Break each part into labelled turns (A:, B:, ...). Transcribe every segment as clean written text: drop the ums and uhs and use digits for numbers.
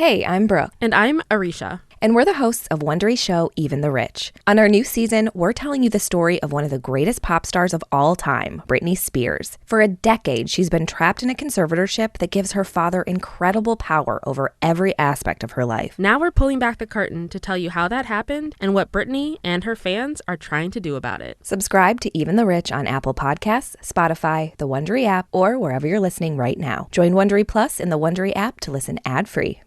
A: Hey, I'm Brooke.
B: And I'm Arisha.
A: And we're the hosts of Wondery's show, Even the Rich. On our new season, we're telling you the story of one of the greatest pop stars of all time, Britney Spears. For a decade, she's been trapped in a conservatorship that gives her father incredible power over every aspect of her life.
B: Now we're pulling back the curtain to tell you how that happened and what Britney and her fans are trying to do about it.
A: Subscribe to Even the Rich on Apple Podcasts, Spotify, the Wondery app, or wherever you're listening right now. Join Wondery Plus in the Wondery app to listen ad-free.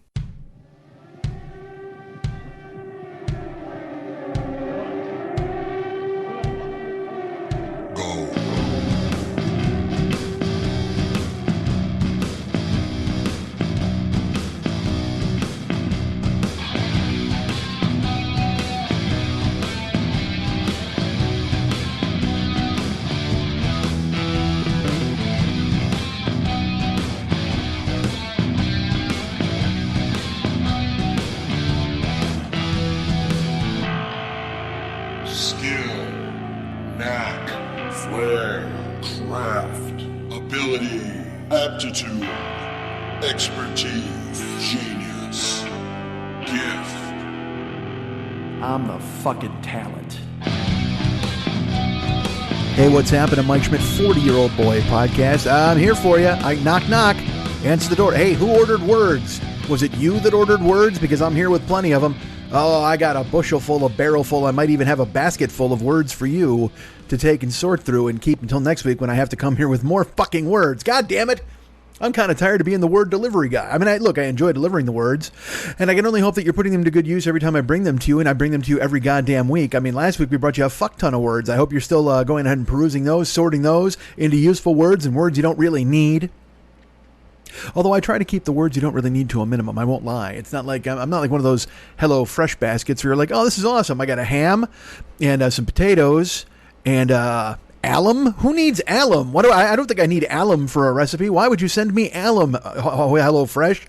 C: Aptitude, expertise, genius, gift.
D: I'm the fucking talent.
E: Hey, what's happening? Mike Schmidt, 40-Year-Old Boy podcast. I'm here for you. I knock, knock. Answer the door. Hey, who ordered words? Was it you that ordered words? Because I'm here with plenty of them. Oh, I got a bushel full, a barrel full. I might even have a basket full of words for you to take and sort through and keep until next week when I have to come here with more fucking words. God damn it. I'm kind of tired of being the word delivery guy. I mean, I enjoy delivering the words, and I can only hope that you're putting them to good use every time I bring them to you, and I bring them to you every goddamn week. I mean, last week we brought you a fuck ton of words. I hope you're still going ahead and perusing those, sorting those into useful words and words you don't really need. Although I try to keep the words you don't really need to a minimum. I won't lie. It's not like I'm not like one of those Hello Fresh baskets where you're like, oh, this is awesome. I got a ham and some potatoes and alum? Who needs alum? I don't think I need alum for a recipe. Why would you send me alum? Hello Fresh.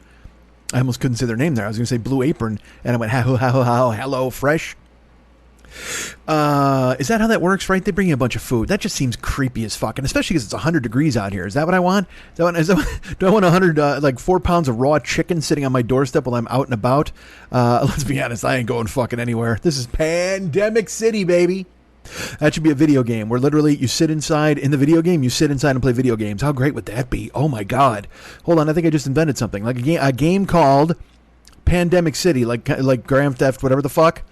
E: I almost couldn't say their name there. I was going to say Blue Apron, and I went Hello Fresh. Is that how that works, right? They bring you a bunch of food. That just seems creepy as fuck, and especially because it's 100 degrees out here. Is that what I want? Do I want 100, 4 pounds of raw chicken sitting on my doorstep while I'm out and about? Let's be honest, I ain't going fucking anywhere. This is Pandemic City, baby. That should be a video game where literally you sit inside in the video game, you sit inside and play video games. How great would that be? Oh my God. Hold on, I think I just invented something. Like a game called Pandemic City, like Grand Theft, whatever the fuck.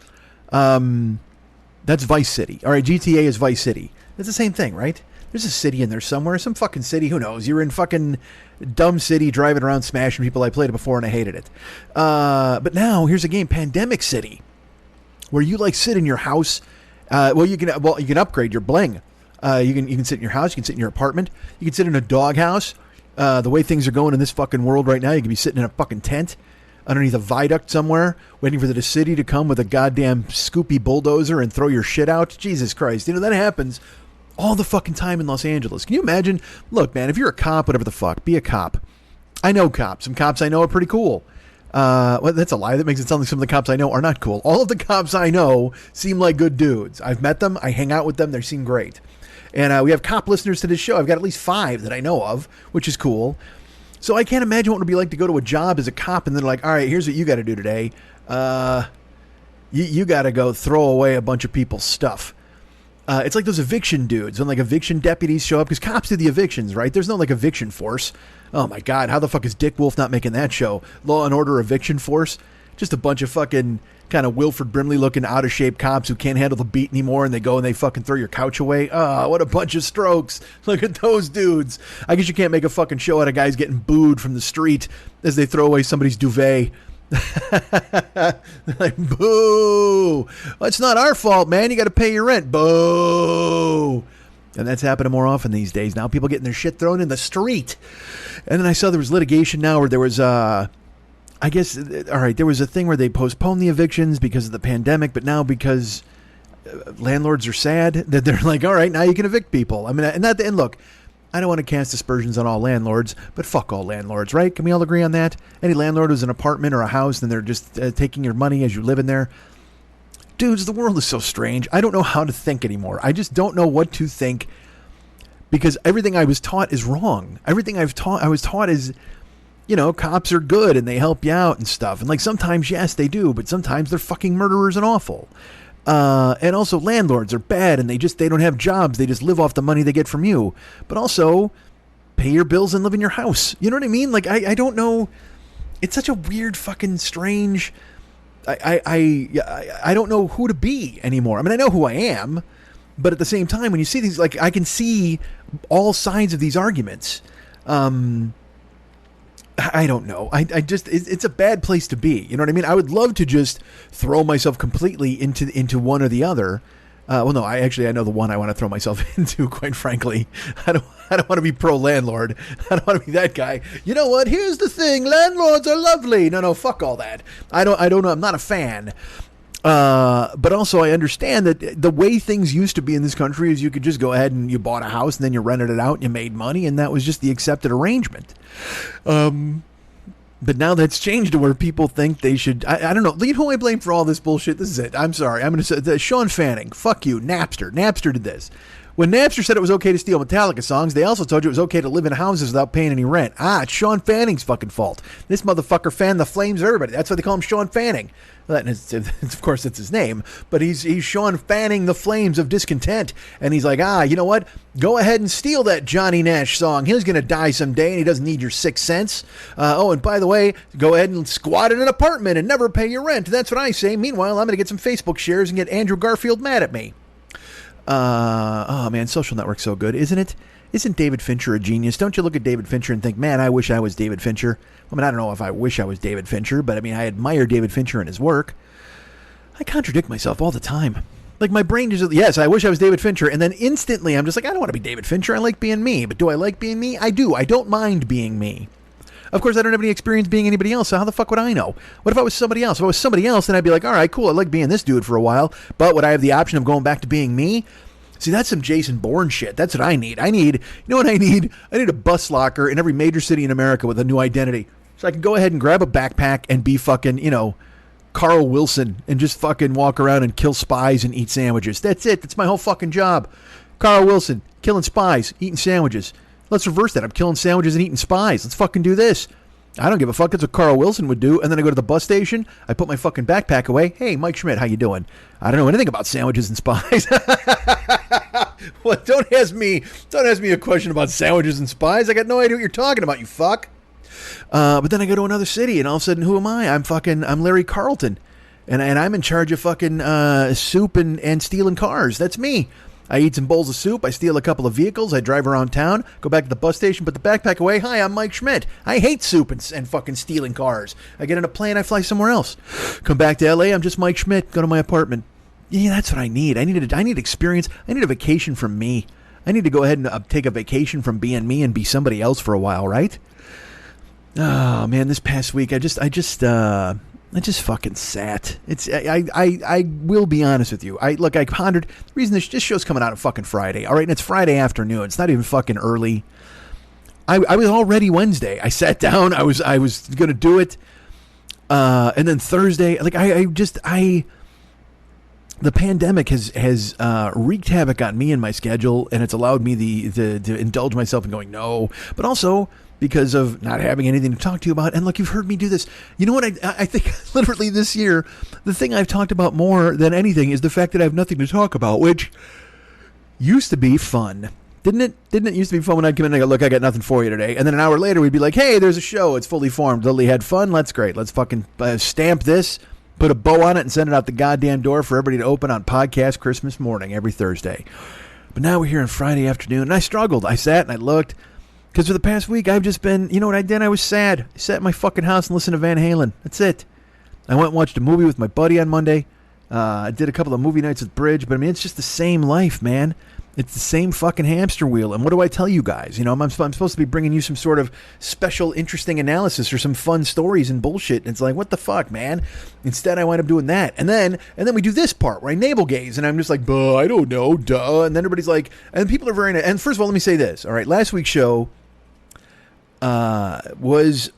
E: That's Vice City. All right, GTA is Vice City. It's the same thing, right? There's a city in there somewhere. Some fucking city. Who knows? You're in fucking dumb city driving around smashing people. I played it before and I hated it. But now here's a game, Pandemic City, where you sit in your house. You can upgrade your bling. You can sit in your house. You can sit in your apartment. You can sit in a doghouse. The way things are going in this fucking world right now, you can be sitting in a fucking tent underneath a viaduct somewhere, waiting for the city to come with a goddamn scoopy bulldozer and throw your shit out. Jesus Christ. That happens all the fucking time in Los Angeles. Can you imagine? Look, man, if you're a cop, whatever the fuck, be a cop. I know cops. Some cops I know are pretty cool. Well, that's a lie. That makes it sound like some of the cops I know are not cool. All of the cops I know seem like good dudes. I've met them. I hang out with them. They seem great. And we have cop listeners to this show. I've got at least 5 that I know of, which is cool. So I can't imagine what it would be like to go to a job as a cop and then all right, here's what you got to do today. You got to go throw away a bunch of people's stuff. It's like those eviction dudes when eviction deputies show up because cops do the evictions, right? There's no eviction force. Oh my God, how the fuck is Dick Wolf not making that show? Law and Order Eviction Force? Just a bunch of fucking kind of Wilford Brimley looking out of shape cops who can't handle the beat anymore and they go and they fucking throw your couch away. Oh, what a bunch of strokes. Look at those dudes. I guess you can't make a fucking show out of guys getting booed from the street as they throw away somebody's duvet. Boo. Well, it's not our fault, man. You got to pay your rent. Boo. And that's happening more often these days. Now people getting their shit thrown in the street. And then I saw there was litigation now where there was, there was a thing where they postponed the evictions because of the pandemic, but now because landlords are sad that they're like, all right, now you can evict people. I mean, and look, I don't want to cast aspersions on all landlords, but fuck all landlords, right? Can we all agree on that? Any landlord who's an apartment or a house and they're just taking your money as you live in there. Dudes, the world is so strange. I don't know how to think anymore. I just don't know what to think because everything I was taught is wrong. Everything I was taught is cops are good and they help you out and stuff. And like sometimes, yes, they do, but sometimes they're fucking murderers and awful. And also landlords are bad and they don't have jobs. They just live off the money they get from you. But also pay your bills and live in your house. You know what I mean? Like, I don't know. It's such a weird fucking strange. I don't know who to be anymore. I mean, I know who I am, but at the same time, when you see these, like, I can see all sides of these arguments. I don't know. It's a bad place to be. You know what I mean? I would love to just throw myself completely into one or the other. Well, no, I know the one I want to throw myself into, quite frankly. I don't want to be pro-landlord. I don't want to be that guy. You know what? Here's the thing. Landlords are lovely. No, fuck all that. I don't know. I'm not a fan. But also I understand that the way things used to be in this country is you could just go ahead and you bought a house and then you rented it out and you made money, and that was just the accepted arrangement. But now that's changed to where people think they should. I don't know. You know who I blame for all this bullshit? This is it. I'm sorry. I'm going to say Sean Fanning. Fuck you. Napster. Napster did this. When Napster said it was okay to steal Metallica songs, they also told you it was okay to live in houses without paying any rent. It's Sean Fanning's fucking fault. This motherfucker fanned the flames of everybody. That's why they call him Sean Fanning. Of course, that's his name. But he's Sean Fanning the flames of discontent. And he's like, you know what? Go ahead and steal that Johnny Nash song. He's going to die someday, and he doesn't need your 6 cents. And by the way, go ahead and squat in an apartment and never pay your rent. That's what I say. Meanwhile, I'm going to get some Facebook shares and get Andrew Garfield mad at me. Oh man, Social Network's so good, isn't it? Isn't David Fincher a genius? Don't you look at David Fincher and think, man, I wish I was David Fincher? I mean, I don't know if I wish I was David Fincher, but I mean, I admire David Fincher and his work. I contradict myself all the time. Like, my brain just, yes, I wish I was David Fincher, and then instantly I'm just like, I don't want to be David Fincher. I like being me. But do I like being me? I do. I don't mind being me. Of course, I don't have any experience being anybody else, so how the fuck would I know? What if I was somebody else? If I was somebody else, then I'd be like, all right, cool, I like being this dude for a while, but would I have the option of going back to being me? See, that's some Jason Bourne shit. That's what I need. You know what I need? I need a bus locker in every major city in America with a new identity. So I can go ahead and grab a backpack and be fucking, Carl Wilson and just fucking walk around and kill spies and eat sandwiches. That's it. That's my whole fucking job. Carl Wilson, killing spies, eating sandwiches. Let's reverse that. I'm killing sandwiches and eating spies. Let's fucking do this. I don't give a fuck. That's what Carl Wilson would do. And then I go to the bus station. I put my fucking backpack away. Hey, Mike Schmidt, how you doing? I don't know anything about sandwiches and spies. Well, don't ask me a question about sandwiches and spies. I got no idea what you're talking about, you fuck. But then I go to another city, and all of a sudden, who am I? I'm Larry Carlton, and I'm in charge of fucking soup and stealing cars. That's me. I eat some bowls of soup. I steal a couple of vehicles. I drive around town, go back to the bus station, put the backpack away. Hi, I'm Mike Schmidt. I hate soup and fucking stealing cars. I get in a plane. I fly somewhere else. Come back to L.A. I'm just Mike Schmidt. Go to my apartment. Yeah, that's what I need. I need experience. I need a vacation from me. I need to go ahead and take a vacation from being me and be somebody else for a while, right? Oh man, this past week I just fucking sat. I will be honest with you. I pondered. The reason this show's coming out on fucking Friday, all right, and it's Friday afternoon. It's not even fucking early. I was all ready Wednesday. I sat down. I was gonna do it, and then Thursday, the pandemic has wreaked havoc on me and my schedule, and it's allowed me to indulge myself in going no, but also because of not having anything to talk to you about. And look, you've heard me do this. You know what? I think literally this year, the thing I've talked about more than anything is the fact that I have nothing to talk about, which used to be fun. Didn't it used to be fun when I'd come in and go, look, I got nothing for you today. And then an hour later, we'd be like, hey, there's a show. It's fully formed. Lily had fun. That's great. Let's fucking stamp this, put a bow on it, and send it out the goddamn door for everybody to open on podcast Christmas morning every Thursday. But now we're here on Friday afternoon, and I struggled. I sat and I looked. Because for the past week, I've just been, you know what I did? I was sad. I sat in my fucking house and listened to Van Halen. That's it. I went and watched a movie with my buddy on Monday. I did a couple of movie nights with Bridge. But I mean, it's just the same life, man. It's the same fucking hamster wheel. And what do I tell you guys? You know, I'm supposed to be bringing you some sort of special, interesting analysis or some fun stories and bullshit. And it's like, what the fuck, man? Instead, I wind up doing that. And then we do this part where I navel gaze. And I'm just like, I don't know, duh. And then everybody's like, and people are very, and first of all, let me say this. All right, last week's show was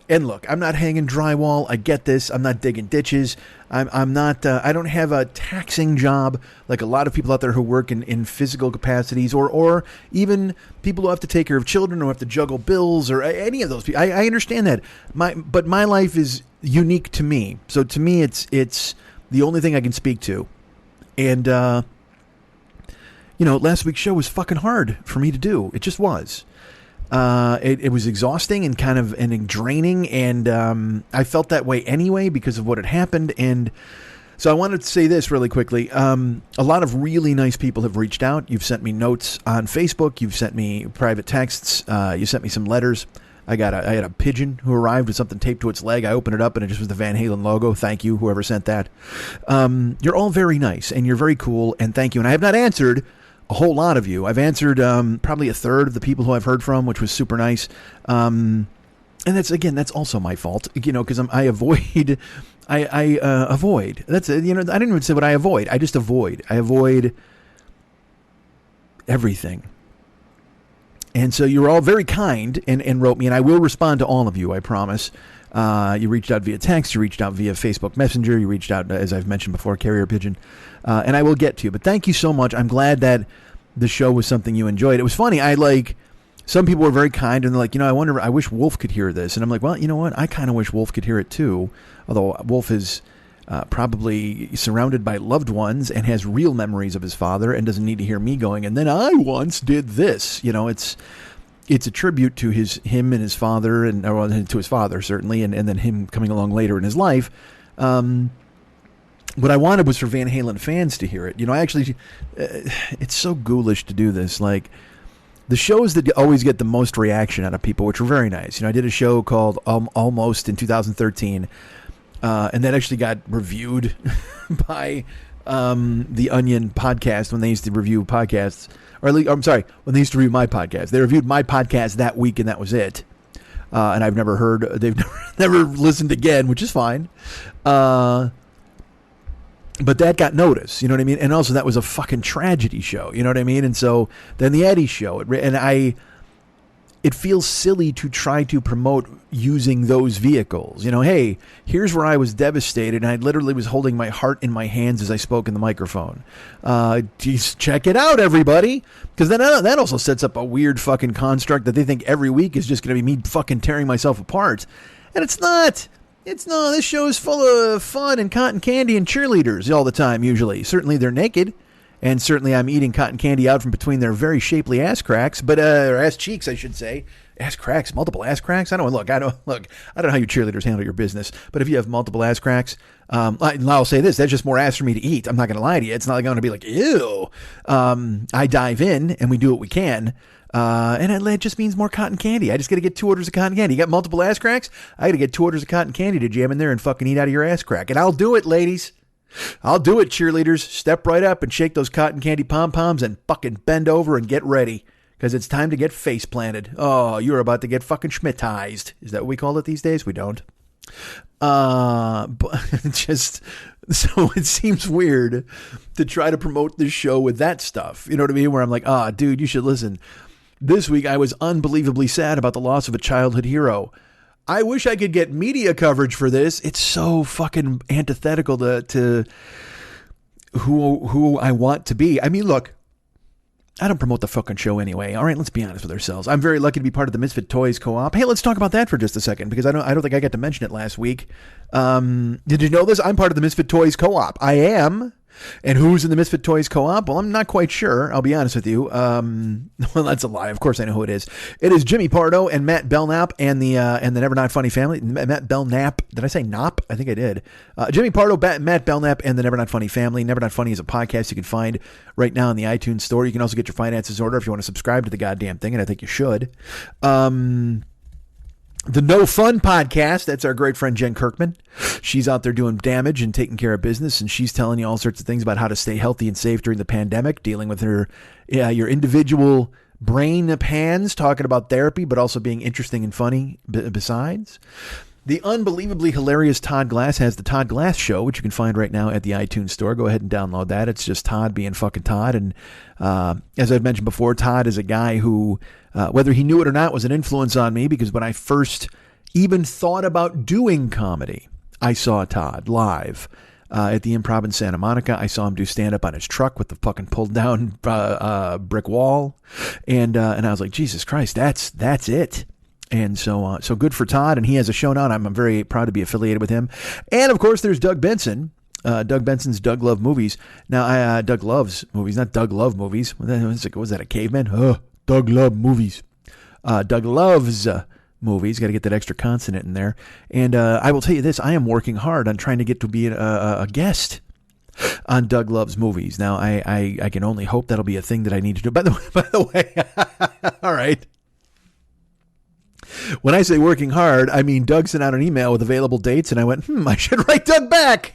E: And look, I'm not hanging drywall. I get this. I'm not digging ditches. I'm not, I don't have a taxing job like a lot of people out there who work in physical capacities or even people who have to take care of children or have to juggle bills or any of those people. I understand that. But my life is unique to me. So to me, it's the only thing I can speak to. And, last week's show was fucking hard for me to do. It just was. It was exhausting and kind of draining, and I felt that way anyway because of what had happened. And so I wanted to say this really quickly. A lot of really nice people have reached out. You've sent me notes on Facebook. You've sent me private texts. You sent me some letters. I had a pigeon who arrived with something taped to its leg. I opened it up and it just was the Van Halen logo. Thank you, whoever sent that. You're all very nice and you're very cool, and thank you. And I have not answered a whole lot of you. I've answered probably a third of the people who I've heard from, which was super nice. And that's also my fault, because I avoid. I avoid. That's it. I didn't even say what I avoid. I just avoid. I avoid everything. And so you were all very kind and wrote me, and I will respond to all of you, I promise. You reached out via text, you reached out via Facebook Messenger, you reached out, as I've mentioned before, carrier pigeon, and I will get to you. But thank you so much. I'm glad that the show was something you enjoyed. It was funny. Some people were very kind, and they're like, I wish Wolf could hear this. And I'm like, well, you know what? I kind of wish Wolf could hear it too. Although Wolf is probably surrounded by loved ones and has real memories of his father and doesn't need to hear me going, and then I once did this. It's a tribute to him and his father, and to his father certainly, and then him coming along later in his life. What I wanted was for Van Halen fans to hear it. It's so ghoulish to do this. Like the shows that always get the most reaction out of people, which were very nice. I did a show called Almost in 2013, and that actually got reviewed by the Onion podcast when they used to review podcasts. Or at least, I'm sorry, when they used to review my podcast. They reviewed my podcast that week, and that was it. And I've never heard, they've never listened again, which is fine. But that got noticed, you know what I mean? And also that was a fucking tragedy show, you know what I mean? And so then the Eddie show, it feels silly to try to promote using those vehicles. Hey, here's where I was devastated, and I literally was holding my heart in my hands as I spoke in the microphone. Just check it out, everybody. Because then that also sets up a weird fucking construct that they think every week is just going to be me fucking tearing myself apart. And it's not. This show is full of fun and cotton candy and cheerleaders all the time, usually. Certainly they're naked. And certainly I'm eating cotton candy out from between their very shapely ass cracks, or ass cheeks, I should say. Ass cracks, multiple ass cracks. I don't know how you cheerleaders handle your business, but if you have multiple ass cracks, I'll say this, that's just more ass for me to eat. I'm not going to lie to you. It's not going to be like, ew. I dive in and we do what we can. And it just means more cotton candy. I just got to get 2 orders of cotton candy. You got multiple ass cracks? I got to get 2 orders of cotton candy to jam in there and fucking eat out of your ass crack. And I'll do it, ladies. I'll do it, cheerleaders. Step right up and shake those cotton candy pom-poms and fucking bend over and get ready. Because it's time to get face planted. Oh, you're about to get fucking schmittized. Is that what we call it these days? We don't. But so it seems weird to try to promote this show with that stuff. You know what I mean? Where I'm like, dude, you should listen. This week I was unbelievably sad about the loss of a childhood hero. I wish I could get media coverage for this. It's so fucking antithetical to who I want to be. I mean, look, I don't promote the fucking show anyway. All right, let's be honest with ourselves. I'm very lucky to be part of the Misfit Toys Co-op. Hey, let's talk about that for just a second, because I don't think I got to mention it last week. Did you know this? I'm part of the Misfit Toys Co-op. I am. And who's in the Misfit Toys Co-op? Well, I'm not quite sure. I'll be honest with you. Well, that's a lie. Of course I know who it is. It is Jimmy Pardo and Matt Belknap and the Never Not Funny family. Matt Belknap. Did I say Nop? I think I did. Jimmy Pardo, Matt Belknap, and the Never Not Funny family. Never Not Funny is a podcast you can find right now in the iTunes store. You can also get your finances in order if you want to subscribe to the goddamn thing, and I think you should. The No Fun podcast, that's our great friend Jen Kirkman. She's out there doing damage and taking care of business, and she's telling you all sorts of things about how to stay healthy and safe during the pandemic, dealing with your individual brain pans, talking about therapy, but also being interesting and funny besides. The unbelievably hilarious Todd Glass has the Todd Glass Show, which you can find right now at the iTunes store. Go ahead and download that. It's just Todd being fucking Todd. And as I've mentioned before, Todd is a guy who, whether he knew it or not, was an influence on me, because when I first even thought about doing comedy. I saw Todd live at the Improv in Santa Monica. I saw him do stand-up on his truck with the fucking pulled down brick wall. And I was like, Jesus Christ, that's it. And so good for Todd. And he has a show now, and I'm very proud to be affiliated with him. And of course, there's Doug Benson. Doug Benson's Doug Love Movies. Now, Doug Loves Movies, not Doug Love Movies. Was that a caveman? Doug Love Movies. Doug Loves Movies. Got to get that extra consonant in there. And I will tell you this, I am working hard on trying to get to be a guest on Doug Loves Movies. Now, I can only hope that'll be a thing that I need to do. By the way, all right. When I say working hard, I mean Doug sent out an email with available dates, and I went, I should write Doug back.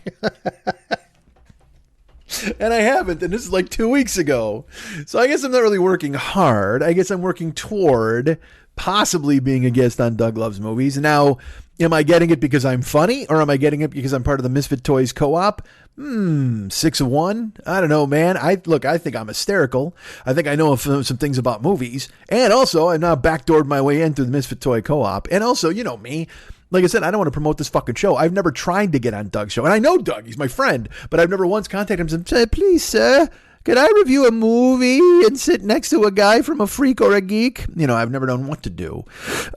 E: And I haven't, and this is like 2 weeks ago. So I guess I'm not really working hard. I guess I'm working toward possibly being a guest on Doug Loves Movies. Now, am I getting it because I'm funny, or am I getting it because I'm part of the Misfit Toys Co-op? 6 of 1. I don't know, man. I think I'm hysterical. I think I know some things about movies. And also, I've now backdoored my way in through the Misfit Toy Co-op. And also, you know me. Like I said, I don't want to promote this fucking show. I've never tried to get on Doug's show. And I know Doug. He's my friend. But I've never once contacted him and said, please, sir, could I review a movie and sit next to a guy from A Freak or a Geek? You know, I've never known what to do.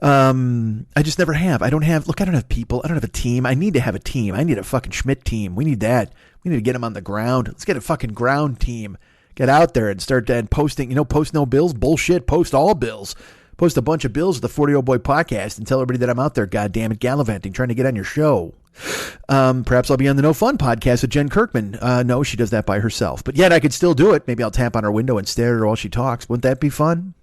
E: I just never have. I don't have people. I don't have a team. I need to have a team. I need a fucking Schmidt team. We need that. We need to get them on the ground. Let's get a fucking ground team. Get out there and start posting, post no bills. Bullshit. Post all bills. Post a bunch of bills at the 40-Year-Old Boy podcast and tell everybody that I'm out there, goddammit, gallivanting, trying to get on your show. Perhaps I'll be on the No Fun podcast with Jen Kirkman. No, she does that by herself. But yet I could still do it. Maybe I'll tap on her window and stare at her while she talks. Wouldn't that be fun?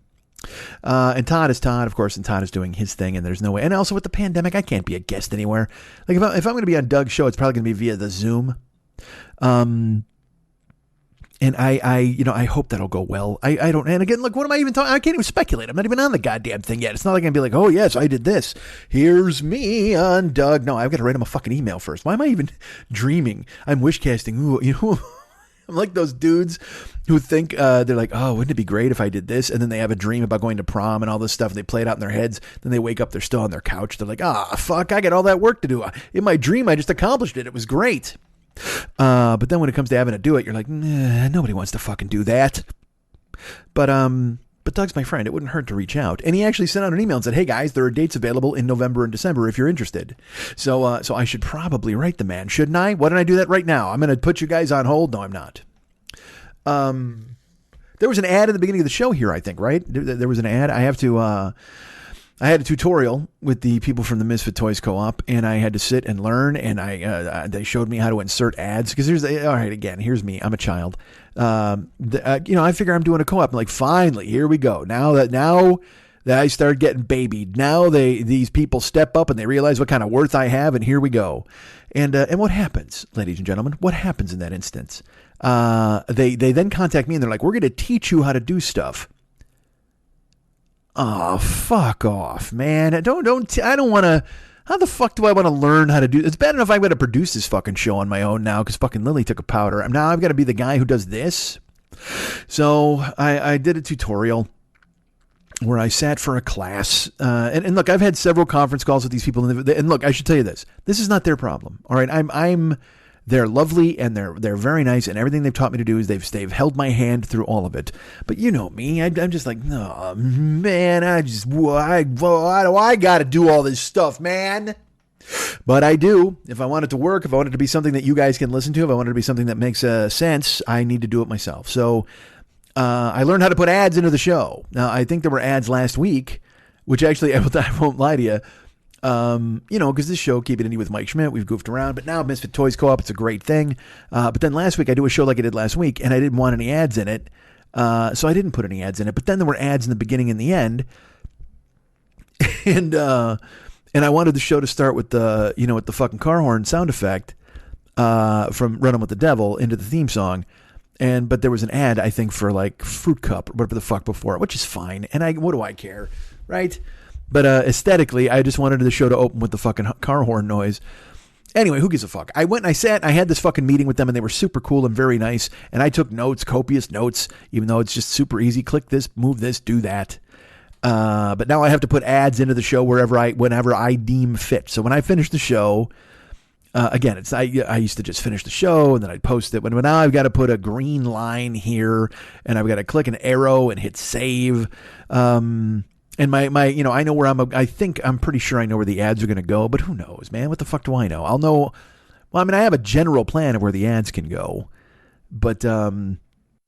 E: And Todd is Todd, of course, and Todd is doing his thing, and there's no way. And also with the pandemic, I can't be a guest anywhere. Like if I'm going to be on Doug's show, it's probably going to be via the Zoom. And I hope that'll go well. I don't, and again, look, what am I even talking? I can't even speculate. I'm not even on the goddamn thing yet. It's not like I'm going to be like, oh yes, I did this. Here's me on Doug. No, I've got to write him a fucking email first. Why am I even dreaming? I'm wish casting. Ooh, I'm like those dudes who think, they're like, oh, wouldn't it be great if I did this? And then they have a dream about going to prom and all this stuff. And they play it out in their heads. Then they wake up, they're still on their couch. They're like, fuck, I got all that work to do. In my dream, I just accomplished it. It was great. But then when it comes to having to do it, you're like, nah, nobody wants to fucking do that. But Doug's my friend. It wouldn't hurt to reach out. And he actually sent out an email and said, hey guys, there are dates available in November and December if you're interested. So I should probably write the man, shouldn't I? Why don't I do that right now? I'm going to put you guys on hold. No, I'm not. There was an ad at the beginning of the show here, I think, right? There was an ad. I had a tutorial with the people from the Misfit Toys Co-op, and I had to sit and learn, and they showed me how to insert ads. Because all right, again, here's me. I'm a child. I figure I'm doing a co-op. I'm like, finally, here we go. Now that I start getting babied, now these people step up and they realize what kind of worth I have, and here we go. And what happens, ladies and gentlemen? What happens in that instance? They then contact me, and they're like, we're going to teach you how to do stuff. Oh, fuck off, man. I don't want to, how the fuck do I want to learn how to do, it's bad enough I've got to produce this fucking show on my own now because fucking Lily took a powder. Now I've got to be the guy who does this. So I did a tutorial where I sat for a class. And look, I've had several conference calls with these people. And look, I should tell you this. This is not their problem. All right. They're lovely and they're very nice, and everything they've taught me to do is they've held my hand through all of it. But you know me, I'm just like, no, man, why do I got to do all this stuff, man? But I do. If I want it to work, if I want it to be something that you guys can listen to, if I want it to be something that makes sense, I need to do it myself. So I learned how to put ads into the show. Now, I think there were ads last week, which actually, I won't lie to you, because this show, Keep It Indie with Mike Schmidt, we've goofed around, but now Misfit Toys Co-op, it's a great thing. But then last week I do a show like I did last week, and I didn't want any ads in it. So I didn't put any ads in it, but then there were ads in the beginning and the end. And I wanted the show to start with with the fucking car horn sound effect, from Run 'Em With the Devil into the theme song. But there was an ad, I think, for like Fruit Cup or whatever the fuck before it, which is fine. And what do I care? Right? But aesthetically, I just wanted the show to open with the fucking car horn noise. Anyway, who gives a fuck? I went and I sat, I had this fucking meeting with them, and they were super cool and very nice. And I took notes, copious notes, even though it's just super easy. Click this, move this, do that. But now I have to put ads into the show whenever I deem fit. So when I finish the show, again, I used to just finish the show and then I'd post it. But now I've got to put a green line here and I've got to click an arrow and hit save. And my I know where I'm pretty sure I know where the ads are going to go, but who knows, man? What the fuck do I know? I'll know. Well, I mean, I have a general plan of where the ads can go, but,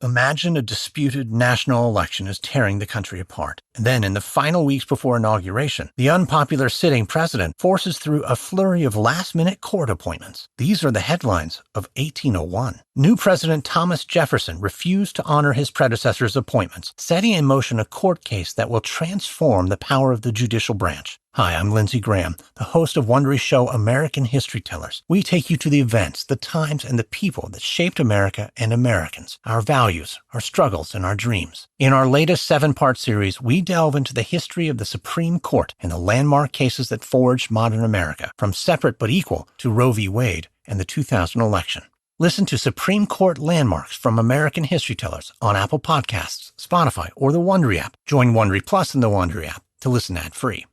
F: Imagine a disputed national election is tearing the country apart. And then in the final weeks before inauguration, the unpopular sitting president forces through a flurry of last-minute court appointments. These are the headlines of 1801. New President Thomas Jefferson refused to honor his predecessor's appointments, setting in motion a court case that will transform the power of the judicial branch. Hi, I'm Lindsey Graham, the host of Wondery's show American History Tellers. We take you to the events, the times, and the people that shaped America and Americans, our values, our struggles, and our dreams. In our latest 7-part series, we delve into the history of the Supreme Court and the landmark cases that forged modern America, from separate but equal to Roe v. Wade and the 2000 election. Listen to Supreme Court Landmarks from American History Tellers on Apple Podcasts, Spotify, or the Wondery app. Join Wondery Plus in the Wondery app to listen ad-free.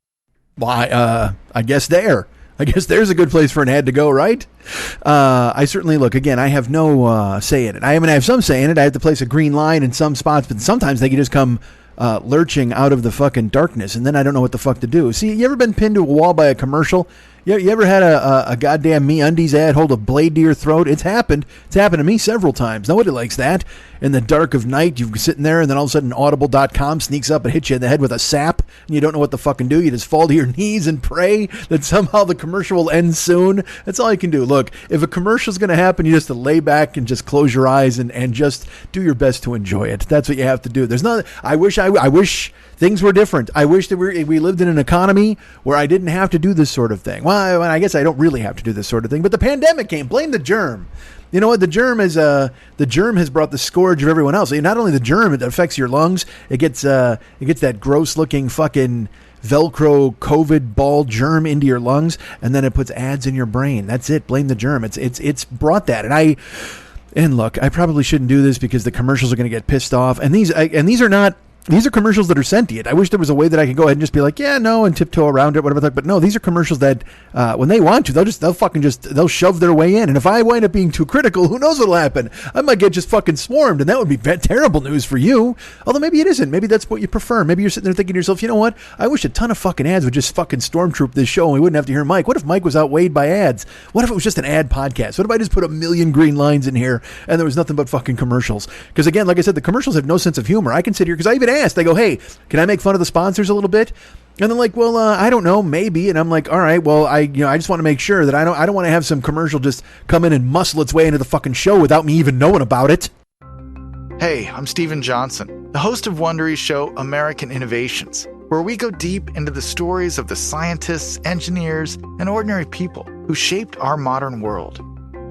E: Well, I guess there's a good place for an ad to go, right? I certainly look, again, I have no say in it. I have some say in it. I have to place a green line in some spots, but sometimes they can just come lurching out of the fucking darkness, and then I don't know what the fuck to do. See, you ever been pinned to a wall by a commercial? You ever had a goddamn MeUndies ad hold a blade to your throat? It's happened. It's happened to me several times. Nobody likes that. In the dark of night, you're sitting there, and then all of a sudden Audible.com sneaks up and hits you in the head with a sap, and you don't know what to fucking do. You just fall to your knees and pray that somehow the commercial will end soon. That's all you can do. Look, if a commercial's going to happen, you just have to lay back and just close your eyes and just do your best to enjoy it. That's what you have to do. There's not. I wish things were different. I wish that we lived in an economy where I didn't have to do this sort of thing. Well, I guess I don't really have to do this sort of thing, but the pandemic came. Blame the germ. You know what? The germ has brought the scourge of everyone else. Not only the germ, it affects your lungs. It gets that gross looking fucking Velcro COVID ball germ into your lungs, and then it puts ads in your brain. That's it. Blame the germ. It's brought that. And look, I probably shouldn't do this because the commercials are going to get pissed off. And these are commercials that are sentient. I wish there was a way that I could go ahead and just be like, yeah, no, and tiptoe around it, whatever. But no, these are commercials that when they want to, they'll shove their way in. And if I wind up being too critical, who knows what'll happen? I might get just fucking swarmed, and that would be terrible news for you. Although maybe it isn't. Maybe that's what you prefer. Maybe you're sitting there thinking to yourself, you know what? I wish a ton of fucking ads would just fucking stormtroop this show and we wouldn't have to hear Mike. What if Mike was outweighed by ads? What if it was just an ad podcast? What if I just put a million green lines in here and there was nothing but fucking commercials? Because again, like I said, the commercials have no sense of humor. I can sit here because I even asked. I go, hey, can I make fun of the sponsors a little bit? And they're like, well, I don't know, maybe. And I'm like, all right, well, I just want to make sure that I don't want to have some commercial just come in and muscle its way into the fucking show without me even knowing about it.
G: Hey, I'm Steven Johnson, the host of Wondery's show American Innovations, where we go deep into the stories of the scientists, engineers, and ordinary people who shaped our modern world.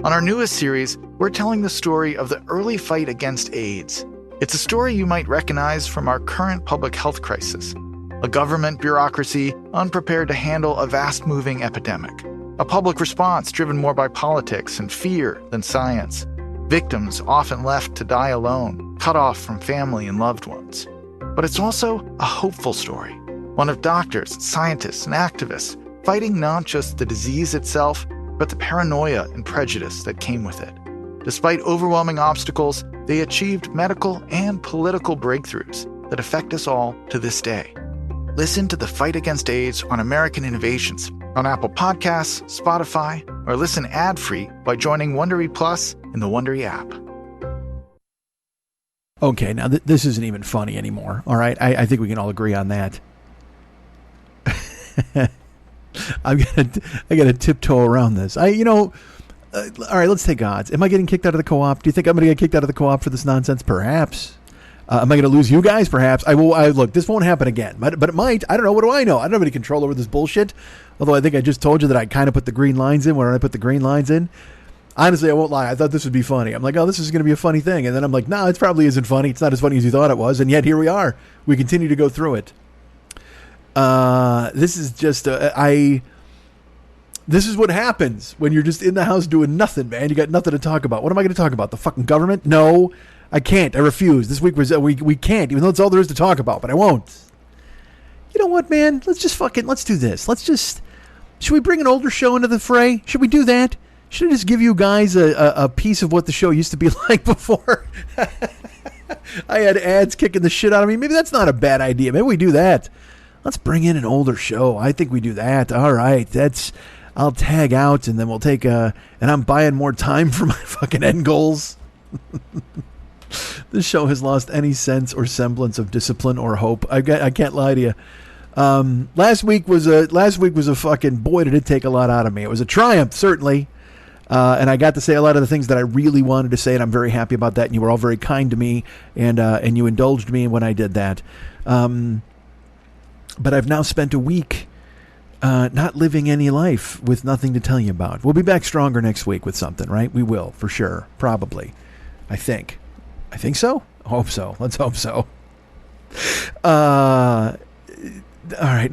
G: On our newest series, we're telling the story of the early fight against AIDS. It's a story you might recognize from our current public health crisis. A government bureaucracy unprepared to handle a fast-moving epidemic. A public response driven more by politics and fear than science. Victims often left to die alone, cut off from family and loved ones. But it's also a hopeful story. One of doctors, scientists, and activists fighting not just the disease itself, but the paranoia and prejudice that came with it. Despite overwhelming obstacles, they achieved medical and political breakthroughs that affect us all to this day. Listen to The Fight Against AIDS on American Innovations on Apple Podcasts, Spotify, or listen ad-free by joining Wondery Plus in the Wondery app.
E: Okay, now this isn't even funny anymore, all right? I think we can all agree on that. I gotta tiptoe around this. All right, let's take odds. Am I getting kicked out of the co-op? Do you think I'm going to get kicked out of the co-op for this nonsense? Perhaps. Am I going to lose you guys? Perhaps. Look, this won't happen again, but it might. I don't know. What do I know? I don't have any control over this bullshit. Although I think I just told you that I kind of put the green lines in when I put the green lines in. Honestly, I won't lie. I thought this would be funny. I'm like, oh, this is going to be a funny thing. And then I'm like, no, it probably isn't funny. It's not as funny as you thought it was. And yet here we are. We continue to go through it. This is just This is what happens when you're just in the house doing nothing, man. You got nothing to talk about. What am I going to talk about? The fucking government? No, I can't. I refuse. This week we can't, even though it's all there is to talk about, but I won't. you know what, man? Let's do this. Should we bring an older show into the fray? Should we do that? Should I just give you guys a piece of what the show used to be like before? I had ads kicking the shit out of me. Maybe that's not a bad idea. Maybe we do that. Let's bring in an older show. I think we do that. All right. I'll tag out, and then we'll take and I'm buying more time for my fucking end goals. This show has lost any sense or semblance of discipline or hope. I can't lie to you. Last week was a fucking, boy, did it take a lot out of me. It was a triumph, certainly. And I got to say a lot of the things that I really wanted to say, and I'm very happy about that. And you were all very kind to me, and you indulged me when I did that. But I've now spent a week not living any life with nothing to tell you about. We'll be back stronger next week with something, right? We will, for sure. Probably. I think so. I hope so. Let's hope so. All right.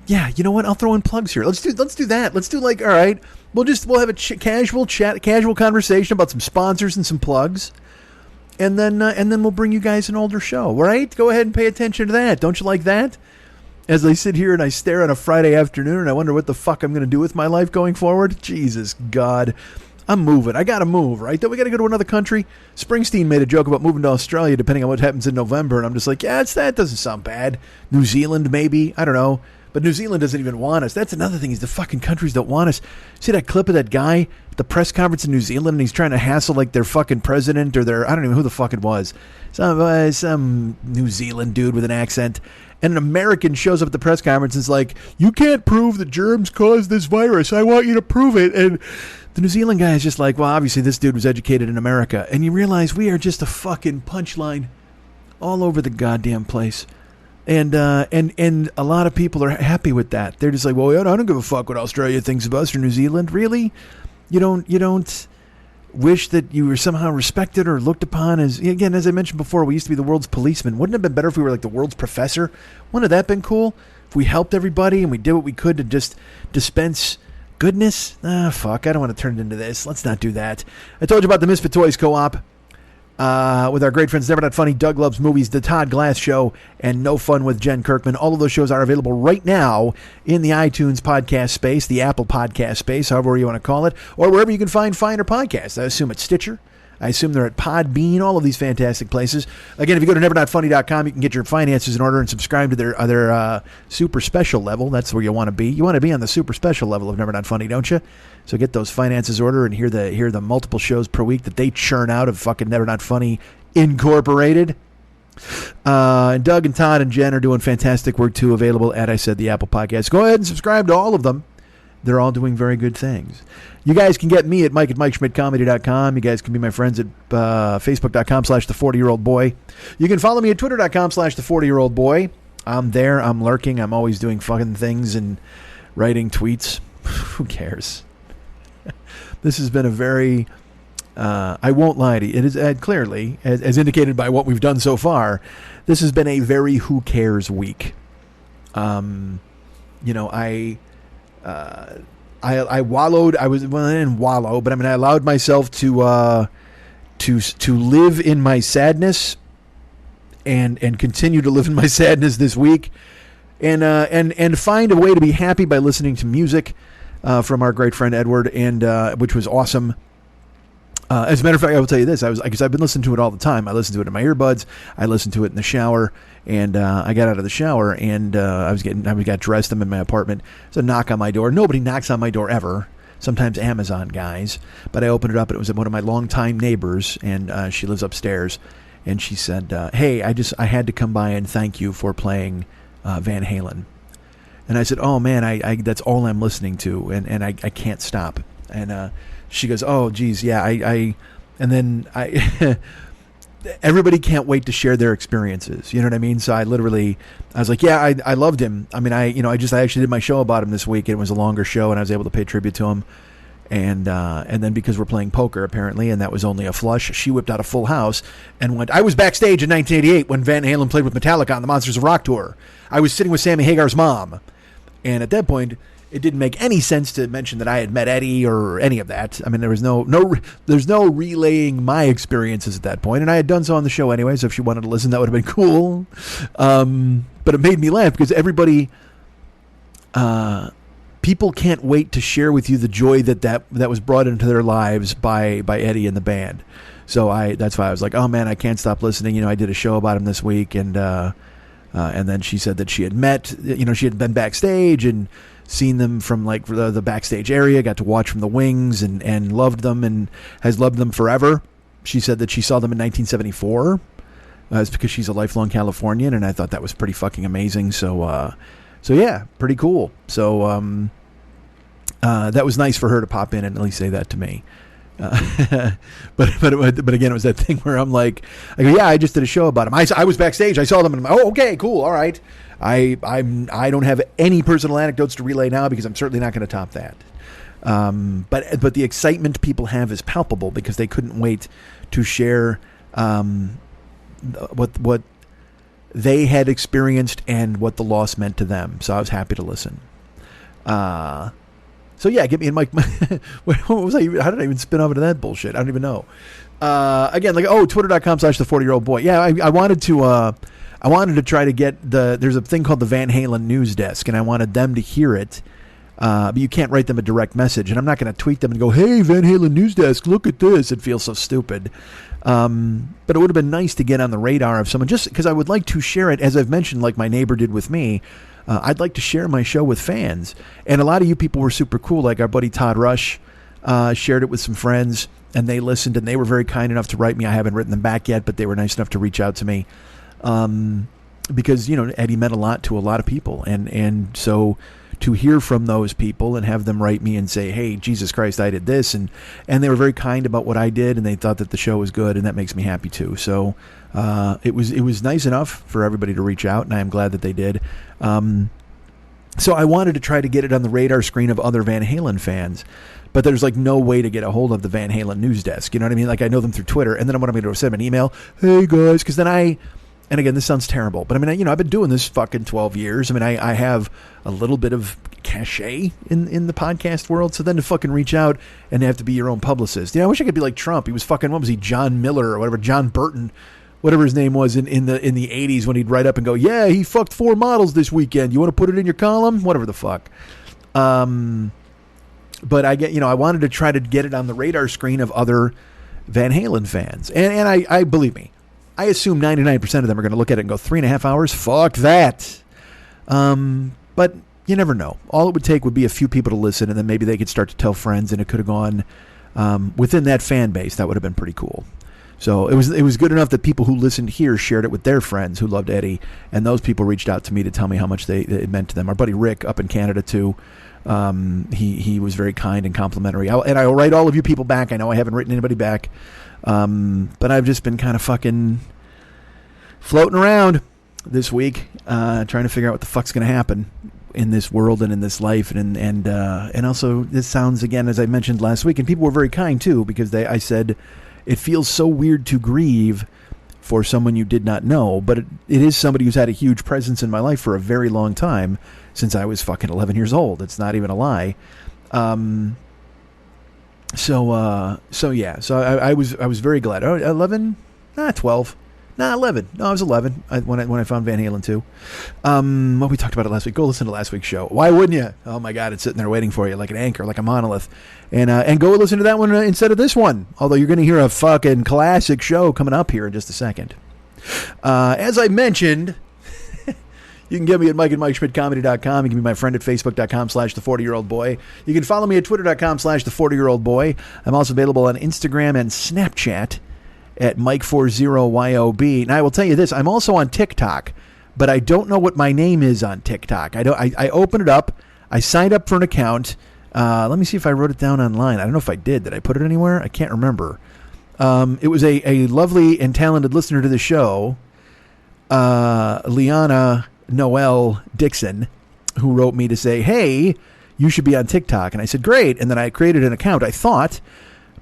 E: Yeah, you know what? I'll throw in plugs here. Let's do that. Let's do all right. We'll have a casual conversation about some sponsors and some plugs. And then we'll bring you guys an older show. All right? Go ahead and pay attention to that. Don't you like that? As I sit here and I stare on a Friday afternoon and I wonder what the fuck I'm going to do with my life going forward. Jesus God. I'm moving. I got to move, right? Then we got to go to another country. Springsteen made a joke about moving to Australia depending on what happens in November. And I'm just like, yeah, that doesn't sound bad. New Zealand, maybe. I don't know. But New Zealand doesn't even want us. That's another thing, is the fucking countries don't want us. See that clip of that guy at the press conference in New Zealand, and he's trying to hassle like their fucking president or their, I don't even know who the fuck it was. Some New Zealand dude with an accent. And an American shows up at the press conference and is like, you can't prove that germs caused this virus. I want you to prove it. And the New Zealand guy is just like, well, obviously this dude was educated in America. And you realize we are just a fucking punchline all over the goddamn place. And a lot of people are happy with that. They're just like, well, I don't give a fuck what Australia thinks of us or New Zealand. Really? You don't wish that you were somehow respected or looked upon as, again, as I mentioned before, we used to be the world's policeman. Wouldn't it have been better if we were like the world's professor? Wouldn't that have been cool? If we helped everybody and we did what we could to just dispense goodness? Fuck, I don't want to turn it into this. Let's not do that. I told you about the Misfit Toys Co-op. With our great friends Never Not Funny, Doug Loves Movies, The Todd Glass Show, and No Fun with Jen Kirkman. All of those shows are available right now in the iTunes podcast space, the Apple podcast space, however you want to call it, or wherever you can find finer podcasts. I assume it's Stitcher. I assume they're at Podbean, all of these fantastic places. Again, if you go to nevernotfunny.com, you can get your finances in order and subscribe to their super special level. That's where you want to be. You want to be on the super special level of Never Not Funny, don't you? So get those finances in order and hear the multiple shows per week that they churn out of fucking Never Not Funny Incorporated. And Doug and Todd and Jen are doing fantastic work too, available at, I said, the Apple Podcast. Go ahead and subscribe to all of them. They're all doing very good things. You guys can get me at Mike at MikeSchmidtComedy.com. You guys can be my friends at Facebook.com/The40-Year-Old-Boy. You can follow me at Twitter.com/The40-Year-Old-Boy. I'm there. I'm lurking. I'm always doing fucking things and writing tweets. Who cares? This has been a very, I won't lie to you, it is clearly, as indicated by what we've done so far, this has been a very who cares week. I wallowed. I didn't wallow, but I mean, I allowed myself to live in my sadness, and continue to live in my sadness this week, and find a way to be happy by listening to music from our great friend Edward, and which was awesome. As a matter of fact, I will tell you this: because I've been listening to it all the time. I listen to it in my earbuds. I listen to it in the shower. And I got out of the shower, and I got dressed. I'm in my apartment. There's a knock on my door. Nobody knocks on my door ever. Sometimes Amazon guys. But I opened it up, and it was one of my longtime neighbors, and she lives upstairs. And she said, "Hey, I had to come by and thank you for playing Van Halen." And I said, "Oh man, I that's all I'm listening to, and I can't stop." And she goes, "Oh geez, yeah, and then I." Everybody can't wait to share their experiences. You know what I mean? So I was like, yeah, I loved him. I mean, I actually did my show about him this week. It was a longer show, and I was able to pay tribute to him. And then because we're playing poker apparently, and that was only a flush, she whipped out a full house and went. I was backstage in 1988 when Van Halen played with Metallica on the Monsters of Rock tour. I was sitting with Sammy Hagar's mom, and at that point, it didn't make any sense to mention that I had met Eddie or any of that. I mean, there's no relaying my experiences at that point, and I had done so on the show anyway, so if she wanted to listen, that would have been cool. But it made me laugh because everybody, people can't wait to share with you the joy that was brought into their lives by Eddie and the band. So that's why I was like, oh man, I can't stop listening. You know, I did a show about him this week, and then she said that she had met, you know, she had been backstage and seen them from like the backstage area, got to watch from the wings, and loved them and has loved them forever. She said that she saw them in 1974. It's because she's a lifelong Californian, and I thought that was pretty fucking amazing. So yeah, pretty cool. So that was nice for her to pop in and at least say that to me. But again, it was that thing where I'm like, I go, yeah, I just did a show about him. I was backstage. I saw them, and I'm like, oh, okay, cool, all right. I don't have any personal anecdotes to relay now because I'm certainly not going to top that. But the excitement people have is palpable because they couldn't wait to share what they had experienced and what the loss meant to them. So I was happy to listen. So yeah, get me in Mike. What was I? How did I even spin off into that bullshit? I don't even know. Again, like, twitter.com/the40year-old boy. Yeah, I wanted to try to get there's a thing called the Van Halen news desk, and I wanted them to hear it. But you can't write them a direct message, and I'm not going to tweet them and go, hey, Van Halen news desk, look at this. It feels so stupid. But it would have been nice to get on the radar of someone, just because I would like to share it, as I've mentioned, like my neighbor did with me. I'd like to share my show with fans. And a lot of you people were super cool. Like our buddy Todd Rush shared it with some friends, and they listened, and they were very kind enough to write me. I haven't written them back yet, but they were nice enough to reach out to me. Because, you know, Eddie meant a lot to a lot of people. And so to hear from those people and have them write me and say, hey, Jesus Christ, I did this. And they were very kind about what I did, and they thought that the show was good, and that makes me happy too. So it was nice enough for everybody to reach out, and I am glad that they did. So I wanted to try to get it on the radar screen of other Van Halen fans, but there's like no way to get a hold of the Van Halen news desk. You know what I mean? Like I know them through Twitter, and then I'm going to send them an email. Hey guys, because then and again, this sounds terrible, but I mean, you know, I've been doing this fucking 12 years. I mean, I have a little bit of cachet in the podcast world. So then to fucking reach out and have to be your own publicist. You know, I wish I could be like Trump. He was fucking, what was he? John Miller or whatever, John Burton, whatever his name was in the 80s when he'd write up and go, yeah, he fucked 4 models this weekend. You want to put it in your column? Whatever the fuck. But I wanted to try to get it on the radar screen of other Van Halen fans. And I believe me, I assume 99% of them are going to look at it and go, 3.5 hours? Fuck that. But you never know. All it would take would be a few people to listen, and then maybe they could start to tell friends, and it could have gone within that fan base. That would have been pretty cool. So it was good enough that people who listened here shared it with their friends who loved Eddie, and those people reached out to me to tell me how much it meant to them. Our buddy Rick up in Canada too. He was very kind and complimentary. And I will write all of you people back. I know I haven't written anybody back. But I've just been kind of fucking floating around this week, trying to figure out what the fuck's going to happen in this world and in this life. And also this sounds, again, as I mentioned last week, and people were very kind too, because I said, it feels so weird to grieve for someone you did not know, but it is somebody who's had a huge presence in my life for a very long time, since I was fucking 11 years old. It's not even a lie. So yeah. So I was very glad. 11? 12. 11. No, I was 11 when I found Van Halen 2. Well, we talked about it last week. Go listen to last week's show. Why wouldn't you? Oh my God, it's sitting there waiting for you like an anchor, like a monolith. And go listen to that one instead of this one. Although you're going to hear a fucking classic show coming up here in just a second. As I mentioned, you can get me at MikeandMikeSchmidtComedy.com. You can be my friend at Facebook.com/the40year-old-boy. You can follow me at Twitter.com/the40year-old-boy. I'm also available on Instagram and Snapchat at Mike40YOB. Now, I will tell you this. I'm also on TikTok, but I don't know what my name is on TikTok. I opened it up. I signed up for an account. Let me see if I wrote it down online. I don't know if I did. Did I put it anywhere? I can't remember. It was a lovely and talented listener to the show, Liana Noel Dixon, who wrote me to say, hey, you should be on TikTok. And I said, great. And then I created an account, I thought.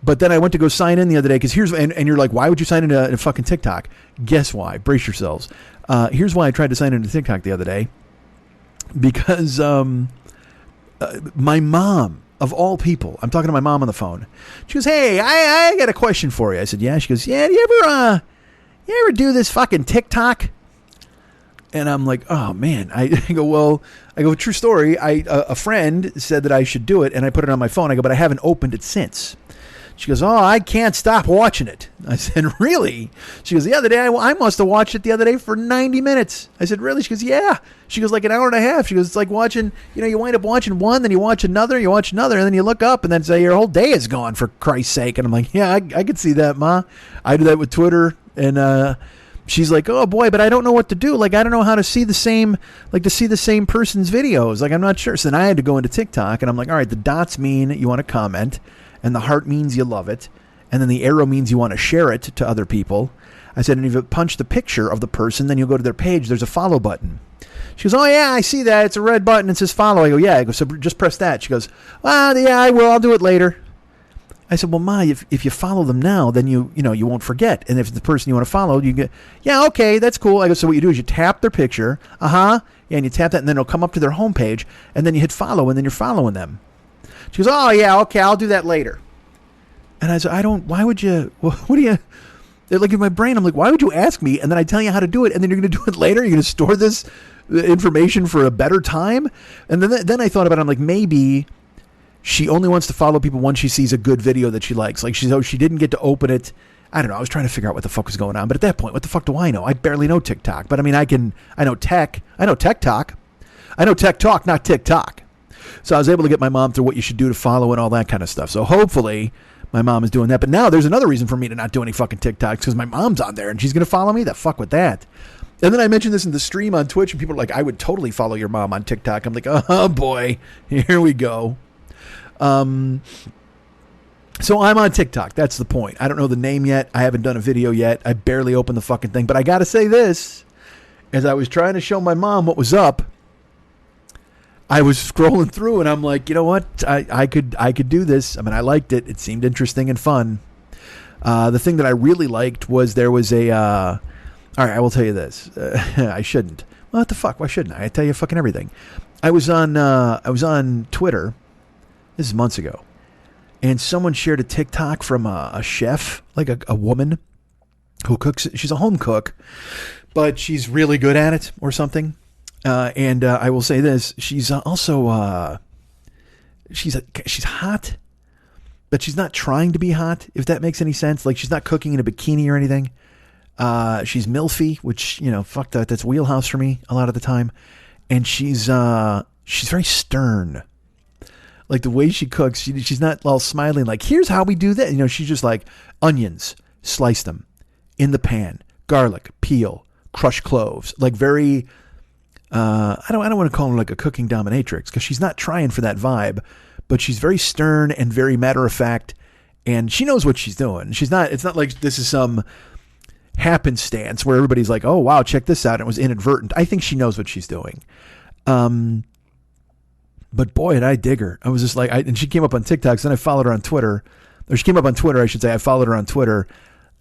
E: But then I went to go sign in the other day, because and you're like, why would you sign into a fucking TikTok? Guess why? Brace yourselves. Here's why I tried to sign into TikTok the other day. Because my mom, of all people, I'm talking to my mom on the phone. She goes, hey, I got a question for you. I said, yeah. She goes, yeah, do you ever do this fucking TikTok? And I'm like, oh man. I go, true story. A friend said that I should do it, and I put it on my phone. I go, but I haven't opened it since. She goes, oh, I can't stop watching it. I said, really? She goes, the other day, I must have watched it the other day for 90 minutes. I said, really? She goes, yeah. She goes, like an hour and a half. She goes, it's like watching, you wind up watching one, then you watch another, and then you look up, and then say your whole day is gone, for Christ's sake. And I'm like, yeah, I could see that, Ma. I do that with Twitter, and she's like, oh boy, but I don't know what to do. Like, I don't know how to see the same person's videos. Like, I'm not sure. So then I had to go into TikTok, and I'm like, all right, the dots mean you want to comment, and the heart means you love it, and then the arrow means you want to share it to other people. I said, and if you punch the picture of the person, then you'll go to their page. There's a follow button. She goes, oh yeah, I see that. It's a red button. It says follow. I go, yeah. I go, so just press that. She goes, well, yeah, I will. I'll do it later. I said, well, Ma, if you follow them now, then you won't forget. And if the person you want to follow, you get, yeah, okay, that's cool. I go, so what you do is you tap their picture. Yeah, and you tap that, and then it'll come up to their homepage, and then you hit follow, and then you're following them. She goes, oh, yeah, okay, I'll do that later. And I said, why would you, what do you, like in my brain, I'm like, why would you ask me? And then I tell you how to do it, and then you're going to do it later? You're going to store this information for a better time? And then I thought about it, I'm like, maybe she only wants to follow people once she sees a good video that she likes. Like, she didn't get to open it. I don't know. I was trying to figure out what the fuck was going on. But at that point, what the fuck do I know? I barely know TikTok. But I mean, I know tech. I know Tech Talk. I know Tech Talk, not TikTok. So I was able to get my mom through what you should do to follow and all that kind of stuff. So hopefully my mom is doing that. But now there's another reason for me to not do any fucking TikToks, because my mom's on there and she's going to follow me. The fuck with that. And then I mentioned this in the stream on Twitch, and people are like, I would totally follow your mom on TikTok. I'm like, oh boy, here we go. So I'm on TikTok. That's the point. I don't know the name yet. I haven't done a video yet. I barely opened the fucking thing. But I got to say this. As I was trying to show my mom what was up, I was scrolling through, and I'm like, you know what? I could do this. I mean, I liked it. It seemed interesting and fun. The thing that I really liked was there was a... all right, I will tell you this. I shouldn't. Well, what the fuck? Why shouldn't I? I tell you fucking everything. I was on Twitter. This is months ago. And someone shared a TikTok from a chef, like a woman who cooks. She's a home cook, but she's really good at it or something. And I will say this. She's also, she's hot, but she's not trying to be hot, if that makes any sense. Like, she's not cooking in a bikini or anything. She's milfy, which, fuck that. That's wheelhouse for me a lot of the time. And she's very stern. Like, the way she cooks, she's not all smiling like, here's how we do that. She's just like, onions, slice them in the pan, garlic, peel, crushed cloves. Like, very, I don't want to call her like a cooking dominatrix, because she's not trying for that vibe, but she's very stern and very matter of fact, and she knows what she's doing. It's not like this is some happenstance where everybody's like, oh wow, check this out, and it was inadvertent. I think she knows what she's doing. But boy, did I dig her. I was just like, and she came up on TikTok, so then I followed her on Twitter. Or she came up on Twitter, I should say. I followed her on Twitter.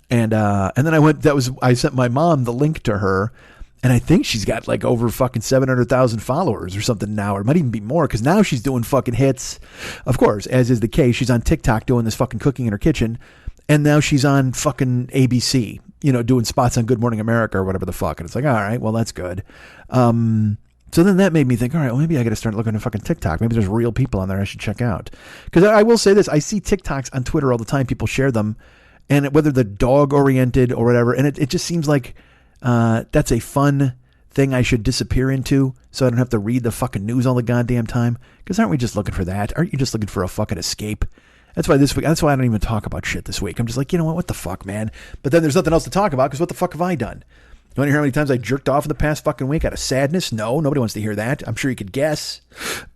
E: And then I sent my mom the link to her. And I think she's got like over fucking 700,000 followers or something now. Or it might even be more, because now she's doing fucking hits. Of course, as is the case, she's on TikTok doing this fucking cooking in her kitchen. And now she's on fucking ABC, doing spots on Good Morning America or whatever the fuck. And it's like, all right, well, that's good. So then that made me think, all right, well, maybe I got to start looking at fucking TikTok. Maybe there's real people on there I should check out. Because I will say this, I see TikToks on Twitter all the time. People share them, and whether they're dog oriented or whatever. And it just seems like that's a fun thing I should disappear into, so I don't have to read the fucking news all the goddamn time. Because aren't we just looking for that? Aren't you just looking for a fucking escape? That's why I don't even talk about shit this week. I'm just like, you know what the fuck, man? But then there's nothing else to talk about, because what the fuck have I done? You want to hear how many times I jerked off in the past fucking week out of sadness? No, nobody wants to hear that. I'm sure you could guess.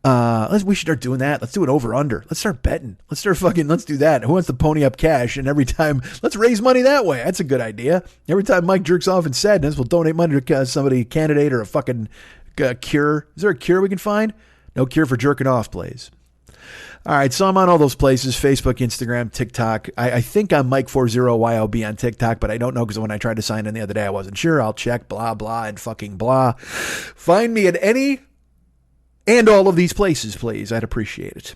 E: We should start doing that. Let's do it over under. Let's start betting. Let's do that. Who wants to pony up cash? And every time, let's raise money that way. That's a good idea. Every time Mike jerks off in sadness, we'll donate money to somebody, candidate, or a fucking cure. Is there a cure we can find? No cure for jerking off, please. All right, so I'm on all those places, Facebook, Instagram, TikTok. I think I'm Mike40YLB on TikTok, but I don't know, because when I tried to sign in the other day, I wasn't sure. I'll check, blah, blah, and fucking blah. Find me at any and all of these places, please. I'd appreciate it.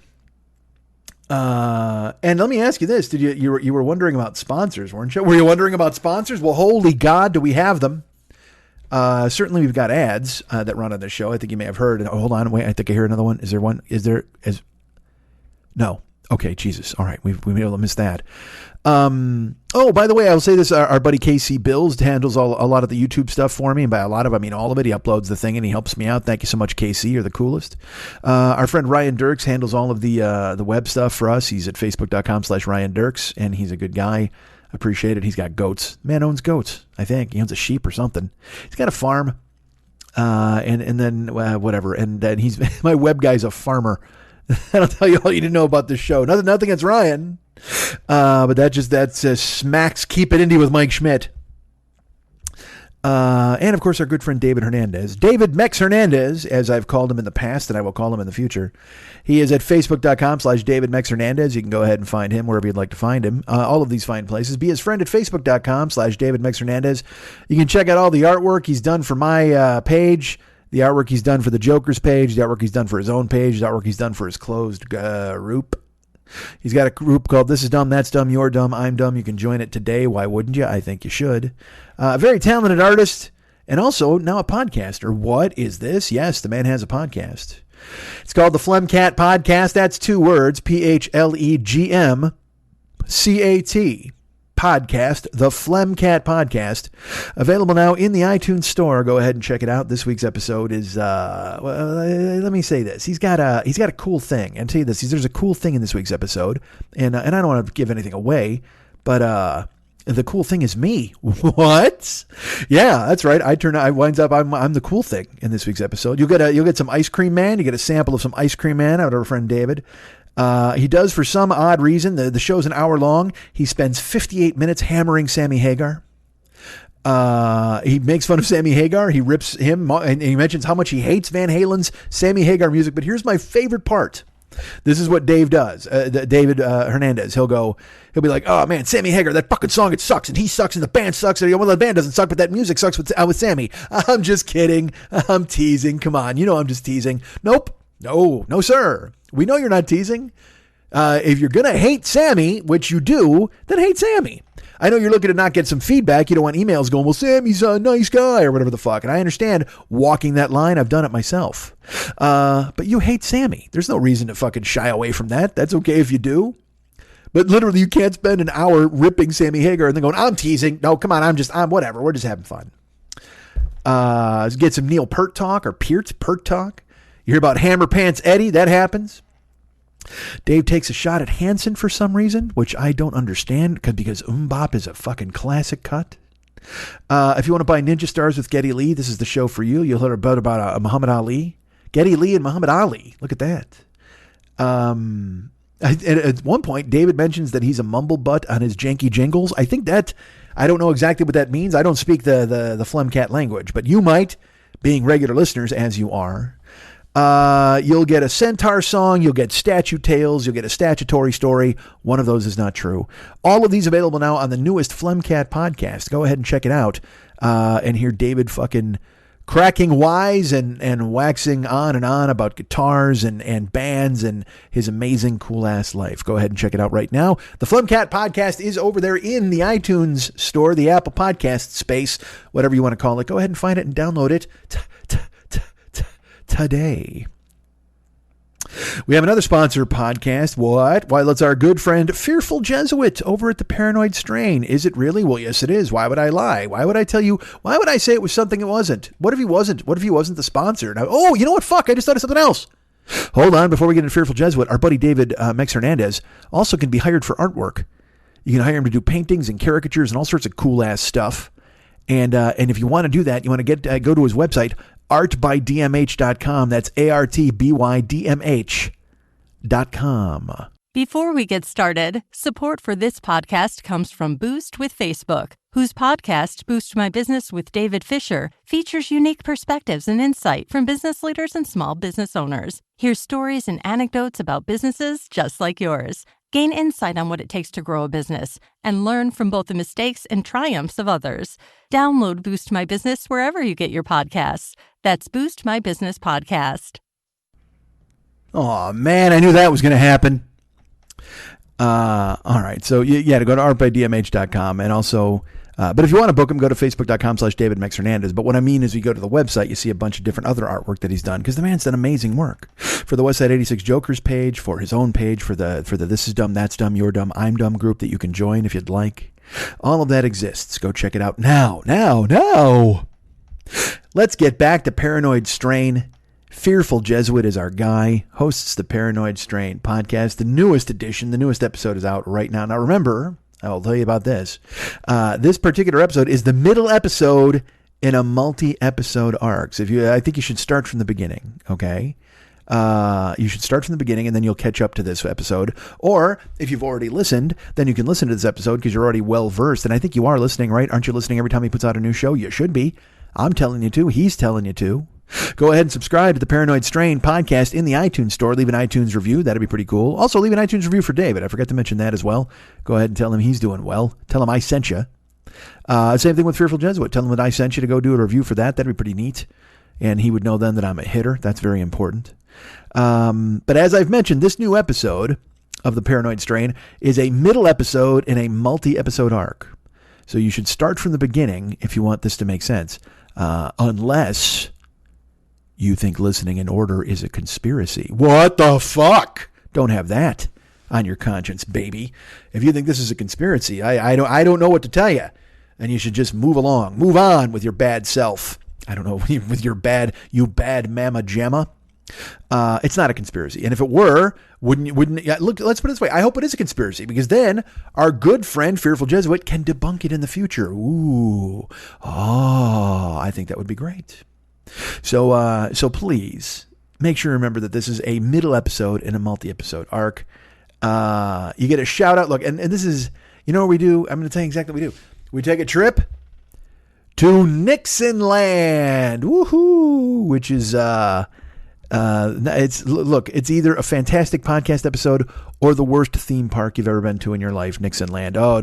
E: And let me ask you this. You were wondering about sponsors, weren't you? Were you wondering about sponsors? Well, holy God, do we have them. Certainly we've got ads that run on the show. I think you may have heard. Oh, hold on. Wait, I think I hear another one. Is there one? No. Okay, Jesus. All right. We've been able to miss that. Oh, by the way, I'll say this. Our buddy KC Bills handles a lot of the YouTube stuff for me. And by a lot of, I mean all of it. He uploads the thing and he helps me out. Thank you so much, KC. You're the coolest. Our friend Ryan Dirks handles all of the web stuff for us. He's at facebook.com/Ryan Dirks, and he's a good guy. Appreciate it. He's got goats. Man owns goats, I think. He owns a sheep or something. He's got a farm. And then whatever. And then he's my web guy's a farmer. That'll tell you all you need to know about this show. Nothing against Ryan. But that's smacks Keep It Indie with Mike Schmidt. And of course our good friend David Hernandez. David Mex Hernandez, as I've called him in the past and I will call him in the future. He is at facebook.com/David Mex Hernandez. You can go ahead and find him wherever you'd like to find him. All of these fine places. Be his friend at facebook.com/David Mex Hernandez. You can check out all the artwork he's done for my page. The artwork he's done for the Joker's page, the artwork he's done for his own page, the artwork he's done for his closed group. He's got a group called This Is Dumb, That's Dumb, You're Dumb, I'm Dumb. You can join it today. Why wouldn't you? I think you should. A very talented artist and also now a podcaster. What is this? Yes, the man has a podcast. It's called the Phlegmcat Podcast. That's 2 words, PHLEGMCAT. Podcast, the Phlegmcat Podcast, available now in the iTunes store. Go ahead and check it out. This week's episode is let me say this. He's got a cool thing. And tell you this, there's a cool thing in this week's episode, and I don't want to give anything away, but the cool thing is me. What? Yeah, that's right. I'm the cool thing in this week's episode. You'll get some Ice Cream Man. You get a sample of some Ice Cream Man out of our friend David. He does, for some odd reason, the show's an hour long. He spends 58 minutes hammering Sammy Hagar. He makes fun of Sammy Hagar. He rips him, and he mentions how much he hates Van Halen's Sammy Hagar music. But here's my favorite part. This is what Dave does. David Hernandez. He'll be like, "Oh man, Sammy Hagar, that fucking song, it sucks, and he sucks, and the band sucks, and well, the band doesn't suck, but that music sucks with Sammy." I'm just kidding. I'm teasing. Come on, I'm just teasing. Nope. No, sir. We know you're not teasing. If you're going to hate Sammy, which you do, then hate Sammy. I know you're looking to not get some feedback. You don't want emails going, well, Sammy's a nice guy or whatever the fuck. And I understand walking that line. I've done it myself. But you hate Sammy. There's no reason to fucking shy away from that. That's okay if you do. But literally, you can't spend an hour ripping Sammy Hagar and then going, I'm teasing. No, come on. I'm whatever. We're just having fun. Let's get some Neil Peart talk or Peart talk. You hear about Hammer Pants Eddie? That happens. Dave takes a shot at Hanson for some reason, which I don't understand because Bop is a fucking classic cut. If you want to buy Ninja Stars with Geddy Lee, this is the show for you. You'll hear about Muhammad Ali. Geddy Lee and Muhammad Ali. Look at that. At one point, David mentions that he's a mumble butt on his janky jingles. I don't know exactly what that means. I don't speak the Phlegmcat language, but you might, being regular listeners as you are. You'll get a Centaur song, you'll get statue tales, you'll get a statutory story. One of those is not true. All of these available now on the newest Phlegmcat podcast. Go ahead and check it out and hear David fucking cracking wise and waxing on and on about guitars and bands and his amazing cool-ass life. Go ahead and check it out right now. The Phlegmcat podcast is over there in the iTunes store, the Apple Podcast space, whatever you want to call it. Go ahead and find it and download it today. We have another sponsor podcast. What? Why, it's our good friend Fearful Jesuit over at the Paranoid Strain. Is it really? Well, yes, it is. Why would I lie? Why would I tell you? Why would I say it was something it wasn't? What if he wasn't? What if he wasn't the sponsor? Now, oh, you know what? Fuck, I just thought of something else. Hold on. Before we get into Fearful Jesuit, our buddy David Mex Hernandez also can be hired for artwork. You can hire him to do paintings and caricatures and all sorts of cool-ass stuff. And if you want to do that, you want to go to his website, artbydmh.com. That's artbydmh.com.
H: Before we get started, support for this podcast comes from Boost with Facebook, whose podcast, Boost My Business with David Fisher, features unique perspectives and insight from business leaders and small business owners. Hear stories and anecdotes about businesses just like yours. Gain insight on what it takes to grow a business and learn from both the mistakes and triumphs of others. Download Boost My Business wherever you get your podcasts. That's Boost My Business Podcast.
E: Oh, man, I knew that was going to happen. All right. So, to go to artbydmh.com and also But if you want to book him, go to facebook.com/David Mex Hernandez. But what I mean is you go to the website, you see a bunch of different other artwork that he's done, because the man's done amazing work. For the Westside 86 Jokers page, for his own page, for the This Is Dumb, That's Dumb, You're Dumb, I'm Dumb group that you can join if you'd like. All of that exists. Go check it out now. Let's get back to Paranoid Strain. Fearful Jesuit is our guy, hosts the Paranoid Strain podcast. The newest edition, the newest episode is out right now. Now remember, I'll tell you about this. This particular episode is the middle episode in a multi-episode arc. So I think you should start from the beginning, okay? You should start from the beginning, and then you'll catch up to this episode. Or if you've already listened, then you can listen to this episode because you're already well-versed. And I think you are listening, right? Aren't you listening every time he puts out a new show? You should be. I'm telling you to. He's telling you to. Go ahead and subscribe to the Paranoid Strain podcast in the iTunes store. Leave an iTunes review. That'd be pretty cool. Also, leave an iTunes review for David. I forgot to mention that as well. Go ahead and tell him he's doing well. Tell him I sent you. Same thing with Fearful Jesuit. Tell him that I sent you to go do a review for that. That'd be pretty neat. And he would know then that I'm a hitter. That's very important. But as I've mentioned, this new episode of the Paranoid Strain is a middle episode in a multi-episode arc. So you should start from the beginning if you want this to make sense. Unless you think listening in order is a conspiracy. What the fuck? Don't have that on your conscience, baby. If you think this is a conspiracy, I don't know what to tell you. And you should just move along. Move on with your bad self. I don't know, with your bad mama jamma. It's not a conspiracy. And if it were, wouldn't look, let's put it this way. I hope it is a conspiracy, because then our good friend Fearful Jesuit can debunk it in the future. Ooh. Oh, I think that would be great. So please make sure to remember that this is a middle episode in a multi-episode arc. You get a shout out. Look, and this is, you know what we do? I'm going to tell you exactly what we do. We take a trip to Nixon Land. Woohoo! Which is, it's either a fantastic podcast episode or the worst theme park you've ever been to in your life, Nixon Land. Oh,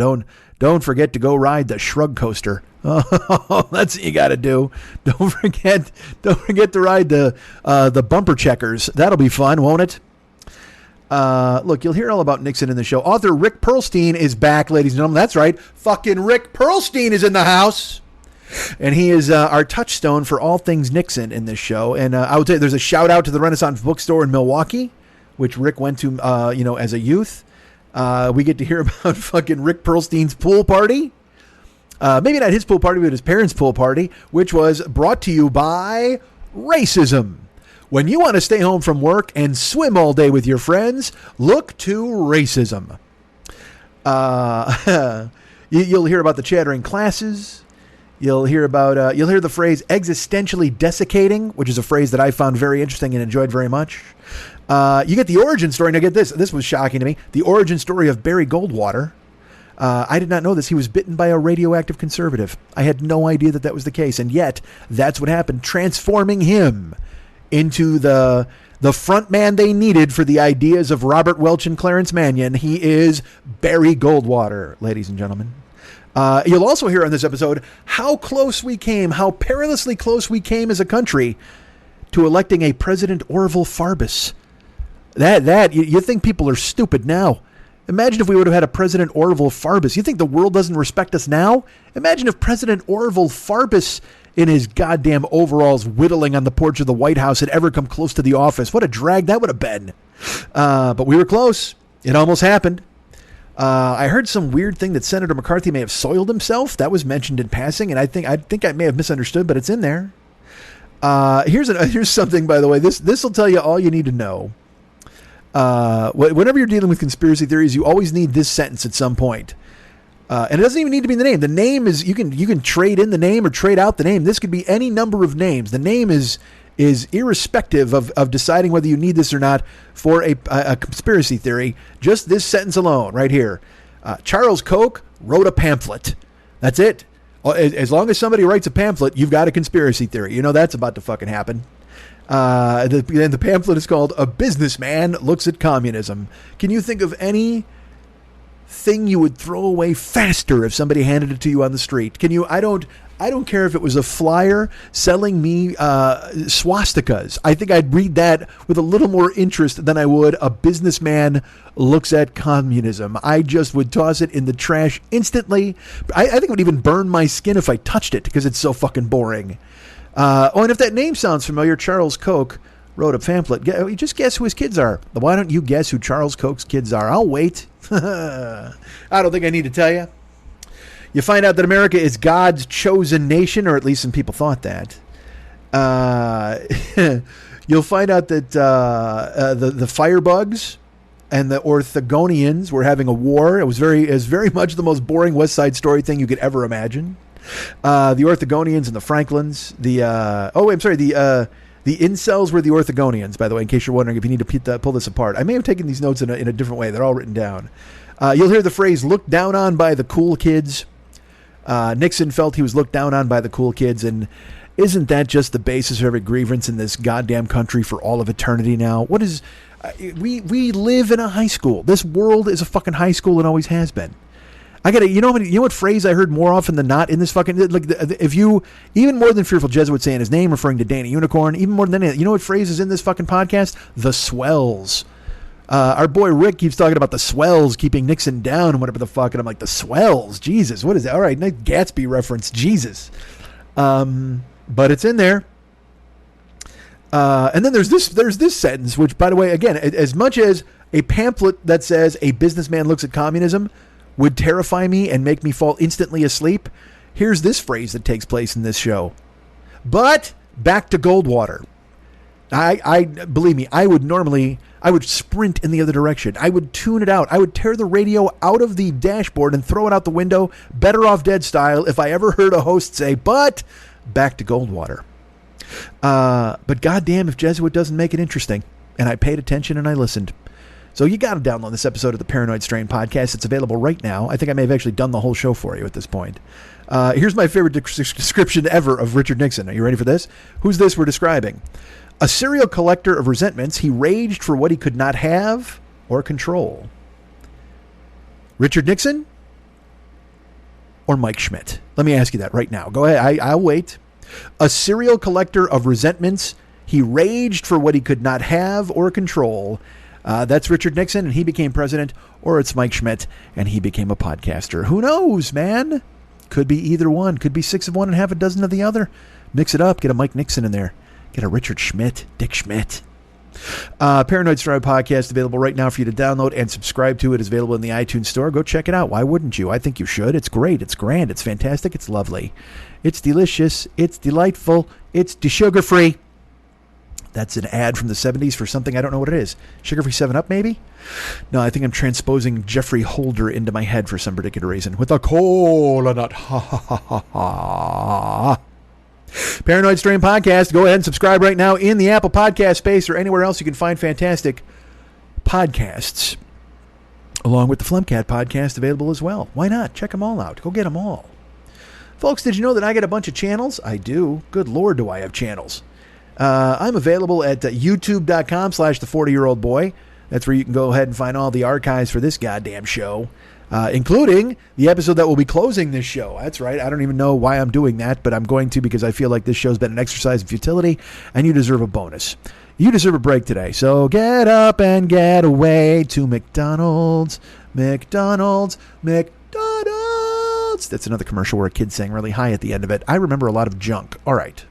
E: don't forget to go ride the Shrug Coaster. Oh, that's what you got to do. Don't forget to ride the bumper checkers. That'll be fun, won't it? Look, you'll hear all about Nixon in the show. Author Rick Perlstein is back, ladies and gentlemen. That's right. Fucking Rick Perlstein is in the house. And he is our touchstone for all things Nixon in this show. And I would say there's a shout out to the Renaissance Bookstore in Milwaukee, which Rick went to, as a youth. We get to hear about fucking Rick Perlstein's pool party. Maybe not his pool party, but his parents' pool party, which was brought to you by racism. When you want to stay home from work and swim all day with your friends, look to racism. You'll hear about the chattering classes. You'll hear the phrase existentially desiccating, which is a phrase that I found very interesting and enjoyed very much. You get the origin story. Now get this. This was shocking to me. The origin story of Barry Goldwater. I did not know this. He was bitten by a radioactive conservative. I had no idea that was the case. And yet that's what happened, transforming him into the front man they needed for the ideas of Robert Welch and Clarence Mannion. He is Barry Goldwater, ladies and gentlemen. You'll also hear on this episode how close we came, how perilously close we came as a country to electing a President Orville Farbus. You think people are stupid now. Imagine if we would have had a President Orville Farbus. You think the world doesn't respect us now? Imagine if President Orville Farbus in his goddamn overalls whittling on the porch of the White House had ever come close to the office. What a drag that would have been. But we were close. It almost happened. I heard some weird thing that Senator McCarthy may have soiled himself. That was mentioned in passing, and I think I may have misunderstood, but it's in there. Here's something, by the way. This will tell you all you need to know. Whenever you're dealing with conspiracy theories, you always need this sentence at some point. And it doesn't even need to be the name. The name is, you can trade in the name or trade out the name. This could be any number of names. The name is irrespective of deciding whether you need this or not for a conspiracy theory. Just this sentence alone right here. Charles Koch wrote a pamphlet. That's it. As long as somebody writes a pamphlet, you've got a conspiracy theory. You know that's about to fucking happen. The pamphlet is called A Businessman Looks at Communism. Can you think of anything thing you would throw away faster if somebody handed it to you on the street. Can you? I don't care if it was a flyer selling me swastikas. I think I'd read that with a little more interest than I would a businessman looks at communism. I just would toss it in the trash instantly. I think it would even burn my skin if I touched it because it's so fucking boring. And if that name sounds familiar, Charles Koch wrote a pamphlet. Just guess who his kids are. Why don't you guess who Charles Koch's kids are? I'll wait. I don't think I need to tell you. You find out that America is God's chosen nation, or at least some people thought that. You'll find out that the firebugs and the Orthogonians were having a war. It was very much the most boring West Side Story thing you could ever imagine. The Orthogonians and the Franklins. The incels were the Orthogonians, by the way, in case you're wondering if you need to pull this apart. I may have taken these notes in a different way. They're all written down. You'll hear the phrase looked down on by the cool kids. Nixon felt he was looked down on by the cool kids, and isn't that just the basis of every grievance in this goddamn country for all of eternity now? What is... we live in a high school. This world is a fucking high school and always has been. You know what phrase I heard more often than not in this fucking, like, if you, even more than Fearful Jesuit saying his name, referring to Danny Unicorn, even more than that, you know what phrase is in this fucking podcast? The swells. Our boy Rick keeps talking about the swells keeping Nixon down and whatever the fuck, and I'm like, the swells? Jesus, what is that? All right, nice Gatsby reference, Jesus. But it's in there. And then there's this sentence, which, by the way, again, as much as a pamphlet that says a businessman looks at communism would terrify me and make me fall instantly asleep, here's this phrase that takes place in this show. But back to Goldwater. I believe me, I would sprint in the other direction. I would tune it out. I would tear the radio out of the dashboard and throw it out the window, Better Off Dead style, if I ever heard a host say, but back to Goldwater. But goddamn if Jesuit doesn't make it interesting. And I paid attention and I listened. So you got to download this episode of the Paranoid Strain podcast. It's available right now. I think I may have actually done the whole show for you at this point. Here's my favorite description ever of Richard Nixon. Are you ready for this? Who's this we're describing? A serial collector of resentments, he raged for what he could not have or control. Richard Nixon or Mike Schmidt? Let me ask you that right now. Go ahead. I'll wait. A serial collector of resentments, he raged for what he could not have or control. That's Richard Nixon, and he became president, or it's Mike Schmidt, and he became a podcaster. Who knows, man? Could be either one. Could be 6 of one and half a dozen of the other. Mix it up. Get a Mike Nixon in there. Get a Richard Schmidt. Dick Schmidt. Paranoid Strain podcast available right now for you to download and subscribe to. It is available in the iTunes store. Go check it out. Why wouldn't you? I think you should. It's great. It's grand. It's fantastic. It's lovely. It's delicious. It's delightful. It's sugar-free. That's an ad from the 70s for something. I don't know what it is. Sugar-free 7-Up, maybe? No, I think I'm transposing Jeffrey Holder into my head for some particular reason. With a cola nut. Ha, ha, ha, ha, ha. Paranoid Strain podcast. Go ahead and subscribe right now in the Apple Podcast space or anywhere else you can find fantastic podcasts. Along with the Flemcat podcast available as well. Why not? Check them all out. Go get them all. Folks, did you know that I got a bunch of channels? I do. Good Lord, do I have channels. I'm available at youtube.com/the40year-old-boy. That's where you can go ahead and find all the archives for this goddamn show, including the episode that will be closing this show. That's right. I don't even know why I'm doing that, but I'm going to because I feel like this show's been an exercise in futility, and you deserve a bonus. You deserve a break today. So get up and get away to McDonald's. McDonald's. McDonald's. That's another commercial where a kid sang really high at the end of it. I remember a lot of junk. All right.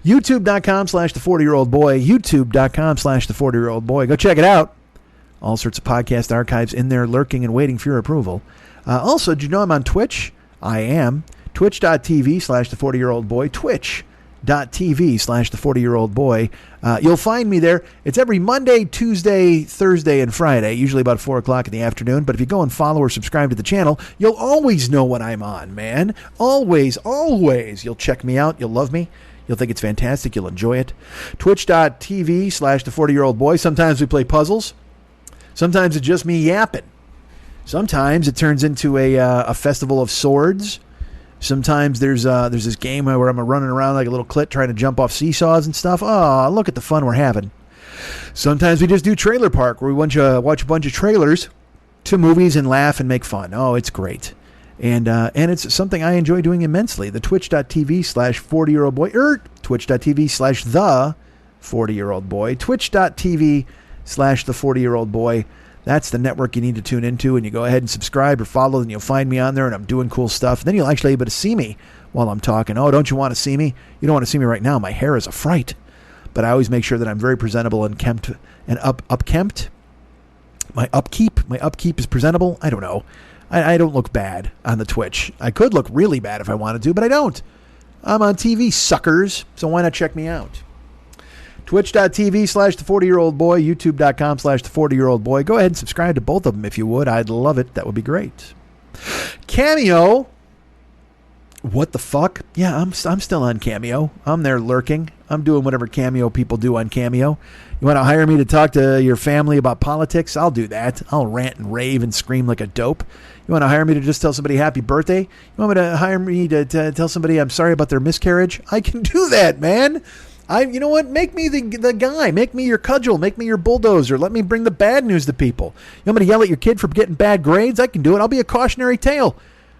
E: YouTube.com/the40year-old-boy. YouTube.com/the40year-old-boy. Go check it out. All sorts of podcast archives in there lurking and waiting for your approval. Also, did you know I'm on Twitch? I am. Twitch.tv/the40year-old-boy. Twitch.tv/the40year-old-boy. You'll find me there. It's every Monday, Tuesday, Thursday, and Friday, usually about 4 o'clock in the afternoon. But if you go and follow or subscribe to the channel, you'll always know when I'm on, man. Always, always. You'll check me out. You'll love me. You'll think it's fantastic. You'll enjoy it. Twitch.tv/the40year-old-boy. Sometimes we play puzzles. Sometimes it's just me yapping. Sometimes it turns into a festival of swords. Sometimes there's this game where I'm running around like a little clit trying to jump off seesaws and stuff. Oh, look at the fun we're having. Sometimes we just do Trailer Park where we watch a bunch of trailers to movies and laugh and make fun. Oh, it's great. And it's something I enjoy doing immensely. The twitch.tv/40year-old-boy, twitch.tv/the 40-year-old-boy, twitch.tv/the40-year-old-boy. That's the network you need to tune into, and you go ahead and subscribe or follow, and you'll find me on there, and I'm doing cool stuff. And then you'll actually be able to see me while I'm talking. Oh, don't you want to see me? You don't want to see me right now. My hair is a fright. But I always make sure that I'm very presentable and kempt and upkempt. My upkeep is presentable. I don't know. I don't look bad on the Twitch. I could look really bad if I wanted to, but I don't. I'm on TV, suckers, so why not check me out? Twitch.tv/the40-year-old-boy, YouTube.com/the40-year-old-boy. Go ahead and subscribe to both of them if you would. I'd love it. That would be great. Cameo. What the fuck? Yeah, I'm still on Cameo. I'm there lurking. I'm doing whatever Cameo people do on Cameo. You want to hire me to talk to your family about politics? I'll do that. I'll rant and rave and scream like a dope. You want to hire me to just tell somebody happy birthday? You want me to hire me to tell somebody I'm sorry about their miscarriage? I can do that, man. You know what? Make me the guy. Make me your cudgel. Make me your bulldozer. Let me bring the bad news to people. You want me to yell at your kid for getting bad grades? I can do it. I'll be a cautionary tale.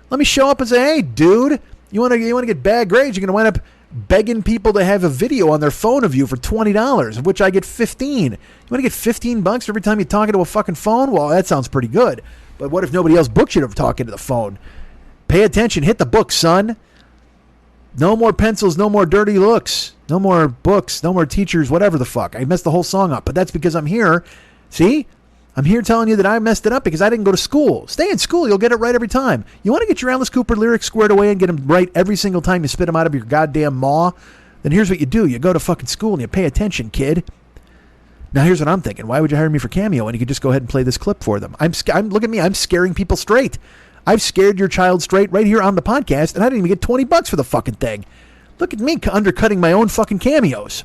E: Let me show up and say, hey, dude, you want to get bad grades? You're going to wind up begging people to have a video on their phone of you for $20, of which I get 15. You want to get $15 every time you talk into a fucking phone? Well, that sounds pretty good. But what if nobody else books you to talk into the phone? Pay attention. Hit the book, son. No more pencils, no more dirty looks, no more books, no more teachers, whatever the fuck. I messed the whole song up, but that's because I'm here. See? I'm here telling you that I messed it up because I didn't go to school. Stay in school. You'll get it right every time. You want to get your Alice Cooper lyrics squared away and get them right every single time you spit them out of your goddamn maw? Then here's what you do. You go to fucking school and you pay attention, kid. Now here's what I'm thinking. Why would you hire me for Cameo when you could just go ahead and play this clip for them? Look at me. I'm scaring people straight. I've scared your child straight right here on the podcast, and I didn't even get $20 for the fucking thing. Look at me undercutting my own fucking cameos.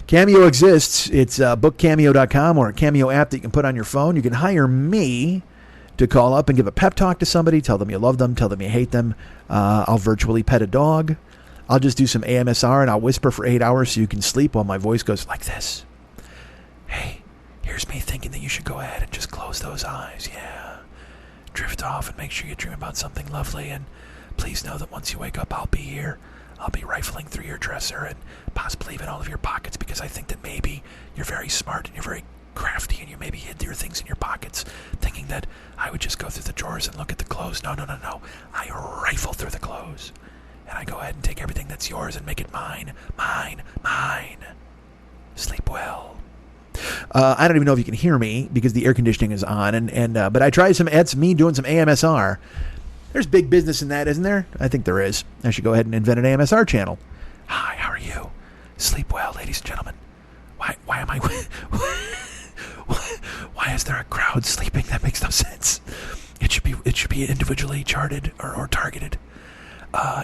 E: Cameo exists. It's bookcameo.com or a Cameo app that you can put on your phone. You can hire me to call up and give a pep talk to somebody, tell them you love them, tell them you hate them. I'll virtually pet a dog. I'll just do some AMSR and I'll whisper for 8 hours so you can sleep while my voice goes like this. Hey, here's me thinking that you should go ahead and just close those eyes. Yeah. Drift off and make sure you dream about something lovely, and please know that once you wake up, I'll be here. I'll be rifling through your dresser and possibly even all of your pockets, because I think that maybe you're very smart and you're very crafty and you maybe hid your things in your pockets thinking that I would just go through the drawers and look at the clothes. No. I rifle through the clothes and I go ahead and take everything that's yours and make it mine. Sleep well. I don't even know if you can hear me because the air conditioning is on, but I tried that's me doing some AMSR. There's big business in that, isn't there? I think there is. I should go ahead and invent an AMSR channel. Hi, how are you? Sleep well, ladies and gentlemen. Why am I... Why is there a crowd sleeping? That makes no sense. It should be individually charted or targeted.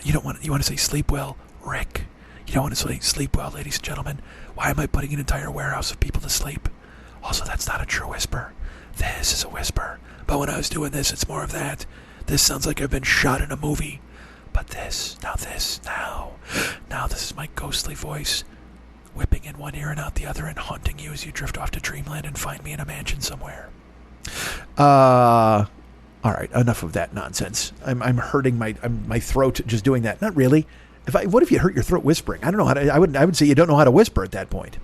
E: You want to say sleep well, Rick. You don't want to say sleep well, ladies and gentlemen. Why am I putting an entire warehouse of people to sleep? Also, that's not a true whisper. This is a whisper. But when I was doing this, it's more of that. This sounds like I've been shot in a movie. But now this is my ghostly voice, whipping in one ear and out the other and haunting you as you drift off to dreamland and find me in a mansion somewhere. All right, enough of that nonsense. I'm hurting my throat just doing that. Not really. What if you hurt your throat whispering? I don't know how to. I would say you don't know how to whisper at that point.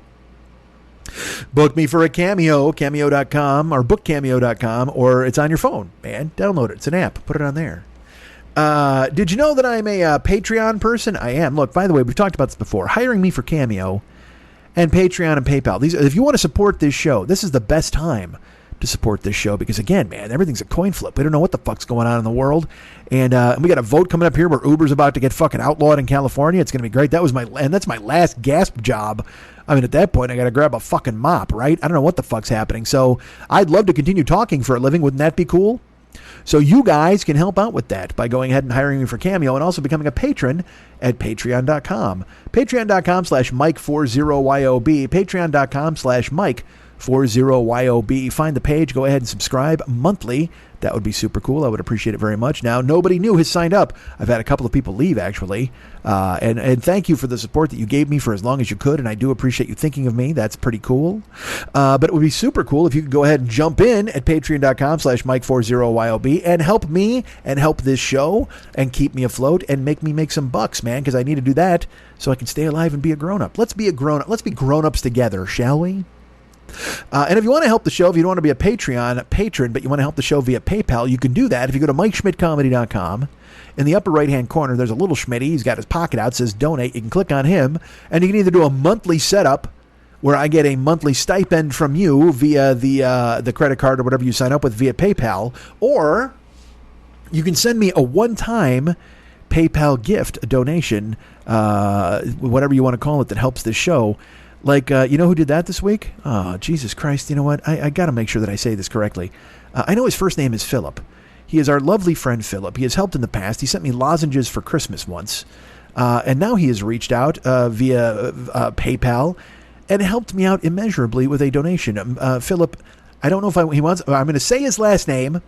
E: Book me for a Cameo, cameo.com or bookcameo.com, or it's on your phone, man. Download it. It's an app. Put it on there. Did you know that I'm a Patreon person? I am. Look, by the way, we've talked about this before. Hiring me for Cameo and Patreon and PayPal. If you want to support this show, this is the best time to support this show because, again, man, everything's a coin flip. We don't know what the fuck's going on in the world. And we got a vote coming up here where Uber's about to get fucking outlawed in California. It's going to be great. That's my last gasp job. I mean, at that point, I got to grab a fucking mop, right? I don't know what the fuck's happening. So I'd love to continue talking for a living. Wouldn't that be cool? So you guys can help out with that by going ahead and hiring me for Cameo and also becoming a patron at patreon.com. Patreon.com/Mike40YOB. Patreon.com/Mike40YOB. Find the page. Go ahead and subscribe monthly. that would be super cool. I would appreciate it very much. Now, nobody new has signed up. I've had a couple of people leave, actually. And thank you for the support that you gave me for as long as you could. And I do appreciate you thinking of me. That's pretty cool. But it would be super cool if you could go ahead and jump in at patreon.com/Mike40YOB and help me and help this show and keep me afloat and make me make some bucks, man, because I need to do that so I can stay alive and be a grown-up. Let's be a grown-up. Let's be grown-ups together, shall we? And if you want to help the show, if you don't want to be a Patreon patron, but you want to help the show via PayPal, you can do that. If you go to MikeSchmidtComedy.com, in the upper right-hand corner, there's a little Schmitty. He's got his pocket out, says donate. You can click on him, and you can either do a monthly setup where I get a monthly stipend from you via the credit card or whatever you sign up with via PayPal, or you can send me a one-time PayPal gift, a donation, whatever you want to call it, that helps this show. Like, you know who did that this week? Oh, Jesus Christ. You know what? I got to make sure that I say this correctly. I know his first name is Philip. He is our lovely friend, Philip. He has helped in the past. He sent me lozenges for Christmas once. And now he has reached out via PayPal and helped me out immeasurably with a donation. Philip, I don't know if he wants... I'm going to say his last name.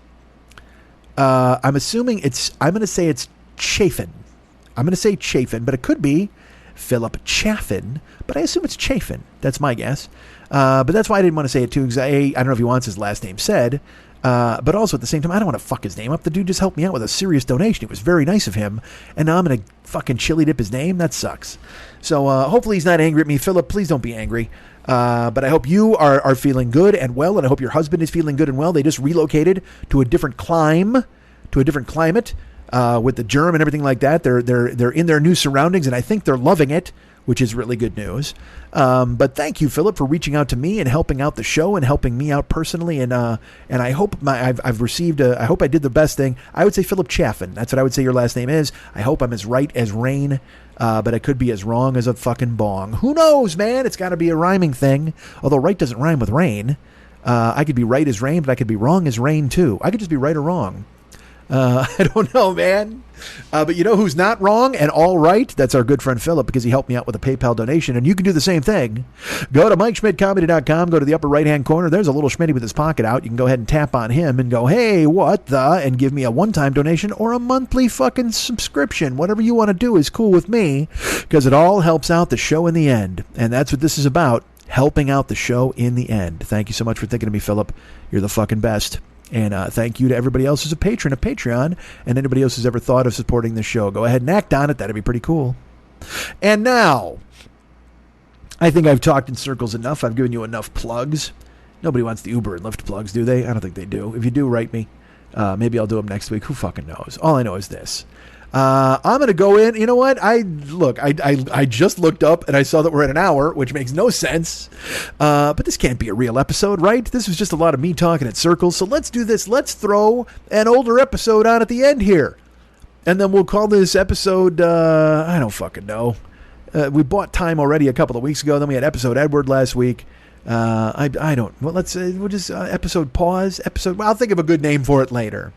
E: I'm going to say it's Chafin. I'm going to say Chafin, but it could be Philip Chaffin, but I assume it's Chafin. That's my guess. But that's why I didn't want to say it too, because I don't know if he wants his last name said, but also at the same time, I don't want to fuck his name up. The dude just helped me out with a serious donation. It was very nice of him, and now I'm going to fucking chili dip his name? That sucks. So hopefully he's not angry at me. Philip, please don't be angry. But I hope you are feeling good and well, and I hope your husband is feeling good and well. They just relocated to a different climate. With the germ and everything like that. They're in their new surroundings, and I think they're loving it, which is really good news. But thank you, Philip, for reaching out to me and helping out the show and helping me out personally. And I hope I've received I hope I did the best thing. I would say Philip Chaffin. That's what I would say your last name is. I hope I'm as right as rain, but I could be as wrong as a fucking bong. Who knows, man? It's got to be a rhyming thing. Although right doesn't rhyme with rain. I could be right as rain, but I could be wrong as rain too. I could just be right or wrong. I don't know, man. But you know who's not wrong and all right? That's our good friend Philip, because he helped me out with a PayPal donation. And you can do the same thing. Go to MikeSchmidtComedy.com, go to the upper right-hand corner. There's a little Schmitty with his pocket out. You can go ahead and tap on him and go, hey, what the? And give me a one-time donation or a monthly fucking subscription. Whatever you want to do is cool with me, because it all helps out the show in the end. And that's what this is about, helping out the show in the end. Thank you so much for thinking of me, Philip. You're the fucking best. And thank you to everybody else who's a patron of Patreon and anybody else who's ever thought of supporting this show. Go ahead and act on it. That'd be pretty cool. And now, I think I've talked in circles enough. I've given you enough plugs. Nobody wants the Uber and Lyft plugs, do they? I don't think they do. If you do, write me. Maybe I'll do them next week. Who fucking knows? All I know is this. I'm going to go in. You know what? I just looked up and I saw that we're at an hour, which makes no sense. But this can't be a real episode, right? This was just a lot of me talking in circles. So let's do this. Let's throw an older episode on at the end here. And then we'll call this episode, I don't fucking know. We bought time already a couple of weeks ago. Then we had episode Edward last week. I don't. Well, we'll just episode pause. Episode. Well, I'll think of a good name for it later.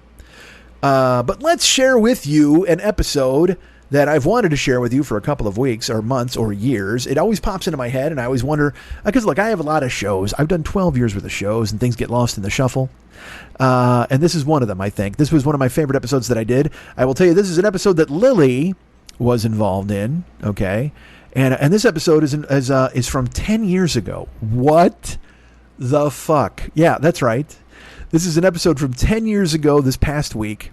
E: But let's share with you an episode that I've wanted to share with you for a couple of weeks or months or years. It always pops into my head, and I always wonder, because look, I have a lot of shows. I've done 12 years worth of shows, and things get lost in the shuffle. And this is one of them, I think. This was one of my favorite episodes that I did. I will tell you, this is an episode that Lily was involved in, okay? And this episode is from 10 years ago. What the fuck? Yeah, that's right. This is an episode from 10 years ago this past week.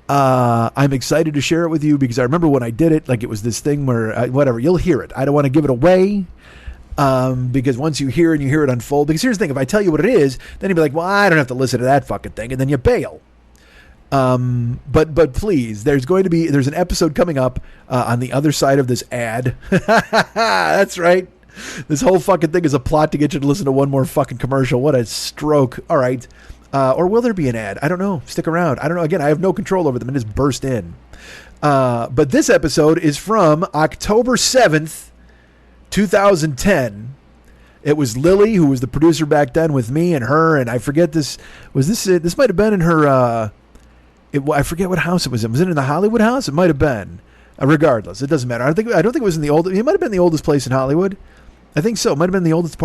E: I'm excited to share it with you because I remember when I did it, like it was this thing where, whatever, you'll hear it. I don't want to give it away because once you hear it unfold, because here's the thing, if I tell you what it is, then you'll be like, well, I don't have to listen to that fucking thing, and then you bail. But please, there's an episode coming up on the other side of this ad. That's right. This whole fucking thing is a plot to get you to listen to one more fucking commercial. What a stroke. All right. Or will there be an ad? I don't know. Stick around. I don't know. Again, I have no control over them. It just burst in. But this episode is from October 7th, 2010. It was Lily, who was the producer back then with me and her. And I forget this might have been in her, I forget what house it was in. Was it in the Hollywood house? It might have been. Regardless, it doesn't matter. I don't think it was in the old. It might have been the oldest place in Hollywood. I think so. It might have been the oldest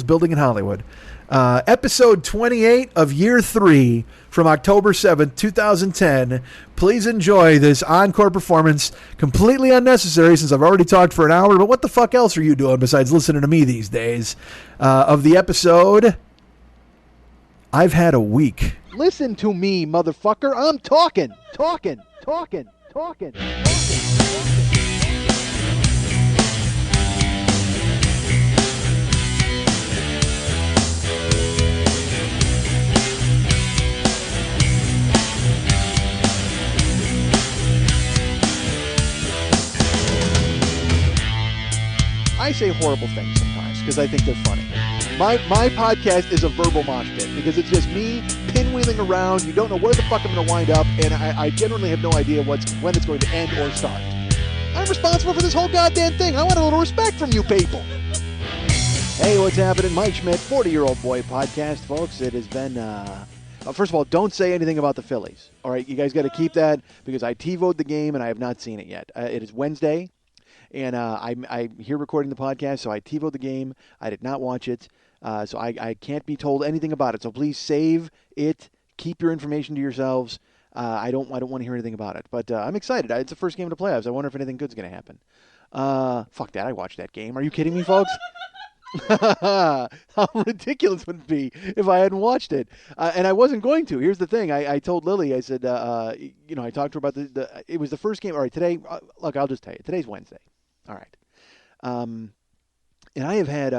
E: building in Hollywood. Episode 28 of Year 3 from October 7th, 2010. Please enjoy this encore performance. Completely unnecessary since I've already talked for an hour, but what the fuck else are you doing besides listening to me these days? Of the episode, I've had a week.
D: Listen to me, motherfucker. I'm talking. I say horrible things sometimes because I think they're funny. My podcast is a verbal mosh pit because it's just me pinwheeling around. You don't know where the fuck I'm going to wind up, and I generally have no idea when it's going to end or start. I'm responsible for this whole goddamn thing. I want a little respect from you people. Hey, what's happening? Mike Schmidt, 40-Year-Old Boy podcast, folks. It has been... first of all, don't say anything about the Phillies. All right, you guys got to keep that because I TiVo'd the game and I have not seen it yet. It is Wednesday. And I'm here recording the podcast, so I TiVo'd the game. I did not watch it, so I can't be told anything about it. So please save it. Keep your information to yourselves. I don't want to hear anything about it. But I'm excited. It's the first game of the playoffs. I wonder if anything good's going to happen. Fuck that. I watched that game. Are you kidding me, folks? How ridiculous would it be if I hadn't watched it? And I wasn't going to. Here's the thing. I told Lily, I said, I talked to her about it was the first game. All right, today, look, I'll just tell you. Today's Wednesday. All right. And I have had,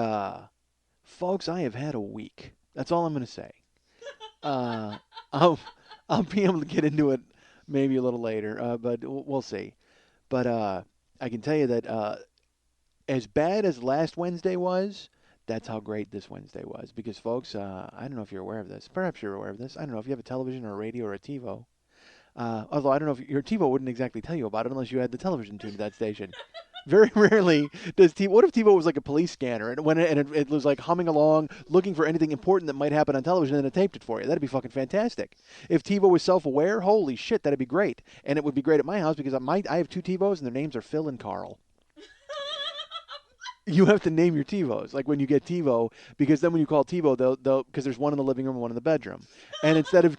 D: folks, I have had a week. That's all I'm going to say. I'll be able to get into it maybe a little later, but we'll see. But I can tell you that as bad as last Wednesday was, that's how great this Wednesday was. Because, folks, I don't know if you're aware of this. Perhaps you're aware of this. I don't know if you have a television or a radio or a TiVo. Although I don't know if your TiVo wouldn't exactly tell you about it unless you had the television tuned to that station. Very rarely does TiVo. What if TiVo was like a police scanner and it was like humming along, looking for anything important that might happen on television, and it taped it for you? That'd be fucking fantastic. If TiVo was self-aware, holy shit, that'd be great. And it would be great at my house because I have two TiVos and their names are Phil and Carl. You have to name your TiVos, like when you get TiVo, because then when you call TiVo, they'll because there's one in the living room and one in the bedroom, and instead of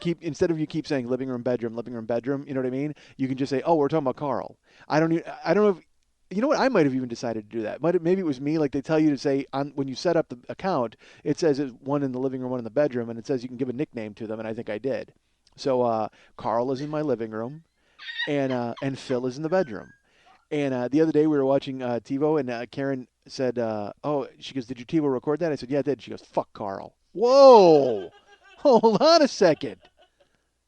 D: you keep saying living room, bedroom, you know what I mean? You can just say, oh, we're talking about Carl. I don't know if. You know what? I might have even decided to do that. Maybe it was me. Like they tell you to say when you set up the account, it says it's one in the living room, one in the bedroom, and it says you can give a nickname to them, and I think I did. So Carl is in my living room, and Phil is in the bedroom. And the other day we were watching TiVo, and Karen said, she goes, did your TiVo record that? I said, yeah, it did. She goes, fuck Carl. Whoa! Hold on a second.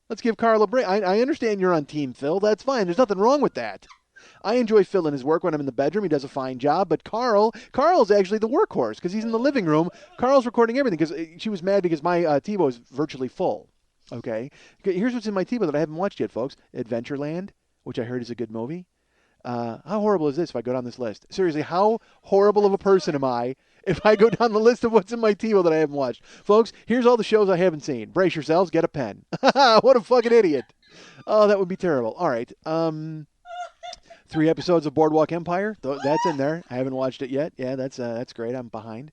D: Let's give Carl a break. I understand you're on Team Phil. That's fine. There's nothing wrong with that. I enjoy Phil and his work when I'm in the bedroom. He does a fine job. But Carl's actually the workhorse because he's in the living room. Carl's recording everything because she was mad because my TiVo is virtually full. Okay? Here's what's in my TiVo that I haven't watched yet, folks. Adventureland, which I heard is a good movie. How horrible is this if I go down this list? Seriously, how horrible of a person am I if I go down the list of what's in my TiVo that I haven't watched? Folks, here's all the shows I haven't seen. Brace yourselves. Get a pen. What a fucking idiot. Oh, that would be terrible. All right. 3 episodes of Boardwalk Empire. That's in there. I haven't watched it yet. Yeah, that's great. I'm behind.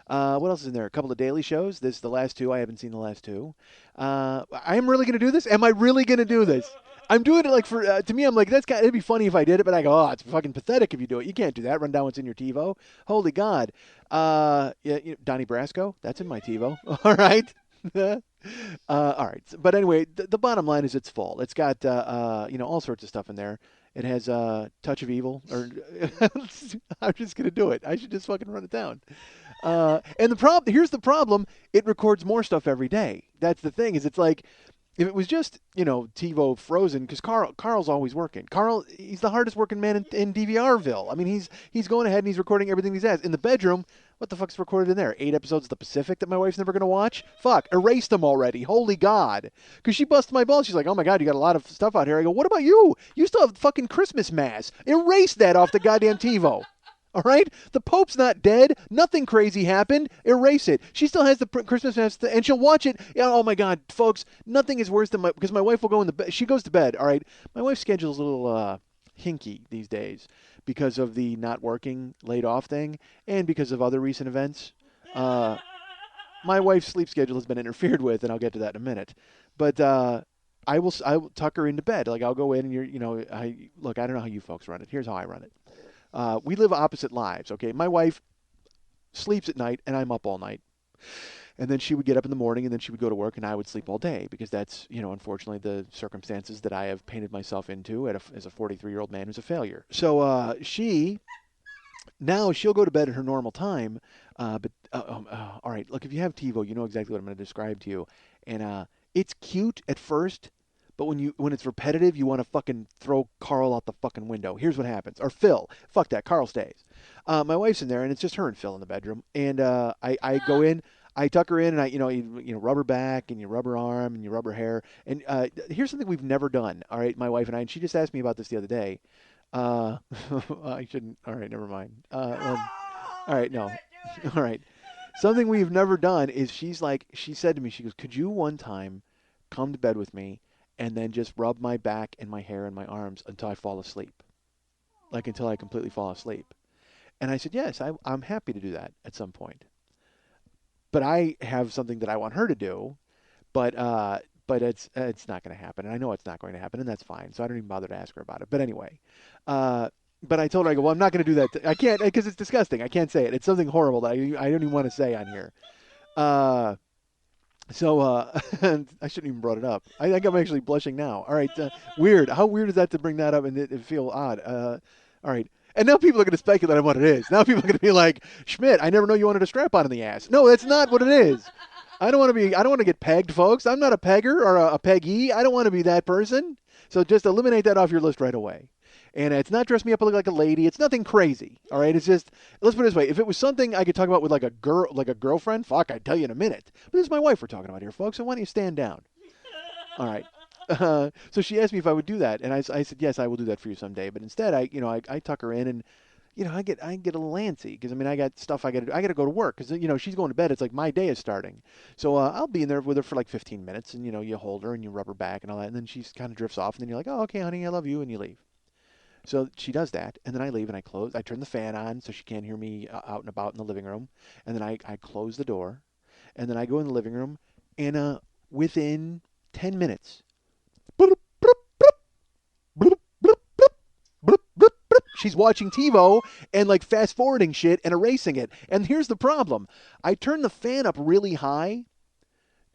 D: What else is in there? A couple of daily shows. This is the last 2. I haven't seen the last 2. I'm really going to do this? Am I really going to do this? I'm doing it like to me, I'm like, it'd be funny if I did it, but I go, oh, it's fucking pathetic if you do it. You can't do that. Run down what's in your TiVo. Holy God. Donnie Brasco, that's in my TiVo. All right. All right. But anyway, the bottom line is it's full. It's got, all sorts of stuff in there. It has Touch of Evil. Or I'm just going to do it. I should just fucking run it down. And here's the problem. It records more stuff every day. That's the thing is it's like, if it was just, TiVo frozen, because Carl's always working. Carl, he's the hardest working man in DVRville. I mean, he's going ahead and he's recording everything he has. In the bedroom, what the fuck's recorded in there? 8 episodes of The Pacific that my wife's never going to watch? Fuck, erased them already. Holy God. Because she busted my balls. She's like, oh my God, you got a lot of stuff out here. I go, what about you? You still have fucking Christmas Mass. Erase that off the goddamn TiVo. All right? The Pope's not dead. Nothing crazy happened. Erase it. She still has the Christmas Mass, and she'll watch it. Oh, my God, folks, nothing is worse than because my wife will go in the bed. She goes to bed, all right? My wife schedules a hinky these days because of the not working, laid off thing, and because of other recent events. My wife's sleep schedule has been interfered with, and I'll get to that in a minute. But I will tuck her into bed. Like, I'll go in and I don't know how you folks run it. Here's how I run it. We live opposite lives, okay? My wife sleeps at night, and I'm up all night. And then she would get up in the morning, and then she would go to work, and I would sleep all day because that's, unfortunately the circumstances that I have painted myself into as a 43-year-old man who's a failure. So now she'll go to bed at her normal time. All right, look, if you have TiVo, you know exactly what I'm going to describe to you. And it's cute at first, but when it's repetitive, you want to fucking throw Carl out the fucking window. Here's what happens. Or Phil. Fuck that. Carl stays. My wife's in there, and it's just her and Phil in the bedroom. And I go in. I tuck her in, and you rub her back, and you rub her arm, and you rub her hair. And here's something we've never done, all right, my wife and I. And she just asked me about this the other day. I shouldn't. All right, never mind. All right, no. All right. Something we've never done is she said to me, she goes, could you one time come to bed with me and then just rub my back and my hair and my arms until I fall asleep? Like until I completely fall asleep. And I said, yes, I'm happy to do that at some point. But I have something that I want her to do, but it's not going to happen. And I know it's not going to happen, and that's fine. So I don't even bother to ask her about it. But anyway, but I told her, I go, well, I'm not going to do that. I can't, because it's disgusting. I can't say it. It's something horrible that I don't even want to say on here. So I shouldn't even brought it up. I think I'm actually blushing now. All right. Weird. How weird is that to bring that up and it feel odd? All right. And now people are going to speculate on what it is. Now people are going to be like, Schmidt, I never know you wanted a strap-on in the ass. No, that's not what it is. I don't want to get pegged, folks. I'm not a pegger or a peggy. I don't want to be that person. So just eliminate that off your list right away. And it's not dress me up like a lady. It's nothing crazy. All right. It's just, let's put it this way. If it was something I could talk about with like a girlfriend, fuck, I'd tell you in a minute. But this is my wife we're talking about here, folks. So why don't you stand down? All right. So she asked me if I would do that, and I said yes, I will do that for you someday. But instead, I tuck her in, and I get a little antsy because I got stuff I got to do. I got to go to work because she's going to bed. It's like my day is starting, so I'll be in there with her for like 15 minutes, and you hold her and you rub her back and all that, and then she kind of drifts off, and then you're like, oh, okay, honey, I love you, and you leave. So she does that, and then I leave and I turn the fan on so she can't hear me out and about in the living room, and then I close the door, and then I go in the living room, and within 10 minutes. She's watching TiVo and like fast forwarding shit and erasing it. And here's the problem. I turn the fan up really high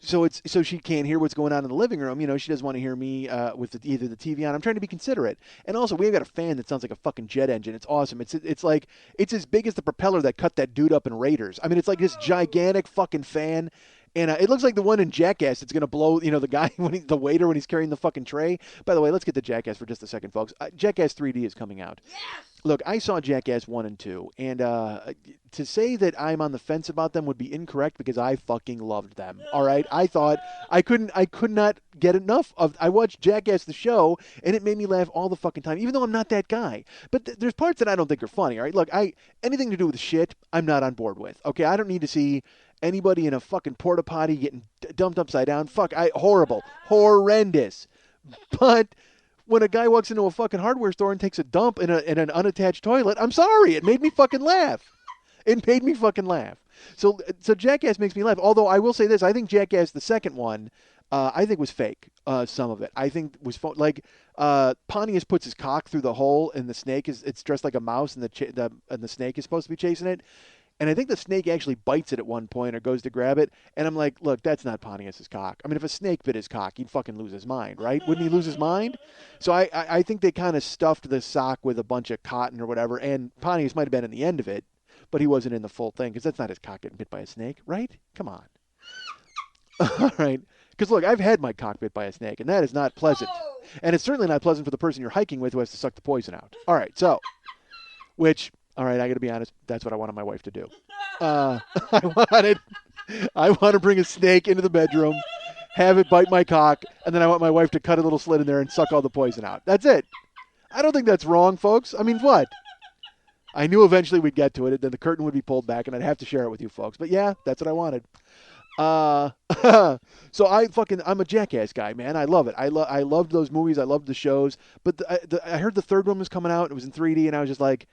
D: so she can't hear what's going on in the living room. She doesn't want to hear me with either the TV on. I'm trying to be considerate. And also, we've got a fan that sounds like a fucking jet engine. It's awesome. It's like it's as big as the propeller that cut that dude up in Raiders. I mean, it's like this gigantic fucking fan. And it looks like the one in Jackass that's going to blow, the guy, the waiter when he's carrying the fucking tray. By the way, let's get to Jackass for just a second, folks. Jackass 3D is coming out. Yes! Look, I saw Jackass 1 and 2, and to say that I'm on the fence about them would be incorrect because I fucking loved them, all right? I thought I could not get enough of. I watched Jackass the show, and it made me laugh all the fucking time, even though I'm not that guy. But there's parts that I don't think are funny, all right? Look, anything to do with shit, I'm not on board with, okay? I don't need to see anybody in a fucking porta potty getting dumped upside down. Fuck, horrible, horrendous. But when a guy walks into a fucking hardware store and takes a dump in an unattached toilet, I'm sorry, it made me fucking laugh. It made me fucking laugh. So Jackass makes me laugh. Although I will say this, I think Jackass, the second one, I think was fake. Some of it, I think was like Pontius puts his cock through the hole, and the snake it's dressed like a mouse, and the snake is supposed to be chasing it. And I think the snake actually bites it at one point or goes to grab it. And I'm like, look, that's not Pontius's cock. I mean, if a snake bit his cock, he'd fucking lose his mind, right? Wouldn't he lose his mind? So I think they kind of stuffed the sock with a bunch of cotton or whatever. And Pontius might have been in the end of it, but he wasn't in the full thing because that's not his cock getting bit by a snake, right? Come on. All right. Because, look, I've had my cock bit by a snake, and that is not pleasant. And it's certainly not pleasant for the person you're hiking with who has to suck the poison out. All right. So, all right, I got to be honest. That's what I wanted my wife to do. I want to bring a snake into the bedroom, have it bite my cock, and then I want my wife to cut a little slit in there and suck all the poison out. That's it. I don't think that's wrong, folks. I mean, what? I knew eventually we'd get to it, and then the curtain would be pulled back, and I'd have to share it with you folks. But yeah, that's what I wanted. So I'm a Jackass guy, man. I love it. I loved those movies. I loved the shows. But I heard the third one was coming out. It was in 3D, and I was just like,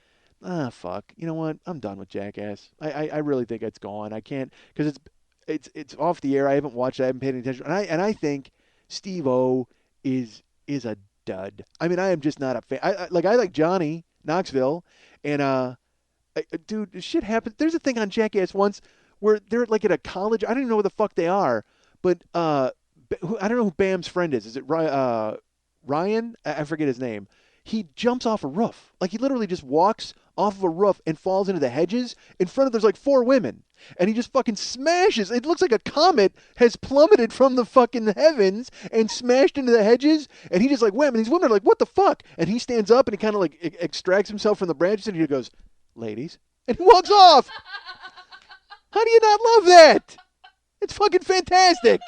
D: fuck. You know what? I'm done with Jackass. I really think it's gone. I can't because it's off the air. I haven't watched it. I haven't paid any attention. And I think Steve-O is a dud. I mean, I am just not a fan. I like Johnny Knoxville, and dude, shit happens. There's a thing on Jackass once where they're like at a college. I don't even know where the fuck they are, but I don't know who Bam's friend is. Is it Ryan? I forget his name. He jumps off a roof. Like he literally just walks off of a roof and falls into the hedges in front of there's like 4 women. And he just fucking smashes. It looks like a comet has plummeted from the fucking heavens and smashed into the hedges. And he just like wham. And these women are like, what the fuck? And he stands up and he kind of like extracts himself from the branches and he goes, ladies. And he walks off. How do you not love that? It's fucking fantastic.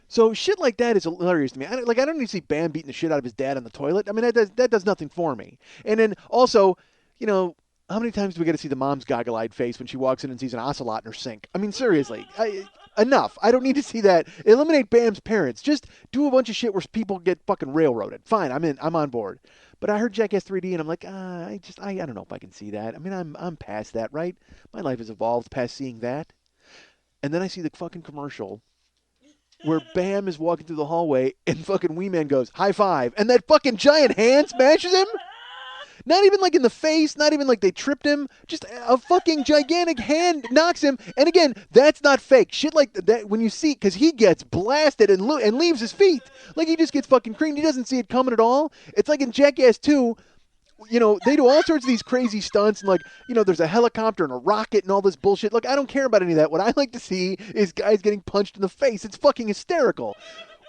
D: So shit like that is hilarious to me. I don't need to see Bam beating the shit out of his dad on the toilet. I mean, that does nothing for me. And then also, you know, how many times do we get to see the mom's goggle-eyed face when she walks in and sees an ocelot in her sink? I mean, seriously, enough. I don't need to see that. Eliminate Bam's parents. Just do a bunch of shit where people get fucking railroaded. Fine, I'm on board. But I heard Jackass 3D and I'm like, I don't know if I can see that. I mean, I'm past that, right? My life has evolved past seeing that. And then I see the fucking commercial where Bam is walking through the hallway and fucking Wee Man goes, high five. And that fucking giant hand smashes him. Not even like in the face, not even like they tripped him. Just a fucking gigantic hand knocks him. And again, that's not fake. Shit like that when you see, because he gets blasted and leaves his feet. Like he just gets fucking creamed. He doesn't see it coming at all. It's like in Jackass 2, you know, they do all sorts of these crazy stunts. And like, you know, there's a helicopter and a rocket and all this bullshit. Look, I don't care about any of that. What I like to see is guys getting punched in the face. It's fucking hysterical.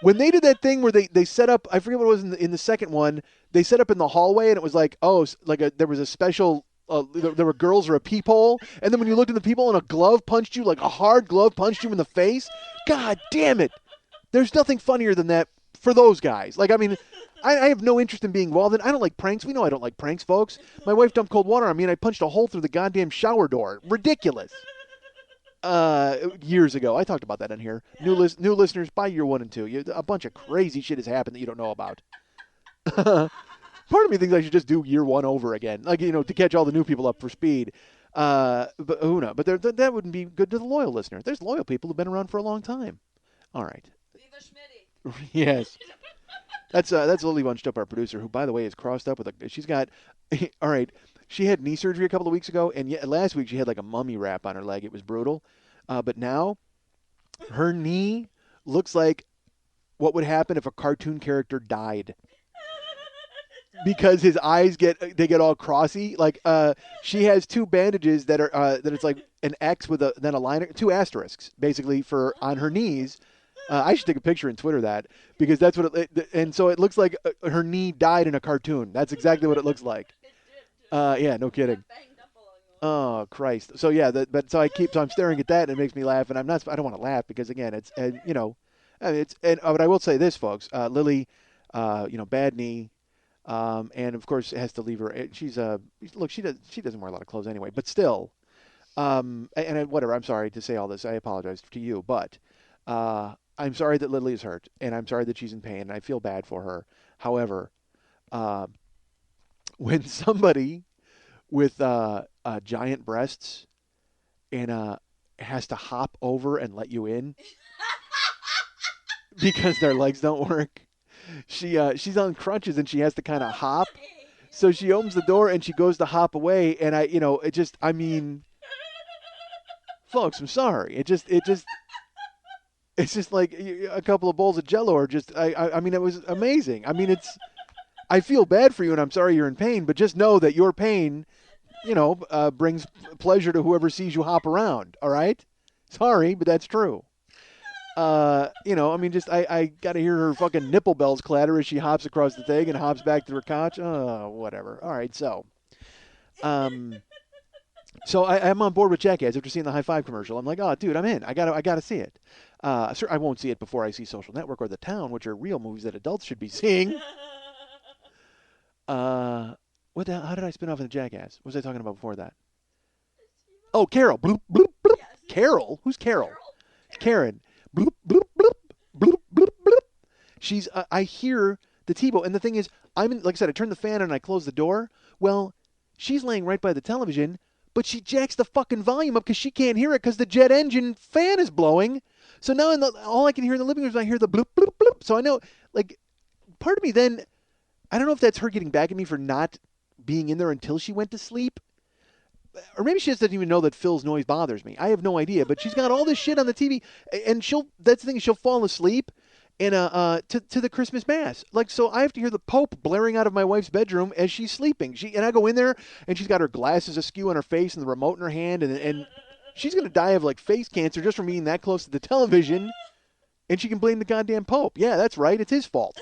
D: When they did that thing where they set up, I forget what it was in the second one, they set up in the hallway and it was like, there was a special, there were girls or a peephole. And then when you looked at the people and a glove punched you, like a hard glove punched you in the face. God damn it. There's nothing funnier than that for those guys. Like, I mean, I have no interest in being involved in. I don't like pranks. We know I don't like pranks, folks. My wife dumped cold water on me and I punched a hole through the goddamn shower door. Ridiculous. Years ago. I talked about that in here. New listeners, by year 1 and 2. A bunch of crazy shit has happened that you don't know about. Part of me thinks I should just do year 1 over again. Like, you know, to catch all the new people up for speed. But who knows? But that wouldn't be good to the loyal listener. There's loyal people who've been around for a long time. All right.
I: Viva Schmitty.
D: Yes. That's Lily Von Stupp, our producer, who, by the way, is crossed up with she's got, all right, she had knee surgery a couple of weeks ago, and last week she had like a mummy wrap on her leg. It was brutal. But now her knee looks like what would happen if a cartoon character died. Because his eyes get all crossy. Like she has 2 bandages that are that it's like an X with then a line, 2 asterisks basically for on her knees. I should take a picture and Twitter that because that's what and so it looks like her knee died in a cartoon. That's exactly what it looks like. Yeah, no kidding. Oh Christ! So yeah, so I'm staring at that and it makes me laugh, and I don't want to laugh because again, it's you know, but I will say this, folks. Lily, you know, bad knee, and of course has to leave her. She doesn't wear a lot of clothes anyway, but still, whatever. I'm sorry to say all this. I apologize to you, but I'm sorry that Lily is hurt, and I'm sorry that she's in pain, and I feel bad for her. However, when somebody with giant breasts and has to hop over and let you in because their legs don't work. She's on crutches and she has to kind of hop. So she opens the door and she goes to hop away, and I mean, folks, I'm sorry. It's just like a couple of bowls of Jell-O are just. I mean, it was amazing. I mean, I feel bad for you, and I'm sorry you're in pain, but just know that your pain, you know, brings pleasure to whoever sees you hop around. All right? Sorry, but that's true. You know, I mean, just I got to hear her fucking nipple bells clatter as she hops across the thing and hops back to her couch. Oh, whatever. All right, so. So I'm on board with Jackass after seeing the High Five commercial. I'm like, oh, dude, I'm in. I gotta see it. I won't see it before I see Social Network or The Town, which are real movies that adults should be seeing. How did I spin off into Jackass? What was I talking about before that? Oh, Carol. Bloop, bloop, bloop.
I: Yes.
D: Carol? Who's Carol? Karen. Bloop, bloop, bloop, bloop, bloop, bloop. She's, I hear the TiVo. And the thing is, like I said, I turn the fan on and I close the door. Well, she's laying right by the television, but she jacks the fucking volume up because she can't hear it because the jet engine fan is blowing. So now all I can hear in the living room is I hear the bloop, bloop, bloop. So I know, like, part of me then, I don't know if that's her getting back at me for not being in there until she went to sleep. Or maybe she just doesn't even know that Phil's noise bothers me. I have no idea. But she's got all this shit on the TV, and that's the thing, she'll fall asleep in to the Christmas Mass. Like, so I have to hear the Pope blaring out of my wife's bedroom as she's sleeping. And I go in there, and she's got her glasses askew on her face and the remote in her hand, and she's going to die of, like, face cancer just from being that close to the television, and she can blame the goddamn Pope. Yeah, that's right. It's his fault.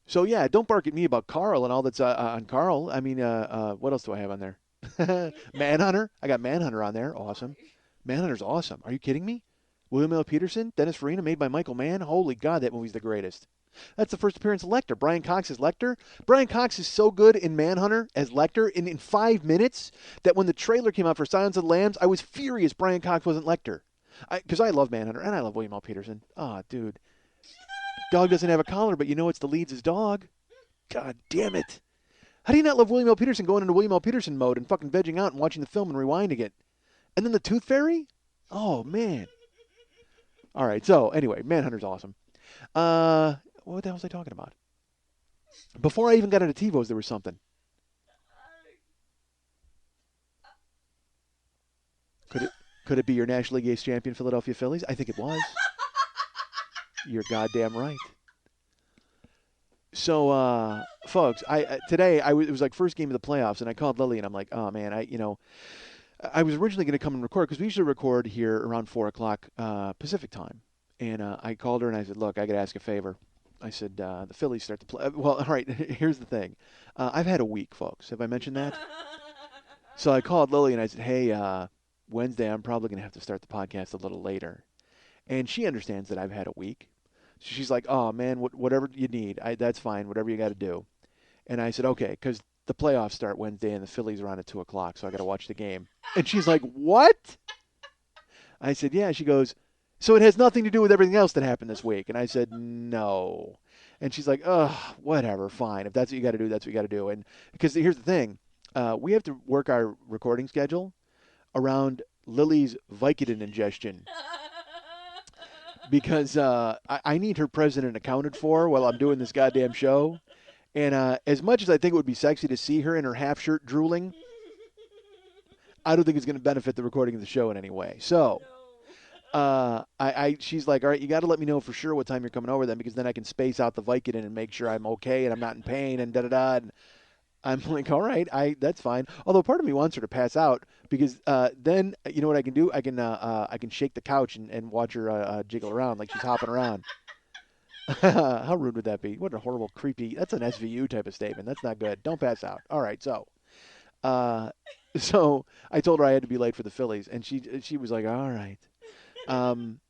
D: So, yeah, don't bark at me about Carl and all that's on Carl. I mean, what else do I have on there? Manhunter. I got Manhunter on there. Awesome. Manhunter's awesome. Are you kidding me? William L. Peterson, Dennis Farina, made by Michael Mann. Holy God, that movie's the greatest. That's the first appearance of Lecter. Brian Cox is Lecter. Brian Cox is so good in Manhunter as Lecter in 5 minutes that when the trailer came out for Silence of the Lambs, I was furious Brian Cox wasn't Lecter. Because I love Manhunter, and I love William L. Peterson. Oh, dude. Dog doesn't have a collar, but you know it's the lead's his dog. God damn it. How do you not love William L. Peterson going into William L. Peterson mode and fucking vegging out and watching the film and rewinding it? And then the Tooth Fairy? Oh, man. All right, so anyway, Manhunter's awesome. What the hell was I talking about? Before I even got into TiVos, there was something. Could it be your National League Ace champion Philadelphia Phillies? I think it was. You're goddamn right. So, folks, today it was like first game of the playoffs, and I called Lily, and I'm like, oh man, I was originally going to come and record because we usually record here around 4:00 Pacific time, and I called her and I said, look, I got to ask a favor. I said the Phillies start to play. Well, all right, here's the thing. I've had a week, folks. Have I mentioned that? So I called Lily and I said, hey, Wednesday I'm probably going to have to start the podcast a little later, and she understands that I've had a week. She's like, oh, man, whatever you need, that's fine, whatever you got to do. And I said, okay, because the playoffs start Wednesday and the Phillies are on at 2 o'clock, so I got to watch the game. And she's like, what? I said, yeah. She goes, so it has nothing to do with everything else that happened this week. And I said, no. And she's like, whatever, fine. If that's what you got to do, that's what you got to do. And because here's the thing. We have to work our recording schedule around Lily's Vicodin ingestion. Because I need her president accounted for while I'm doing this goddamn show. And as much as I think it would be sexy to see her in her half shirt drooling, I don't think it's going to benefit the recording of the show in any way. So she's like, all right, you got to let me know for sure what time you're coming over then, because then I can space out the Vicodin and make sure I'm okay and I'm not in pain and da-da-da. And I'm like, all right, that's fine. Although part of me wants her to pass out because then you know what I can do? I can shake the couch and watch her jiggle around like she's hopping around. How rude would that be? What a horrible, creepy. That's an SVU type of statement. That's not good. Don't pass out. All right, so I told her I had to be late for the Phillies, and she was like, all right.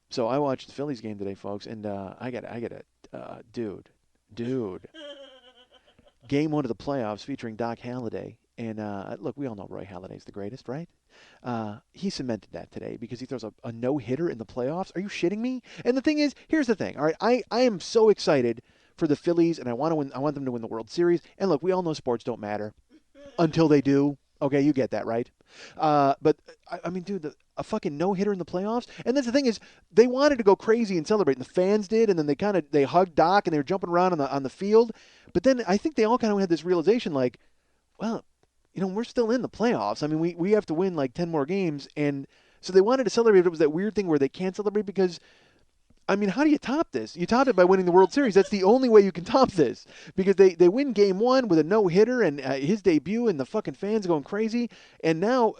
D: So I watched the Phillies game today, folks, and I got a dude. Game 1 of the playoffs featuring Doc Halladay. And, look, we all know Roy Halladay's the greatest, right? He cemented that today because he throws a no-hitter in the playoffs. Are you shitting me? And the thing is, here's the thing, all right? I am so excited for the Phillies, and I want them to win the World Series. And, look, we all know sports don't matter until they do. Okay, you get that, right? But, I mean, dude, a fucking no-hitter in the playoffs? And that's the thing is, they wanted to go crazy and celebrate, and the fans did, and then they hugged Doc, and they were jumping around on the field. But then I think they all kind of had this realization, like, well, we're still in the playoffs. I mean, we have to win like 10 more games. And so they wanted to celebrate. It was that weird thing where they can't celebrate because, I mean, how do you top this? You top it by winning the World Series. That's the only way you can top this because they win game 1 with a no-hitter and his debut and the fucking fans going crazy. And now,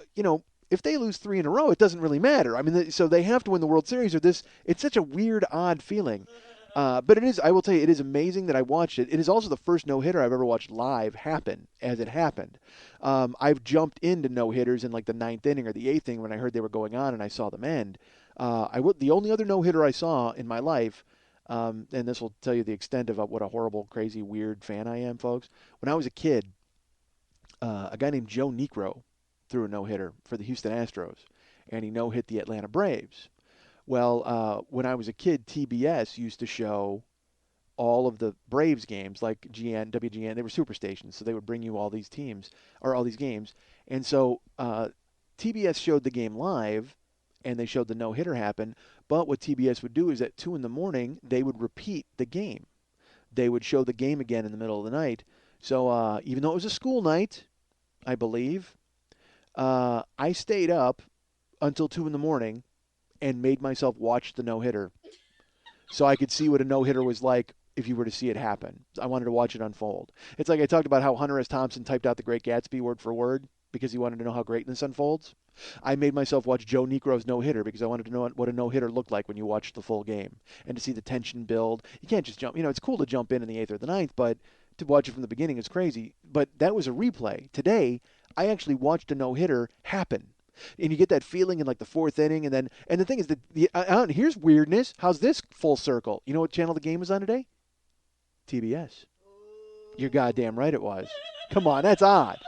D: if they lose 3 in a row, it doesn't really matter. I mean, so they have to win the World Series or this. It's such a weird, odd feeling. But it is, I will tell you, it is amazing that I watched it. It is also the first no-hitter I've ever watched live happen as it happened. I've jumped into no-hitters in like the 9th inning or the 8th inning when I heard they were going on and I saw them end. The only other no-hitter I saw in my life, and this will tell you the extent of what a horrible, crazy, weird fan I am, folks. When I was a kid, a guy named Joe Niekro threw a no-hitter for the Houston Astros, and he no-hit the Atlanta Braves. Well, when I was a kid, TBS used to show all of the Braves games, like GN, WGN. They were superstations, so they would bring you all these teams or all these games. And so TBS showed the game live, and they showed the no-hitter happen. But what TBS would do is at 2 in the morning, they would repeat the game. They would show the game again in the middle of the night. So even though it was a school night, I believe, I stayed up until 2 in the morning and made myself watch the no-hitter so I could see what a no-hitter was like if you were to see it happen. I wanted to watch it unfold. It's like I talked about how Hunter S. Thompson typed out The Great Gatsby word for word because he wanted to know how greatness unfolds. I made myself watch Joe Niekro's no-hitter because I wanted to know what a no-hitter looked like when you watched the full game and to see the tension build. You can't just jump. It's cool to jump in the 8th or the 9th, but to watch it from the beginning is crazy. But that was a replay. Today, I actually watched a no-hitter happen. And you get that feeling in like the 4th inning, and the thing is that here's weirdness. How's this full circle? You know what channel the game was on today? TBS. You're goddamn right it was. Come on, that's odd.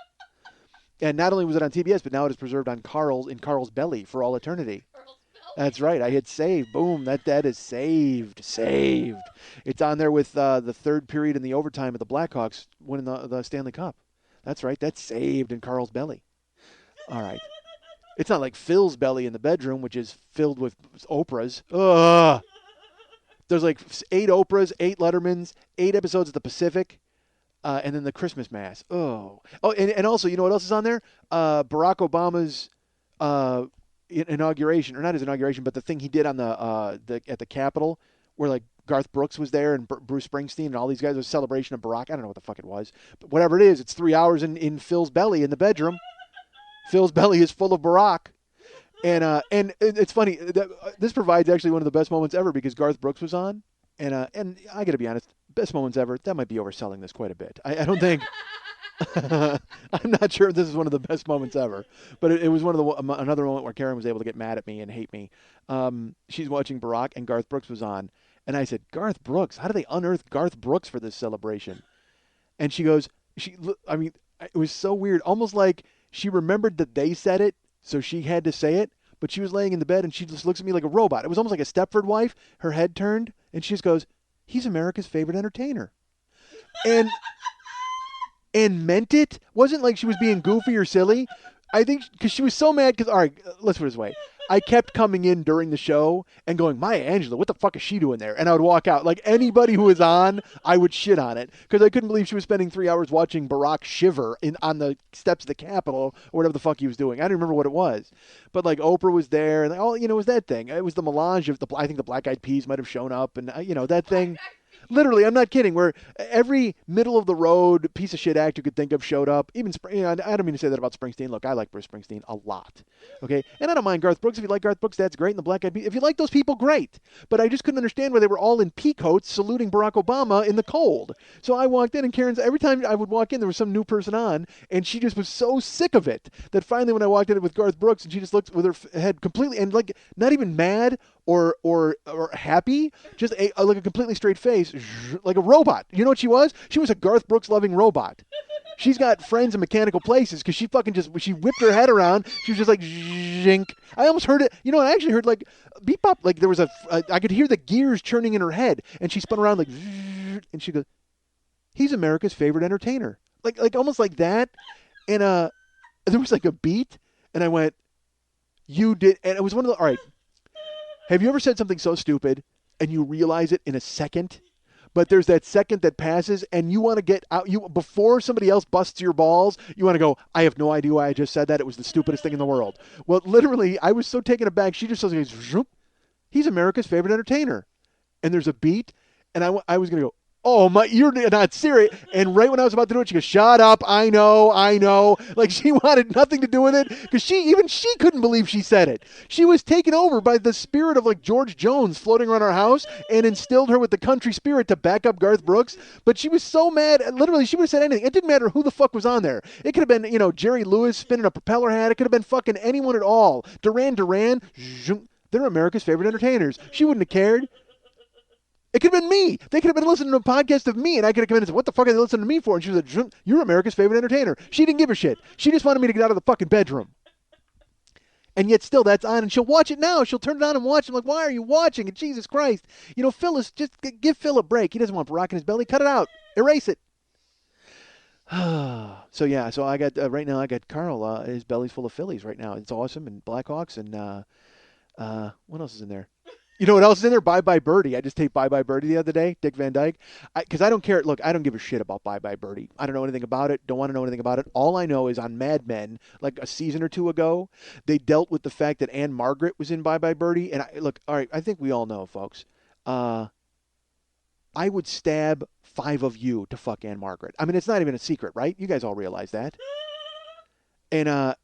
D: And not only was it on TBS, but now it is preserved on Carl's belly for all eternity. That's right. I hit save. Boom. That is saved. Saved. It's on there with the third period in the overtime of the Blackhawks winning the Stanley Cup. That's right. That's saved in Carl's belly. All right. It's not like Phil's belly in the bedroom, which is filled with Oprahs. Ugh. There's like 8 Oprahs, 8 Lettermans, 8 episodes of The Pacific, and then the Christmas Mass. Oh, and also, you know what else is on there? Barack Obama's inauguration, or not his inauguration, but the thing he did on at the Capitol, where like Garth Brooks was there and Bruce Springsteen and all these guys. It was a celebration of Barack. I don't know what the fuck it was, but whatever it is, it's 3 hours in Phil's belly in the bedroom. Phil's belly is full of Barack. And it's funny. This provides actually one of the best moments ever because Garth Brooks was on. And I got to be honest, best moments ever, that might be overselling this quite a bit. I don't think – I'm not sure if this is one of the best moments ever. But it was another moment where Karen was able to get mad at me and hate me. She's watching Barack and Garth Brooks was on. And I said, Garth Brooks? How do they unearth Garth Brooks for this celebration? And she goes – it was so weird. Almost like – she remembered that they said it, so she had to say it, but she was laying in the bed and she just looks at me like a robot. It was almost like a Stepford wife. Her head turned and she just goes, he's America's favorite entertainer. And meant it. Wasn't like she was being goofy or silly. I think because she was so mad because, all right, let's put it this way. I kept coming in during the show and going, Maya Angelou, what the fuck is she doing there? And I would walk out. Like anybody who was on, I would shit on it because I couldn't believe she was spending 3 hours watching Barack shiver on the steps of the Capitol or whatever the fuck he was doing. I don't remember what it was. But like Oprah was there and it was that thing. It was the melange of I think the Black Eyed Peas might have shown up and, that thing. Literally, I'm not kidding, where every middle-of-the-road piece of shit act you could think of showed up. Even, I don't mean to say that about Springsteen. Look, I like Bruce Springsteen a lot, okay? And I don't mind Garth Brooks. If you like Garth Brooks, that's great. And the Black Eyed Peas. If you like those people, great. But I just couldn't understand why they were all in pea coats saluting Barack Obama in the cold. So I walked in, and every time I would walk in, there was some new person on, and she just was so sick of it that finally when I walked in with Garth Brooks, and she just looked with her head completely, and like not even mad or happy, just like a completely straight face, like a robot. You know what she was? She was a Garth Brooks loving robot. She's got friends in mechanical places because she she whipped her head around. She was just like zhink. I almost heard it. I actually heard like beep bop. Like there was I could hear the gears churning in her head, and she spun around like, and she goes, "He's America's favorite entertainer." Like almost like that. And there was like a beat, and I went, "You did," and it was one of the all right. Have you ever said something so stupid and you realize it in a second? But there's that second that passes and you want to get out. Before somebody else busts your balls, you want to go, I have no idea why I just said that. It was the stupidest thing in the world. Well, literally, I was so taken aback. She just says, he's America's favorite entertainer. And there's a beat. And I was going to go, oh, you're not serious. And right when I was about to do it, she goes, shut up. I know. Like she wanted nothing to do with it because she couldn't believe she said it. She was taken over by the spirit of like George Jones floating around our house and instilled her with the country spirit to back up Garth Brooks. But she was so mad. Literally, she would have said anything. It didn't matter who the fuck was on there. It could have been, Jerry Lewis spinning a propeller hat. It could have been fucking anyone at all. Duran. They're America's favorite entertainers. She wouldn't have cared. It could have been me. They could have been listening to a podcast of me, and I could have come in and said, what the fuck are they listening to me for? And she was like, you're America's favorite entertainer. She didn't give a shit. She just wanted me to get out of the fucking bedroom. And yet still that's on, and she'll watch it now. She'll turn it on and watch it. I'm like, why are you watching it? Jesus Christ. You know, Phil just give Phil a break. He doesn't want rock in his belly. Cut it out. Erase it. So I got, right now I got Carl, his belly's full of Phillies right now. It's awesome, and Blackhawks, and what else is in there? You know what else is in there? Bye Bye Birdie. I just taped Bye Bye Birdie the other day, Dick Van Dyke. Because I don't care. Look, I don't give a shit about Bye Bye Birdie. I don't know anything about it. Don't want to know anything about it. All I know is on Mad Men, like a season or two ago, they dealt with the fact that Anne Margaret was in Bye Bye Birdie. And look, all right, I think we all know, folks. I would stab 5 of you to fuck Anne Margaret. I mean, it's not even a secret, right? You guys all realize that. And I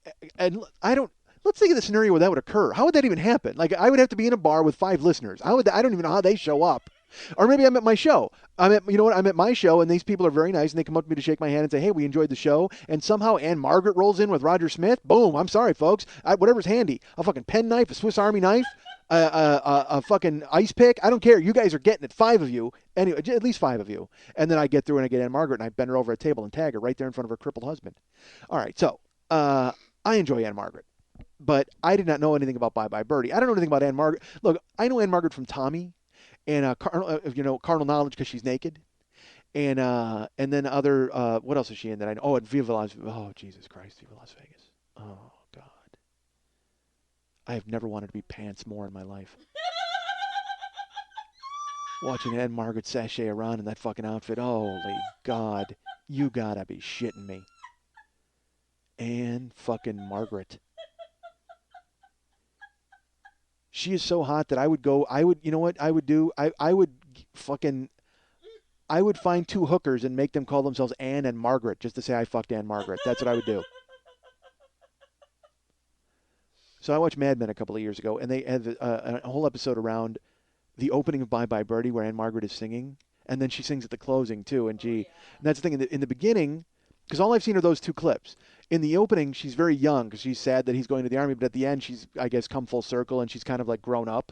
D: don't. Let's think of the scenario where that would occur. How would that even happen? Like, I would have to be in a bar with 5 listeners. I don't even know how they show up. Or maybe I'm at my show. I'm at my show, and these people are very nice, and they come up to me to shake my hand and say, hey, we enjoyed the show. And somehow Anne Margaret rolls in with Roger Smith. Boom. I'm sorry, folks. Whatever's handy. A fucking penknife, a Swiss Army knife, a fucking ice pick. I don't care. You guys are getting it. 5 of you. Anyway, at least 5 of you. And then I get through and I get Anne Margaret, and I bend her over a table and tag her right there in front of her crippled husband. All right. So I enjoy Anne Margaret. But I did not know anything about Bye Bye Birdie. I don't know anything about Anne Margaret. Look, I know Anne Margaret from Tommy, and Carnal Knowledge because she's naked, and then other what else is she in that I know? Oh, and Viva Las Jesus Christ, Viva Las Vegas. Oh God, I have never wanted to be pants more in my life. Watching Anne Margaret sashay around in that fucking outfit. Holy God, you gotta be shitting me. Anne fucking Margaret. She is so hot that you know what I would do? I would find 2 hookers and make them call themselves Anne and Margaret just to say I fucked Anne Margaret. That's what I would do. So I watched Mad Men a couple of years ago, and they had a whole episode around the opening of Bye Bye Birdie where Anne Margaret is singing, and then she sings at the closing too. And that's the thing. In the beginning, because all I've seen are those 2 clips. In the opening, she's very young because she's sad that he's going to the army. But at the end, she's, I guess, come full circle, and she's kind of like grown up.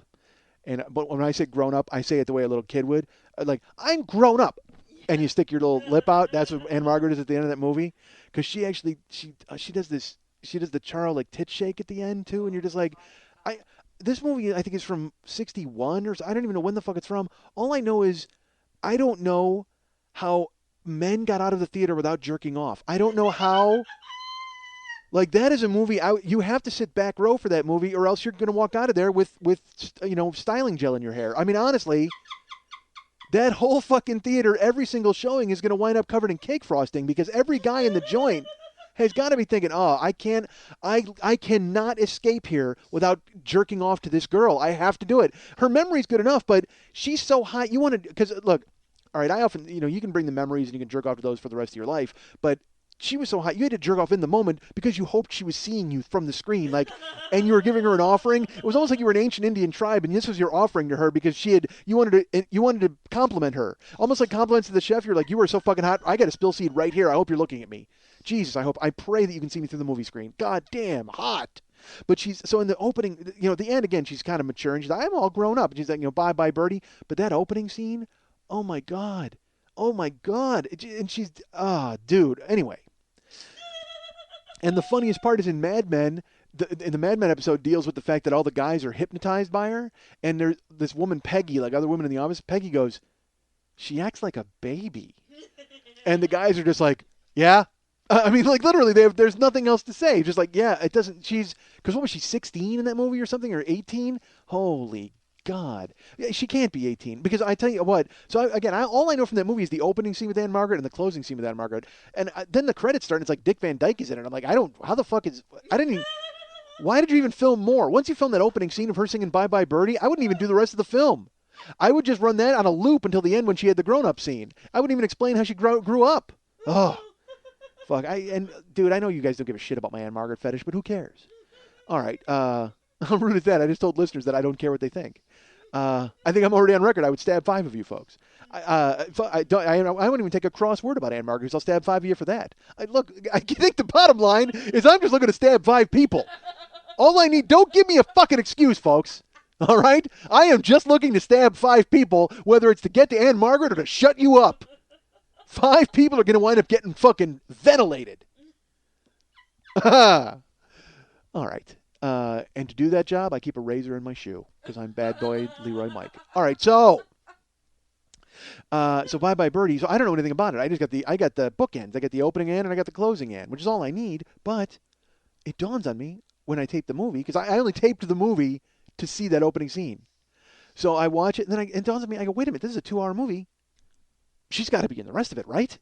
D: But when I say grown up, I say it the way a little kid would. Like, I'm grown up. And you stick your little lip out. That's what Anne Margaret is at the end of that movie. Because she actually, she does this, she does the Charles like tit shake at the end too. And you're just like, this movie I think is from 61 or so. I don't even know when the fuck it's from. All I know is I don't know how men got out of the theater without jerking off. I don't know how. Like, that is a movie, you have to sit back row for that movie, or else you're going to walk out of there with styling gel in your hair. I mean, honestly, that whole fucking theater, every single showing is going to wind up covered in cake frosting because every guy in the joint has got to be thinking, I cannot escape here without jerking off to this girl. I have to do it. Her memory's good enough, but she's so hot. You want to, because look, all right, I often, you can bring the memories and you can jerk off to those for the rest of your life, but she was so hot, you had to jerk off in the moment because you hoped she was seeing you from the screen, and you were giving her an offering. It was almost like you were an ancient Indian tribe, and this was your offering to her because you wanted to compliment her, almost like compliments to the chef. You're like, you are so fucking hot. I got a spill seed right here. I hope you're looking at me. Jesus, I pray that you can see me through the movie screen. God damn, hot. But so in the opening, at the end again, she's kind of mature and she's like, I'm all grown up. And she's like, Bye Bye Birdie. But that opening scene, oh my God. And she's, dude. Anyway. And the funniest part is in Mad Men, in the Mad Men episode deals with the fact that all the guys are hypnotized by her. And there's this woman, Peggy, like other women in the office, Peggy goes, she acts like a baby. And the guys are just like, yeah. I mean, like literally, there's nothing else to say. Just like, yeah, it doesn't, because what was she, 16 in that movie or something, or 18? Holy God. She can't be 18 because I tell you what. So all I know from that movie is the opening scene with Anne Margaret and the closing scene with Anne Margaret. And then the credits start and it's like Dick Van Dyke is in it. I'm like, why did you even film more? Once you film that opening scene of her singing Bye Bye Birdie, I wouldn't even do the rest of the film. I would just run that on a loop until the end when she had the grown-up scene. I wouldn't even explain how she grew up. Oh, fuck. Dude, I know you guys don't give a shit about my Anne Margaret fetish, but who cares? All right. I'm rude at that. I just told listeners that I don't care what they think. I think I'm already on record. I would stab 5 of you folks. I wouldn't even take a cross word about Anne Margaret because I'll stab 5 of you for that. I think the bottom line is I'm just looking to stab 5 people. All I need, don't give me a fucking excuse, folks. All right? I am just looking to stab 5 people, whether it's to get to Ann Margaret or to shut you up. 5 people are going to wind up getting fucking ventilated. All right. And to do that job, I keep a razor in my shoe because I'm bad boy Leroy Mike. All right, so Bye Bye Birdie. So I don't know anything about it. I got the bookends. I got the opening end and I got the closing end, which is all I need. But it dawns on me when I tape the movie, because I only taped the movie to see that opening scene. So I watch it and then it dawns on me. I go, wait a minute, this is a 2-hour movie. She's got to be in the rest of it, right?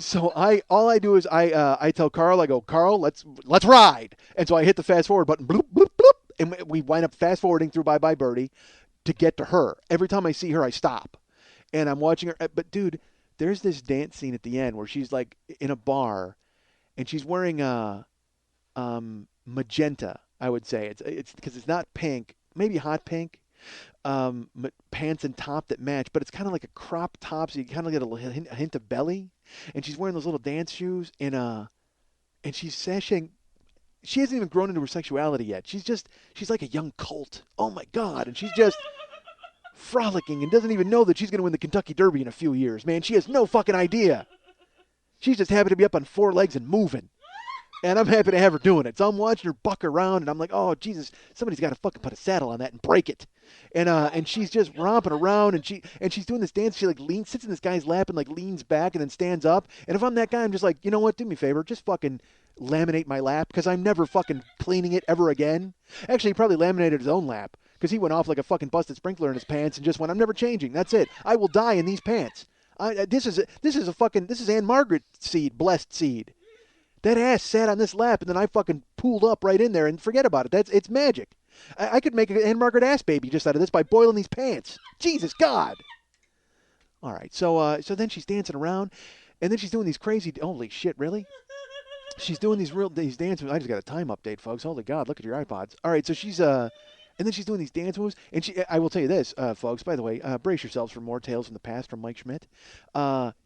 D: So all I do is I tell Carl, I go, Carl, let's ride. And so I hit the fast forward button, bloop, bloop, bloop, and we wind up fast forwarding through Bye Bye Birdie to get to her. Every time I see her, I stop. And I'm watching her. But, dude, there's this dance scene at the end where she's, like, in a bar, and she's wearing magenta, I would say. It's because it's not pink, maybe hot pink, pants and top that match, but it's kind of like a crop top, so you kind of get a hint of belly. And she's wearing those little dance shoes, and she's sashaying. She hasn't even grown into her sexuality yet. She's like a young colt. Oh, my God. And she's just frolicking and doesn't even know that she's going to win the Kentucky Derby in a few years, man. She has no fucking idea. She's just happy to be up on 4 legs and moving. And I'm happy to have her doing it. So I'm watching her buck around, and I'm like, oh, Jesus, somebody's got to fucking put a saddle on that and break it. And she's just romping around, and she's doing this dance. She, like, sits in this guy's lap and, like, leans back and then stands up. And if I'm that guy, I'm just like, you know what? Do me a favor. Just fucking laminate my lap, because I'm never fucking cleaning it ever again. Actually, he probably laminated his own lap, because he went off like a fucking busted sprinkler in his pants and just went, I'm never changing. That's it. I will die in these pants. This is Ann Margaret seed, blessed seed. That ass sat on this lap, and then I fucking pooled up right in there, and forget about it. It's magic. I could make an Ann Margaret ass baby just out of this by boiling these pants. Jesus God. All right, so then she's dancing around, and then she's doing these crazy. Holy shit, really? She's doing these dances. I just got a time update, folks. Holy God, look at your iPods. All right, so she's and then she's doing these dance moves, and I will tell you this, folks. By the way, brace yourselves for more tales from the past from Mike Schmidt.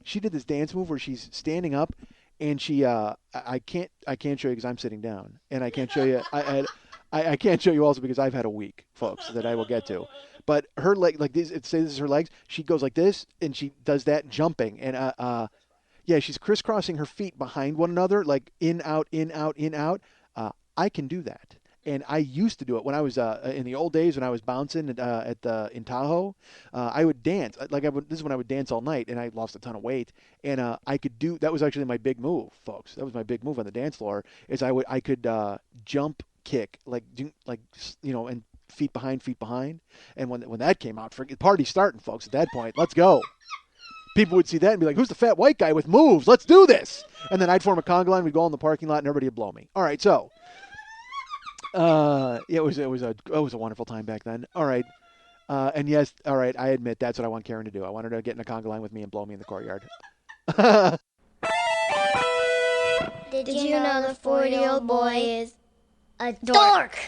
D: She did this dance move where she's standing up. And she, I can't show you because I'm sitting down, and I can't show you. I can't show you also because I've had a week, folks, that I will get to. But her leg, like this, say this is her legs. She goes like this, and she does that jumping, and yeah, she's crisscrossing her feet behind one another, like in out, in out, in out. I can do that. And I used to do it when I was in the old days when I was bouncing in Tahoe. I would dance this is when I would dance all night, and I lost a ton of weight. And I could do that was actually my big move, folks. That was my big move on the dance floor. Is I could jump kick and feet behind. And when that came out, party starting, folks. At that point, let's go. People would see that and be like, "Who's the fat white guy with moves? Let's do this!" And then I'd form a conga line. We'd go in the parking lot, and everybody would blow me. All right, so. It was a wonderful time back then. All right. And yes, all right, I admit that's what I want Karen to do. I want her to get in a conga line with me and blow me in the courtyard.
I: Did you know the 40-year-old boy is a dork?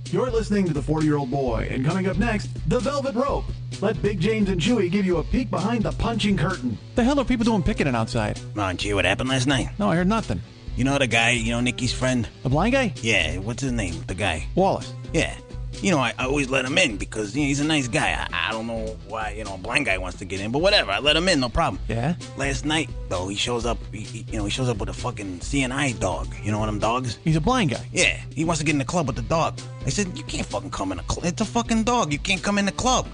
E: You're listening to The 40-Year-Old Boy, and coming up next, The Velvet Rope. Let Big James and Chewy give you a peek behind the punching curtain.
J: The hell are people doing picketing outside?
K: Come on, gee, what happened last night?
J: No, I heard nothing.
K: You know the guy, Nicky's friend?
J: The blind guy?
K: Yeah, what's his name? The guy.
J: Wallace.
K: Yeah. I always let him in because he's a nice guy. I don't know why, a blind guy wants to get in, but whatever. I let him in, no problem.
J: Yeah?
K: Last night, though, he shows up, he shows up with a fucking CNI dog. You know one of them dogs?
J: He's a blind guy.
K: Yeah. He wants to get in the club with the dog. I said, you can't fucking come in the club. It's a fucking dog. You can't come in the club.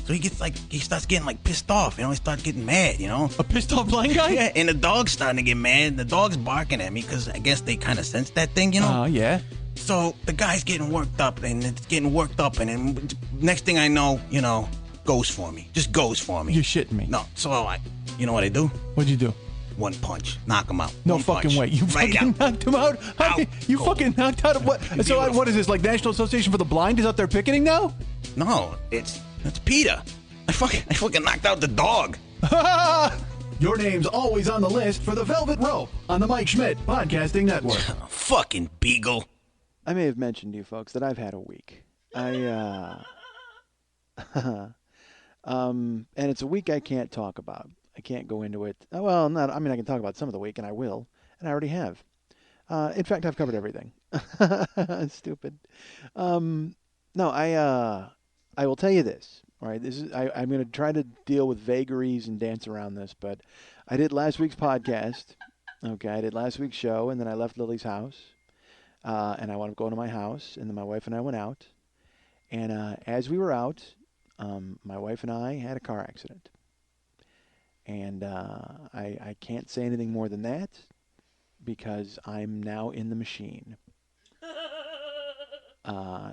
K: So he starts getting pissed off, he starts getting mad,
J: A pissed off blind guy?
K: Yeah, and the dog's starting to get mad. The dog's barking at me because I guess they kind of sense that thing,
J: yeah.
K: So the guy's getting worked up, and it's getting worked up, and then next thing I know, goes for me. Just goes for me.
J: You're shitting me.
K: No, so you know what I do?
J: What'd you do?
K: One punch. Knock him out.
J: No
K: One
J: fucking
K: punch.
J: way. You
K: Right
J: fucking
K: out.
J: knocked him out? You
K: Cold.
J: fucking knocked out what? So what is this, like National Association for the Blind is out there picketing now?
K: No, it's Peter. I fucking knocked out the dog.
E: Your name's always on the list for The Velvet Rope on the Mike Schmidt Podcasting Network.
K: Fucking beagle.
D: I may have mentioned to you folks that I've had a week. And it's a week I can't talk about. I can't go into it. Well, I can talk about some of the week, and I will, and I already have. In fact, I've covered everything. Stupid. No, I will tell you this. All right, I'm going to try to deal with vagaries and dance around this, but I did last week's podcast. Okay, I did last week's show, and then I left Lily's house, and I wanted to go to my house, and then my wife and I went out, and as we were out, my wife and I had a car accident, and I can't say anything more than that because I'm now in the machine.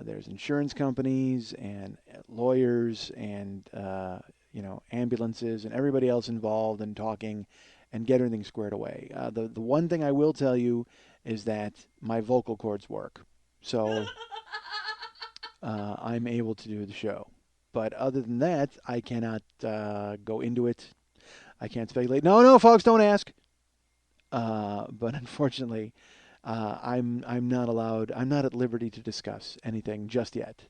D: There's insurance companies and lawyers and ambulances and everybody else involved in talking and get everything squared away. The one thing I will tell you is that my vocal cords work, so I'm able to do the show. But other than that, I cannot go into it. I can't speculate. No, folks, don't ask. But unfortunately, I'm not allowed. I'm not at liberty to discuss anything just yet.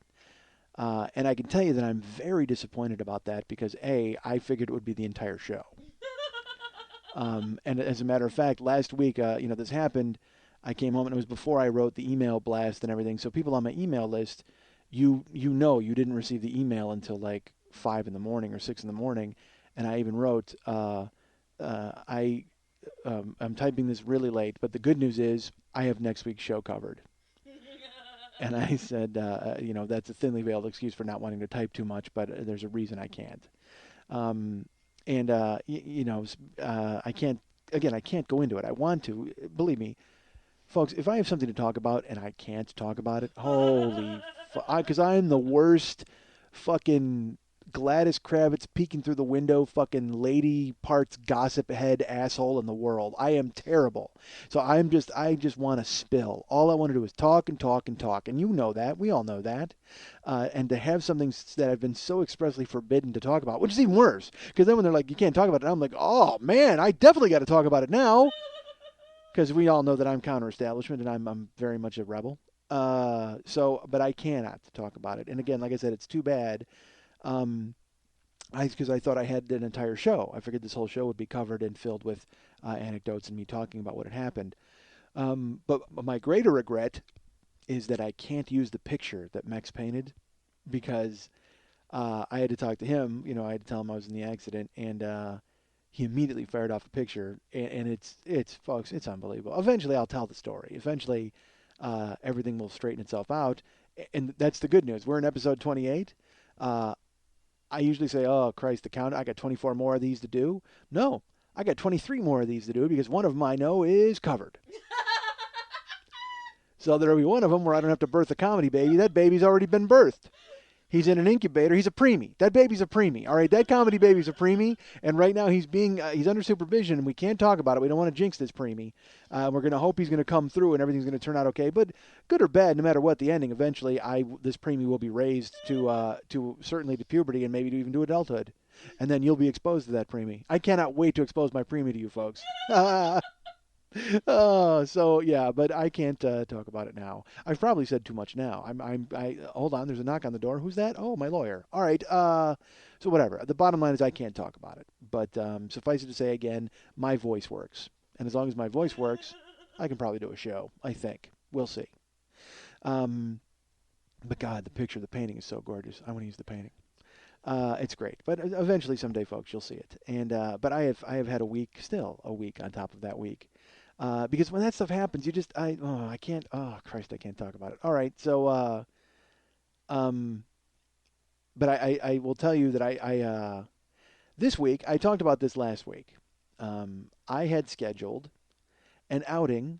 D: And I can tell you that I'm very disappointed about that because I figured it would be the entire show. And as a matter of fact, last week, this happened. I came home and it was before I wrote the email blast and everything. So people on my email list, you didn't receive the email until like 5 in the morning or 6 in the morning, and I even wrote, I'm typing this really late, but the good news is I have next week's show covered. And I said, that's a thinly veiled excuse for not wanting to type too much, but there's a reason I can't. I can't, again, I can't go into it. I want to. Believe me, folks, if I have something to talk about and I can't talk about it, because I'm the worst fucking Gladys Kravitz peeking through the window fucking lady parts gossip head asshole in the world. I am terrible. So I just want to spill. All I want to do is talk and talk and talk. And you know that. We all know that. And to have something that I've been so expressly forbidden to talk about, which is even worse. Because then when they're like, you can't talk about it, I'm like, oh man, I definitely got to talk about it now. Because we all know that I'm counter-establishment and I'm very much a rebel. But I cannot talk about it. And again, like I said, it's too bad. Because I thought I had an entire show. I figured this whole show would be covered and filled with anecdotes and me talking about what had happened. But my greater regret is that I can't use the picture that Mex painted because I had to talk to him. I had to tell him I was in the accident, and he immediately fired off a picture. And it's folks, it's unbelievable. Eventually, I'll tell the story. Eventually, everything will straighten itself out. And that's the good news. We're in episode 28. I usually say, oh, Christ, the count, I got 24 more of these to do. No, I got 23 more of these to do because one of them I know is covered. So there'll be one of them where I don't have to birth a comedy baby. That baby's already been birthed. He's in an incubator. He's a preemie. That baby's a preemie. All right, that comedy baby's a preemie, and right now he's under supervision, and we can't talk about it. We don't want to jinx this preemie. We're going to hope he's going to come through and everything's going to turn out okay. But good or bad, no matter what the ending, eventually this preemie will be raised to certainly to puberty and maybe to even to adulthood, and then you'll be exposed to that preemie. I cannot wait to expose my preemie to you folks. So yeah, but I can't talk about it now. I've probably said too much now. I hold on. There's a knock on the door. Who's that? Oh, my lawyer. All right. So whatever. The bottom line is I can't talk about it. But suffice it to say again, my voice works, and as long as my voice works, I can probably do a show. I think we'll see. But God, the painting is so gorgeous. I want to use the painting. It's great. But eventually, someday, folks, you'll see it. And but I have had a week on top of that week. Because when that stuff happens, I can't. Oh Christ, I can't talk about it. All right, so but I will tell you that I this week I talked about this last week. I had scheduled an outing.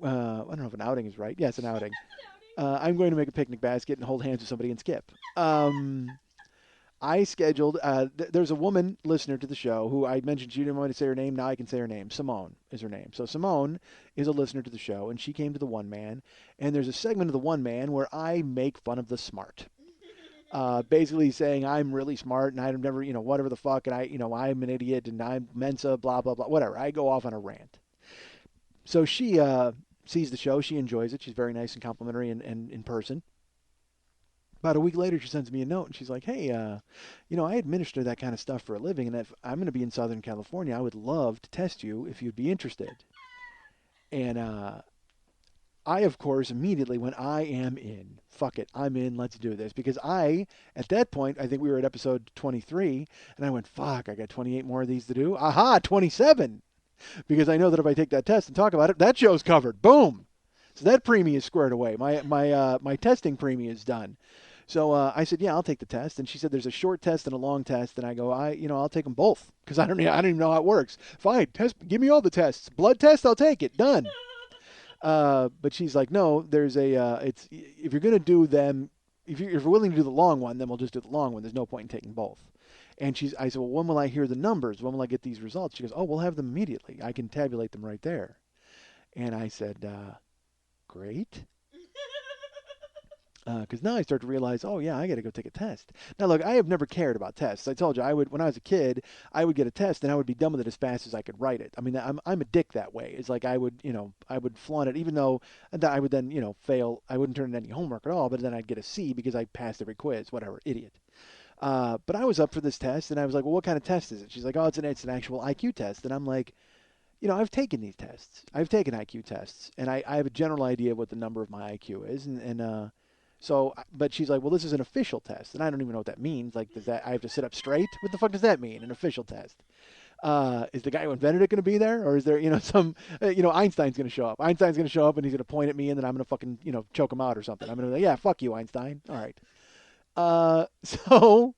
D: I don't know if an outing is right. Yes, an outing. I'm going to make a picnic basket and hold hands with somebody and skip. I scheduled, there's a woman listener to the show who I mentioned she didn't want to say her name. Now I can say her name. Simone is her name. So Simone is a listener to the show, and she came to the One Man. And there's a segment of the One Man where I make fun of the smart. Basically saying I'm really smart and I'm never, whatever the fuck, and I'm an idiot and I'm Mensa, blah, blah, blah, whatever. I go off on a rant. So she sees the show. She enjoys it. She's very nice and complimentary and in person. About a week later, she sends me a note, and she's like, hey, I administer that kind of stuff for a living, and if I'm going to be in Southern California, I would love to test you if you'd be interested. And I, of course, immediately went, I am in. Fuck it. I'm in. Let's do this. Because at that point, I think we were at episode 23, and I went, fuck, I got 28 more of these to do. Aha, 27. Because I know that if I take that test and talk about it, that show's covered. Boom. So that preemie is squared away. My testing preemie is done. So I said, yeah, I'll take the test. And she said, there's a short test and a long test. And I go, I'll take them both because I don't even know how it works. Fine, give me all the tests. Blood test, I'll take it. Done. But she's like, no, there's if you're going to do them, if you're willing to do the long one, then we'll just do the long one. There's no point in taking both. And I said, well, when will I hear the numbers? When will I get these results? She goes, oh, we'll have them immediately. I can tabulate them right there. And I said, great. Because now I start to realize, oh, yeah, I got to go take a test. Now, look, I have never cared about tests. I told you, when I was a kid, I would get a test, and I would be done with it as fast as I could write it. I mean, I'm a dick that way. It's like I would flaunt it, even though I would then, fail. I wouldn't turn in any homework at all, but then I'd get a C because I passed every quiz, whatever, idiot. But I was up for this test, and I was like, well, what kind of test is it? She's like, oh, it's an actual IQ test. And I'm like, I've taken these tests. I've taken IQ tests, and I have a general idea of what the number of my IQ is. So, but she's like, well, this is an official test, and I don't even know what that means. Like, does that I have to sit up straight? What the fuck does that mean, an official test? Is the guy who invented it going to be there? Or is there, Einstein's going to show up. Einstein's going to show up, and he's going to point at me, and then I'm going to fucking, choke him out or something. I'm going to be like, yeah, fuck you, Einstein. All right. So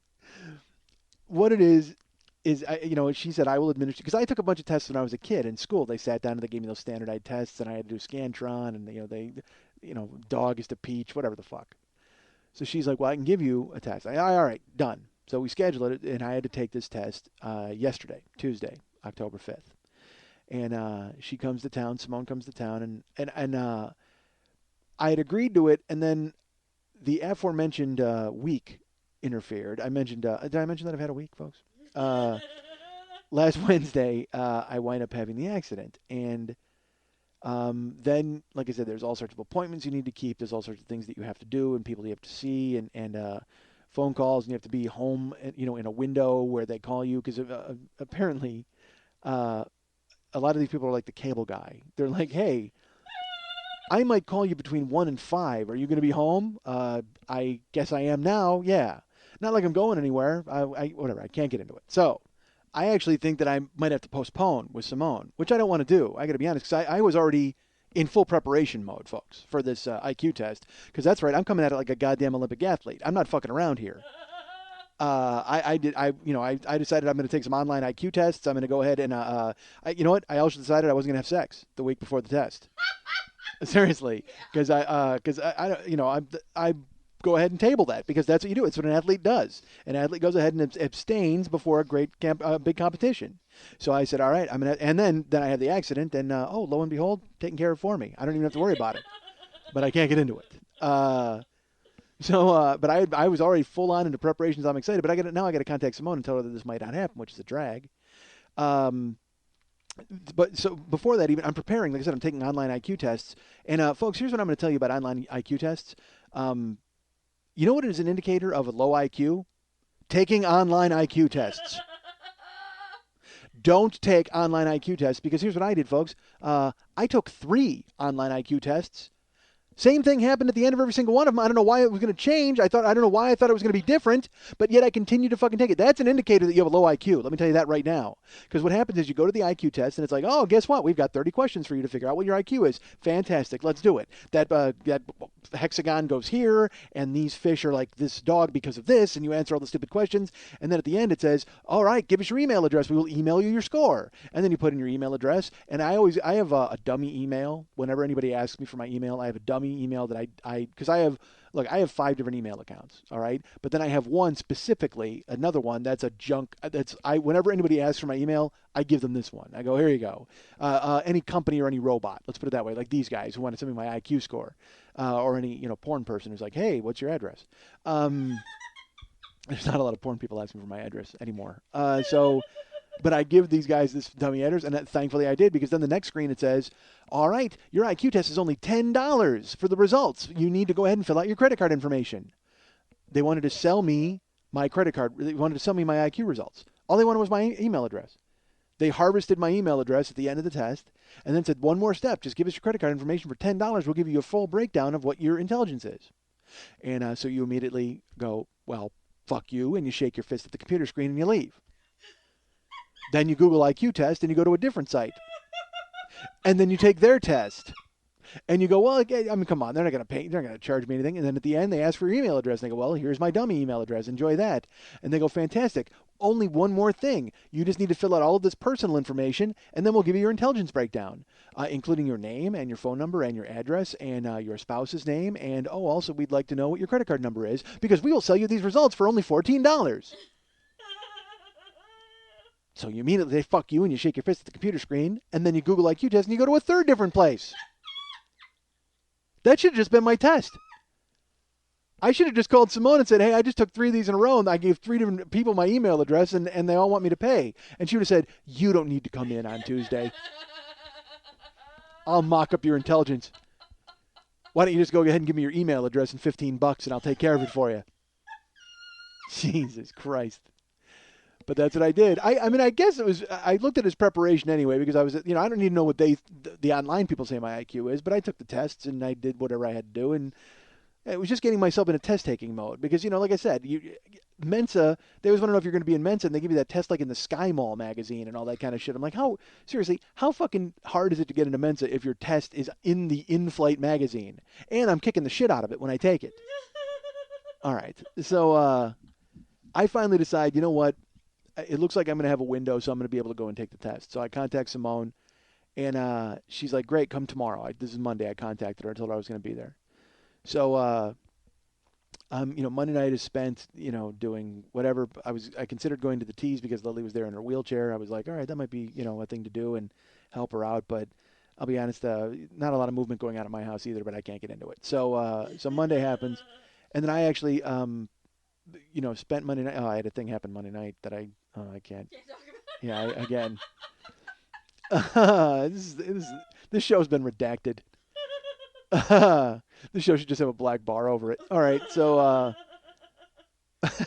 D: what it is she said, I will administer, because I took a bunch of tests when I was a kid in school. They sat down and they gave me those standardized tests, and I had to do Scantron, and dog is to peach, whatever the fuck. So she's like, well, I can give you a test. All right, done. So we scheduled it, and I had to take this test yesterday, Tuesday, October 5th. And she comes to town, Simone comes to town, and I had agreed to it, and then the aforementioned week interfered. Did I mention that I've had a week, folks? Last Wednesday, I wind up having the accident, and then, like I said, there's all sorts of appointments you need to keep. There's all sorts of things that you have to do and people you have to see and phone calls, and you have to be home, in a window where they call you because apparently a lot of these people are like the cable guy. They're like, hey, I might call you between 1 and 5. Are you going to be home? I guess I am now. Yeah. Not like I'm going anywhere. Whatever. I can't get into it. So I actually think that I might have to postpone with Simone, which I don't want to do. I got to be honest, because I was already in full preparation mode, folks, for this IQ test. Because that's right, I'm coming at it like a goddamn Olympic athlete. I'm not fucking around here. I decided I'm going to take some online IQ tests. I'm going to go ahead and you know what? I also decided I wasn't going to have sex the week before the test. Seriously, because I go ahead and table that because that's what you do. It's what an athlete does. An athlete goes ahead and abstains before a great big competition. So I said, all right, and then I had the accident, and lo and behold, taken care of for me. I don't even have to worry about it, but I can't get into it. But I was already full on into preparations. I'm excited, but I got to contact Simone and tell her that this might not happen, which is a drag. But so before that, even I'm preparing. Like I said, I'm taking online IQ tests, and folks, here's what I'm going to tell you about online IQ tests. You know what is an indicator of a low IQ? Taking online IQ tests. Don't take online IQ tests because here's what I did, folks. I took 3 online IQ tests. Same thing happened at the end of every single one of them. I don't know why it was going to change. I don't know why I thought it was going to be different, but yet I continued to fucking take it. That's an indicator that you have a low IQ. Let me tell you that right now. Because what happens is you go to the IQ test and it's like, oh, guess what? We've got 30 questions for you to figure out what your IQ is. Fantastic. Let's do it. That hexagon goes here, and these fish are like this dog because of this, and you answer all the stupid questions. And then at the end it says, all right, give us your email address. We will email you your score. And then you put in your email address. And I have a dummy email. Whenever anybody asks me for my email, I have a dummy email that because I have 5 different email accounts, all right? But then I have one specifically, another one that's a junk. Whenever anybody asks for my email, I give them this one. I go, here you go. Any company or any robot, let's put it that way, like these guys who want to send me my IQ score, or any porn person who's like, hey, what's your address? There's not a lot of porn people asking for my address anymore. But I give these guys this dummy address, and thankfully I did, because then the next screen it says, all right, your IQ test is only $10 for the results. You need to go ahead and fill out your credit card information. They wanted to sell me my credit card. They wanted to sell me my IQ results. All they wanted was my email address. They harvested my email address at the end of the test and then said, one more step, just give us your credit card information for $10. We'll give you a full breakdown of what your intelligence is. And so you immediately go, well, fuck you, and you shake your fist at the computer screen and you leave. Then you Google IQ test and you go to a different site. And then you take their test. And you go, well, I mean, come on, they're not going to pay, they're not going to charge me anything. And then at the end, they ask for your email address. And they go, well, here's my dummy email address. Enjoy that. And they go, fantastic. Only one more thing. You just need to fill out all of this personal information, and then we'll give you your intelligence breakdown, including your name and your phone number and your address and your spouse's name. And, also, we'd like to know what your credit card number is because we will sell you these results for only $14. So you immediately, they fuck you and you shake your fist at the computer screen, and then you Google IQ test and you go to a third different place. That should have just been my test. I should have just called Simone and said, hey, I just took 3 of these in a row, and I gave 3 different people my email address, and they all want me to pay. And she would have said, you don't need to come in on Tuesday. I'll mock up your intelligence. Why don't you just go ahead and give me your email address and $15, and I'll take care of it for you. Jesus Christ. But that's what I did. I mean, I guess it was, I looked at his preparation anyway because I was, I don't even know what the online people say my IQ is, but I took the tests and I did whatever I had to do. And it was just getting myself in a test-taking mode because, like I said, Mensa, they always want to know if you're going to be in Mensa, and they give you that test like in the Sky Mall magazine and all that kind of shit. I'm like, seriously, how fucking hard is it to get into Mensa if your test is in the in-flight magazine? And I'm kicking the shit out of it when I take it. All right. So I finally decide, you know what? It looks like I'm going to have a window, so I'm going to be able to go and take the test. So I contact Simone, and she's like, great, come tomorrow. This is Monday. I contacted her. I told her I was going to be there. So, Monday night is spent, doing whatever. I considered going to the tees because Lily was there in her wheelchair. I was like, all right, that might be, a thing to do and help her out. But I'll be honest, not a lot of movement going on at my house either, but I can't get into it. So Monday happens. And then I actually, spent Monday night. Oh, I had a thing happen Monday night that I can't. Yeah, again. This show's been redacted. This show should just have a black bar over it. All right, so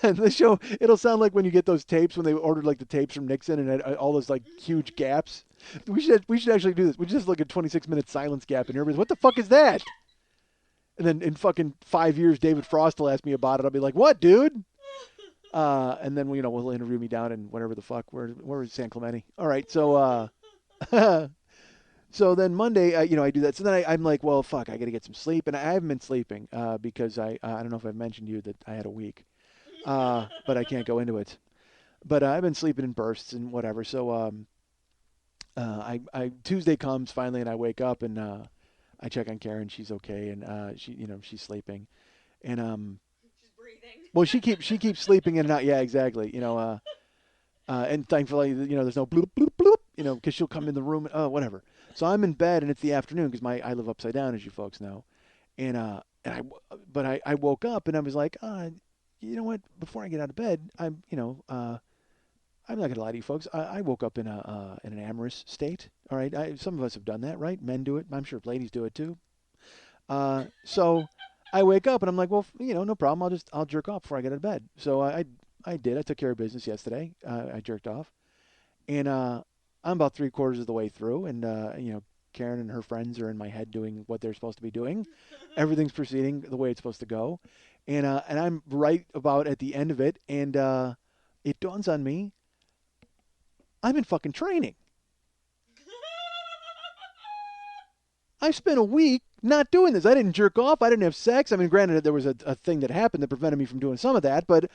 D: the show, it'll sound like when you get those tapes, when they ordered like the tapes from Nixon and all those like huge gaps. We should actually do this. We just look at 26-minute silence gap and everybody's, what the fuck is that? And then in fucking 5 years, David Frost will ask me about it. I'll be like, what, dude? And then will interview me down in whatever the fuck. Where is San Clemente? All right, so so then Monday, I do that. So then I'm like, well, fuck, I got to get some sleep, and I haven't been sleeping because I don't know if I've mentioned to you that I had a week, but I can't go into it. But I've been sleeping in bursts and whatever. So Tuesday comes finally, and I wake up and I check on Karen. She's okay, and she's sleeping, and well, she keeps sleeping in and out. Yeah, exactly. And thankfully, there's no bloop bloop bloop. Because she'll come in the room. Whatever. So I'm in bed and it's the afternoon because I live upside down, as you folks know. And I woke up and I was like, you know what? Before I get out of bed, I'm not gonna lie to you folks. I woke up in an amorous state. All right. Some of us have done that, right? Men do it. I'm sure ladies do it too. So I wake up and I'm like, well, no problem. I'll jerk off before I get out of bed. So I did. I took care of business yesterday. I jerked off, and I'm about 3/4 of the way through, and Karen and her friends are in my head doing what they're supposed to be doing. Everything's proceeding the way it's supposed to go, and I'm right about at the end of it, and it dawns on me, I'm in fucking training. I spent a week not doing this. I didn't jerk off. I didn't have sex. I mean, granted, there was a thing that happened that prevented me from doing some of that, but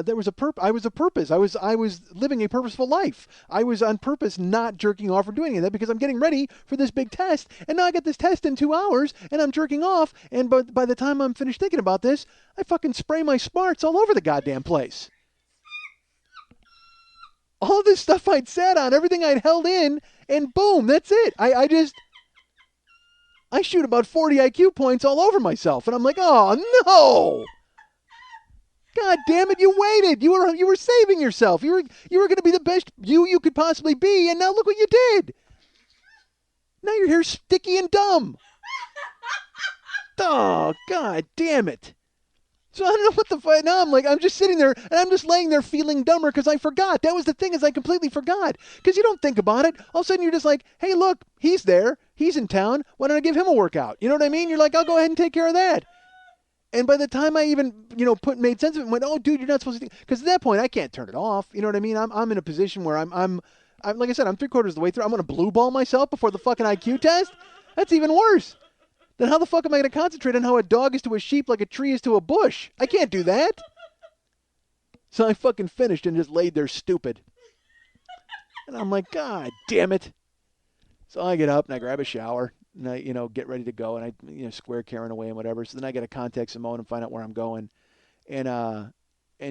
D: there was I was a purpose. I was living a purposeful life. I was on purpose not jerking off or doing any of that because I'm getting ready for this big test, and now I got this test in 2 hours, and I'm jerking off, and by the time I'm finished thinking about this, I fucking spray my smarts all over the goddamn place. All this stuff I'd sat on, everything I'd held in, and boom, that's it. I shoot about 40 IQ points all over myself, and I'm like, oh no! God damn it! You waited. You were saving yourself. You were going to be the best you could possibly be, and now look what you did. Now your hair's sticky and dumb. Oh, God damn it! So I don't know what the fuck. Now I'm just sitting there and I'm just laying there feeling dumber because I forgot. That was the thing, is I completely forgot. Because you don't think about it. All of a sudden you're just like, hey, look, he's there. He's in town. Why don't I give him a workout? You know what I mean? You're like, I'll go ahead and take care of that. And by the time I even, made sense of it, and went, oh, dude, you're not supposed to think. Because at that point I can't turn it off. You know what I mean? I'm in a position where I'm like I said, I'm 3/4 of the way through. I'm going to blue ball myself before the fucking IQ test? That's even worse. Then how the fuck am I going to concentrate on how a dog is to a sheep like a tree is to a bush? I can't do that. So I fucking finished and just laid there stupid. And I'm like, God damn it. So I get up and I grab a shower and I, get ready to go, and I, square Karen away and whatever. So then I got to contact Simone and find out where I'm going. And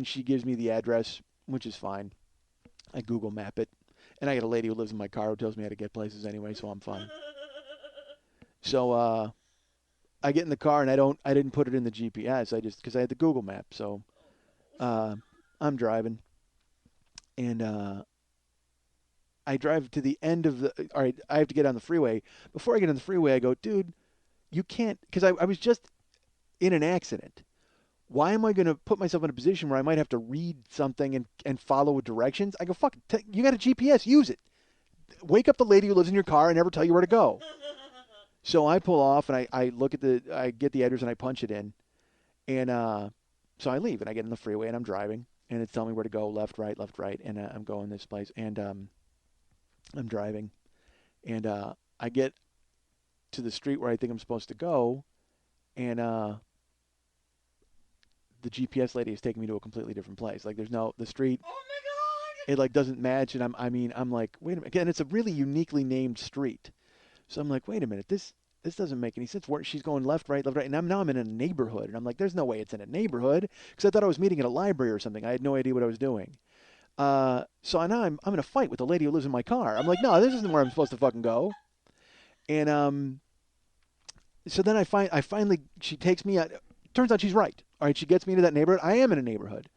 D: she gives me the address, which is fine. I Google map it. And I got a lady who lives in my car who tells me how to get places anyway, so I'm fine. So, I get in the car and I didn't put it in the GPS. Because I had the Google map. So, I'm driving and, I drive to the end of all right, I have to get on the freeway. Before I get on the freeway, I go, dude, you can't, because I was just in an accident. Why am I going to put myself in a position where I might have to read something and follow directions? I go, fuck, you got a GPS, use it. Wake up the lady who lives in your car and never tell you where to go. So I pull off and I look at I get the address and I punch it in. And so I leave and I get in the freeway and I'm driving and it's telling me where to go, left, right. And I'm going this place and I'm driving and I get to the street where I think I'm supposed to go and the GPS lady is taking me to a completely different place. Like the street. Oh my God! It like doesn't match, and I'm like, wait a minute. Again, it's a really uniquely named street, so I'm like, wait a minute, this doesn't make any sense. She's going left, right, and I'm in a neighborhood, and I'm like, there's no way it's in a neighborhood because I thought I was meeting at a library or something. I had no idea what I was doing. So now I'm in a fight with the lady who lives in my car. I'm like, no, this isn't where I'm supposed to fucking go, and so then I finally she takes me out. Turns out she's right. All right, she gets me into that neighborhood. I am in a neighborhood.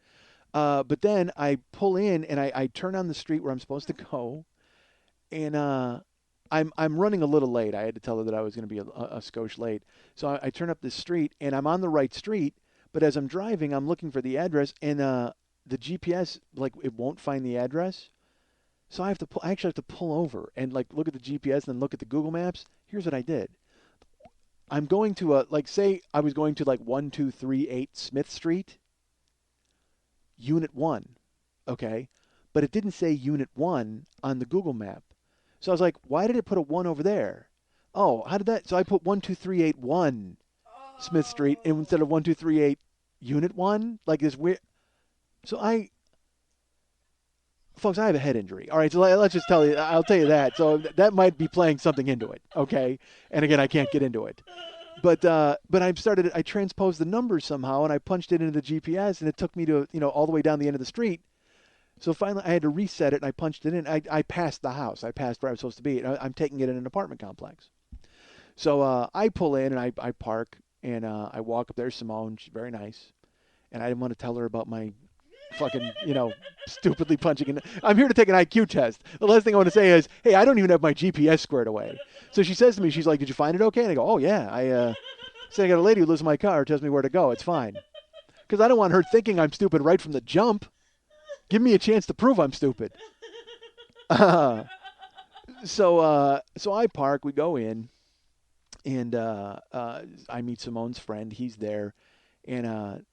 D: But then I pull in and I turn on the street where I'm supposed to go. And I'm running a little late. I had to tell her that I was going to be a skosh late. So I turn up this street and I'm on the right street. But as I'm driving, I'm looking for the address and the GPS, like, it won't find the address. So I actually have to pull over and like look at the GPS and then look at the Google Maps. Here's what I did. I'm going to say I was going to 1238 Smith Street, Unit 1, okay? But it didn't say Unit 1 on the Google map. So I was like, why did it put a 1 over there? Oh, how did that? So I put 12381 Smith Street instead of 1238 Unit 1, like this weird. So folks, I have a head injury. All right, so let's just tell you. I'll tell you that. So that might be playing something into it, okay? And again, I can't get into it. But I transposed the numbers somehow, and I punched it into the GPS, and it took me to, all the way down the end of the street. So finally, I had to reset it, and I punched it in. I passed the house. I passed where I was supposed to be. I'm taking it in an apartment complex. So I pull in, and I park, and I walk up there. Simone, she's very nice. And I didn't want to tell her about my fucking, stupidly punching in. I'm here to take an IQ test. The last thing I want to say is, hey, I don't even have my GPS squared away. So she says to me, she's like, did you find it okay? And I go, oh, yeah. I got a lady who lives in my car who tells me where to go. It's fine. Because I don't want her thinking I'm stupid right from the jump. Give me a chance to prove I'm stupid. So I park. We go in. And I meet Simone's friend. He's there. And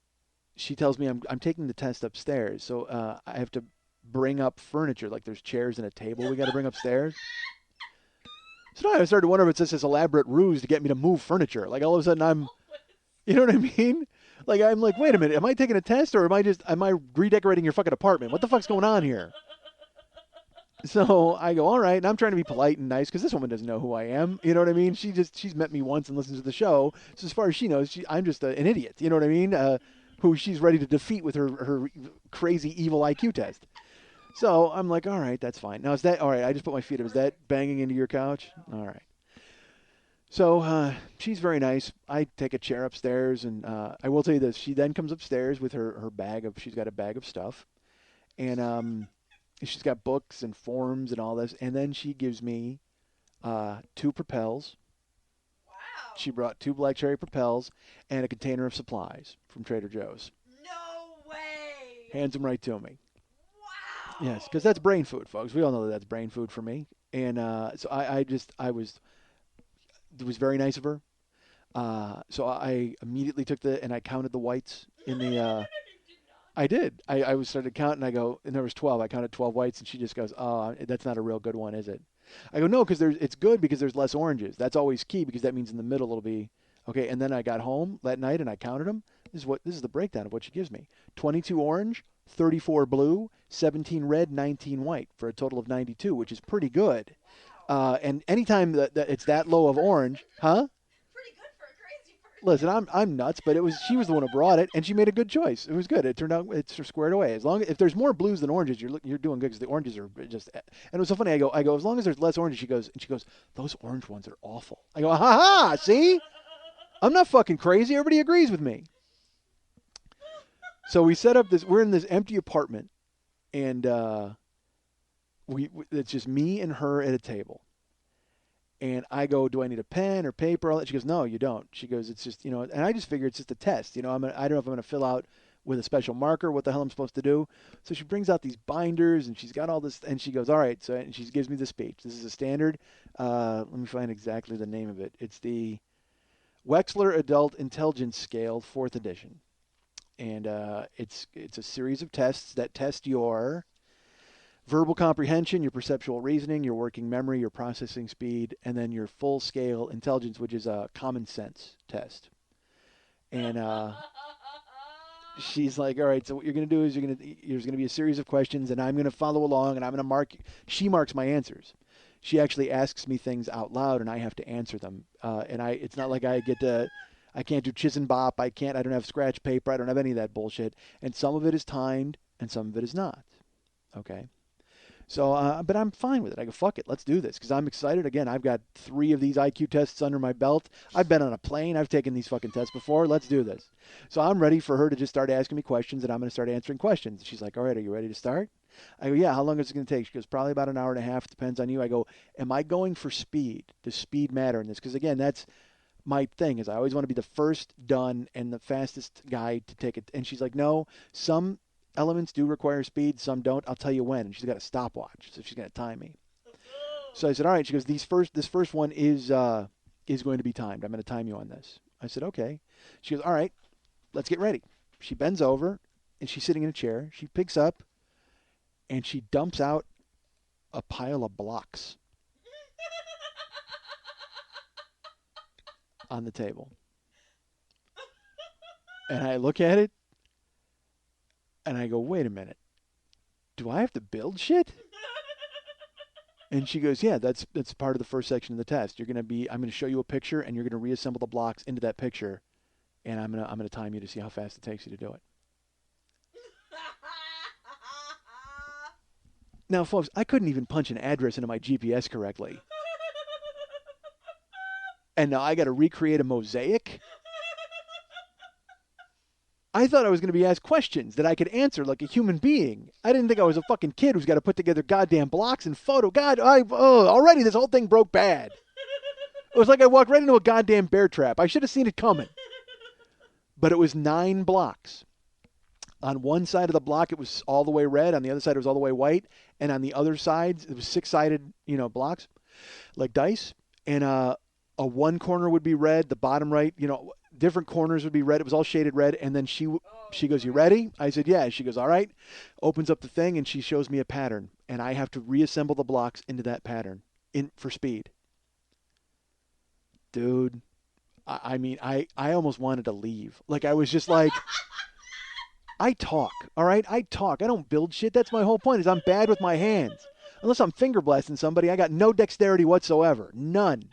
D: she tells me I'm taking the test upstairs, so I have to bring up furniture. Like there's chairs and a table we got to bring upstairs. So now I started to wonder if it's just this elaborate ruse to get me to move furniture. Like all of a sudden you know what I mean? Like I'm like, wait a minute, am I taking a test or am I redecorating your fucking apartment? What the fuck's going on here? So I go, all right, and I'm trying to be polite and nice because this woman doesn't know who I am. You know what I mean? She's met me once and listens to the show. So as far as she knows, I'm just an idiot. You know what I mean? Who she's ready to defeat with her crazy evil IQ test. So I'm like, all right, that's fine. Now, is that, all right, I just put my feet up. Is that banging into your couch? All right. So she's very nice. I take a chair upstairs, and I will tell you this. She then comes upstairs with her bag of, she's got a bag of stuff. And she's got books and forms and all this. And then she gives me 2 Propels. Wow. She brought 2 black cherry Propels and a container of supplies from Trader Joe's.
B: No way.
D: Hands them right to me. Wow. Yes, because that's brain food, folks. We all know that that's brain food for me. And so it was very nice of her. So I immediately took and I counted the whites in the. I did. I was started counting. I go, and there was 12. I counted 12 whites, and she just goes, "Oh, that's not a real good one, is it?" I go, "No, because it's good because there's less oranges. That's always key because that means in the middle it'll be okay." And then I got home that night and I counted them. This is the breakdown of what she gives me: 22 orange, 34 blue, 17 red, 19 white, for a total of 92, which is pretty good. And anytime that it's that low of orange, huh? Listen, I'm nuts, but she was the one who brought it, and she made a good choice. It was good. It turned out it's squared away. If there's more blues than oranges, you're doing good because the oranges are just. And it was so funny. I go as long as there's less oranges. She goes, those orange ones are awful. I go, ha ha. See, I'm not fucking crazy. Everybody agrees with me. So we set up this. We're in this empty apartment, and it's just me and her at a table. And I go, do I need a pen or paper? All that. She goes, no, you don't. She goes, it's just, and I just figure it's just a test. I don't know if I'm going to fill out with a special marker what the hell I'm supposed to do. So she brings out these binders, and she's got all this, and she goes, all right. So and she gives me the speech. This is a standard. Let me find exactly the name of it. It's the Wechsler Adult Intelligence Scale, 4th edition. And it's a series of tests that test your verbal comprehension, your perceptual reasoning, your working memory, your processing speed, and then your full-scale intelligence, which is a common sense test. And she's like, all right, so what you're going to do is there's going to be a series of questions, and I'm going to follow along, and I'm going to mark. She marks my answers. She actually asks me things out loud, and I have to answer them. It's not like I can't do chiz and bop. I don't have scratch paper. I don't have any of that bullshit. And some of it is timed, and some of it is not. Okay. So, but I'm fine with it. I go, fuck it, let's do this, because I'm excited. Again, I've got 3 of these IQ tests under my belt. I've been on a plane. I've taken these fucking tests before. Let's do this. So I'm ready for her to just start asking me questions, and I'm going to start answering questions. She's like, all right, are you ready to start? I go, yeah, how long is it going to take? She goes, probably about an hour and a half. Depends on you. I go, am I going for speed? Does speed matter in this? Because, again, that's my thing is I always want to be the first done and the fastest guy to take it. And she's like, no, some elements do require speed, some don't. I'll tell you when. And she's got a stopwatch, so she's going to time me. So I said, all right. She goes, this first one is going to be timed. I'm going to time you on this. I said, okay. She goes, all right, let's get ready. She bends over, and she's sitting in a chair. She picks up, and she dumps out a pile of blocks on the table. And I look at it, and I go, wait a minute. Do I have to build shit? And she goes, yeah, that's part of the first section of the test. I'm going to show you a picture, and you're going to reassemble the blocks into that picture, and I'm going to time you to see how fast it takes you to do it. Now, folks, I couldn't even punch an address into my GPS correctly. And now I got to recreate a mosaic? I thought I was going to be asked questions that I could answer like a human being. I didn't think I was a fucking kid who's got to put together goddamn blocks and photo. God, already this whole thing broke bad. It was like I walked right into a goddamn bear trap. I should have seen it coming. But it was 9 blocks. On one side of the block, it was all the way red. On the other side, it was all the way white. And on the other sides, it was 6-sided, blocks, like dice. And a one corner would be red. The bottom right, different corners would be red. It was all shaded red. And then she goes, you ready? I said, yeah. She goes, all right. Opens up the thing, and she shows me a pattern. And I have to reassemble the blocks into that pattern for speed. Dude, I almost wanted to leave. Like, I was just like... I talk, all right? I talk. I don't build shit. That's my whole point is I'm bad with my hands. Unless I'm finger blasting somebody, I got no dexterity whatsoever. None.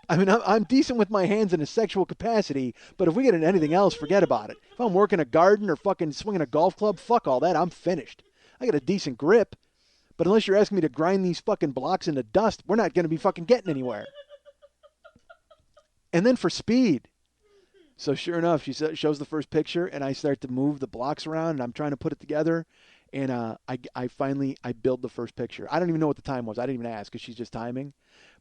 D: I mean, I'm decent with my hands in a sexual capacity, but if we get into anything else, forget about it. If I'm working a garden or fucking swinging a golf club, fuck all that. I'm finished. I got a decent grip. But unless you're asking me to grind these fucking blocks into dust, we're not going to be fucking getting anywhere. And then for speed. So sure enough, she shows the first picture, and I start to move the blocks around, and I'm trying to put it together. And I finally build the first picture. I don't even know what the time was. I didn't even ask because she's just timing.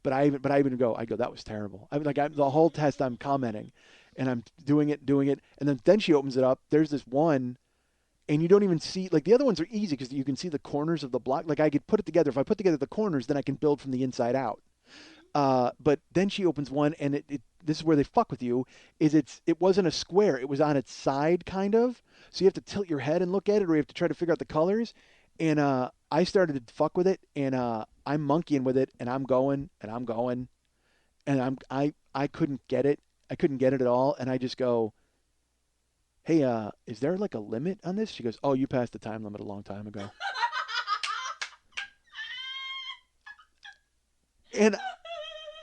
D: But I even go that was terrible. The whole test I'm commenting, and I'm doing it, and then she opens it up. There's this one, and you don't even see, like the other ones are easy because you can see the corners of the block. Like I could put it together. If I put together the corners, then I can build from the inside out. But then she opens one, and this is where they fuck with you. It wasn't a square. It was on its side, kind of. So you have to tilt your head and look at it, or you have to try to figure out the colors. And I started to fuck with it, and I'm monkeying with it, and I'm going, and I couldn't get it. I couldn't get it at all, and I just go, hey, is there like a limit on this? She goes, oh, you passed the time limit a long time ago. And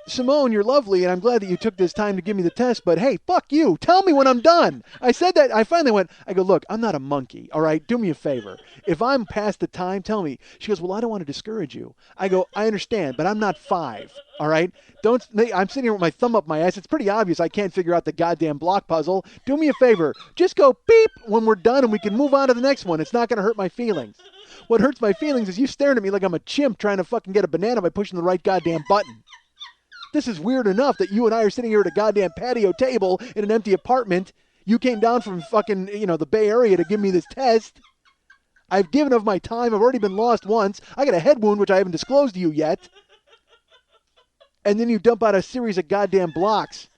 D: Simone, you're lovely, and I'm glad that you took this time to give me the test, but hey, fuck you. Tell me when I'm done. I said that. I finally went, I go, look, I'm not a monkey, all right? Do me a favor. If I'm past the time, tell me. She goes, well, I don't want to discourage you. I go, I understand, but I'm not 5, all right? I'm sitting here with my thumb up my ass. It's pretty obvious I can't figure out the goddamn block puzzle. Do me a favor. Just go beep when we're done, and we can move on to the next one. It's not going to hurt my feelings. What hurts my feelings is you staring at me like I'm a chimp trying to fucking get a banana by pushing the right goddamn button. This is weird enough that you and I are sitting here at a goddamn patio table in an empty apartment. You came down from fucking, the Bay Area to give me this test. I've given of my time. I've already been lost once. I got a head wound, which I haven't disclosed to you yet. And then you dump out a series of goddamn blocks.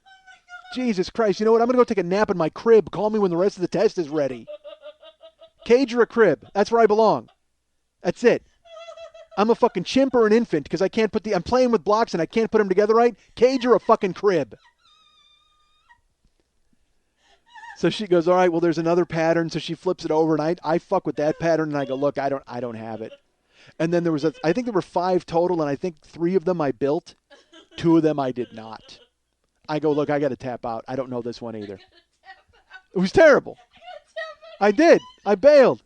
D: Jesus Christ. You know what? I'm going to go take a nap in my crib. Call me when the rest of the test is ready. Cage or a crib. That's where I belong. That's it. I'm a fucking chimp or an infant because I can't I'm playing with blocks and I can't put them together right. Cage or a fucking crib. So she goes, all right, well, there's another pattern. So she flips it over, and I fuck with that pattern, and I go, look, I don't have it. And then I think there were 5 total, and I think 3 of them I built. 2 of them I did not. I go, look, I got to tap out. I don't know this one either. It was terrible. I did. I bailed.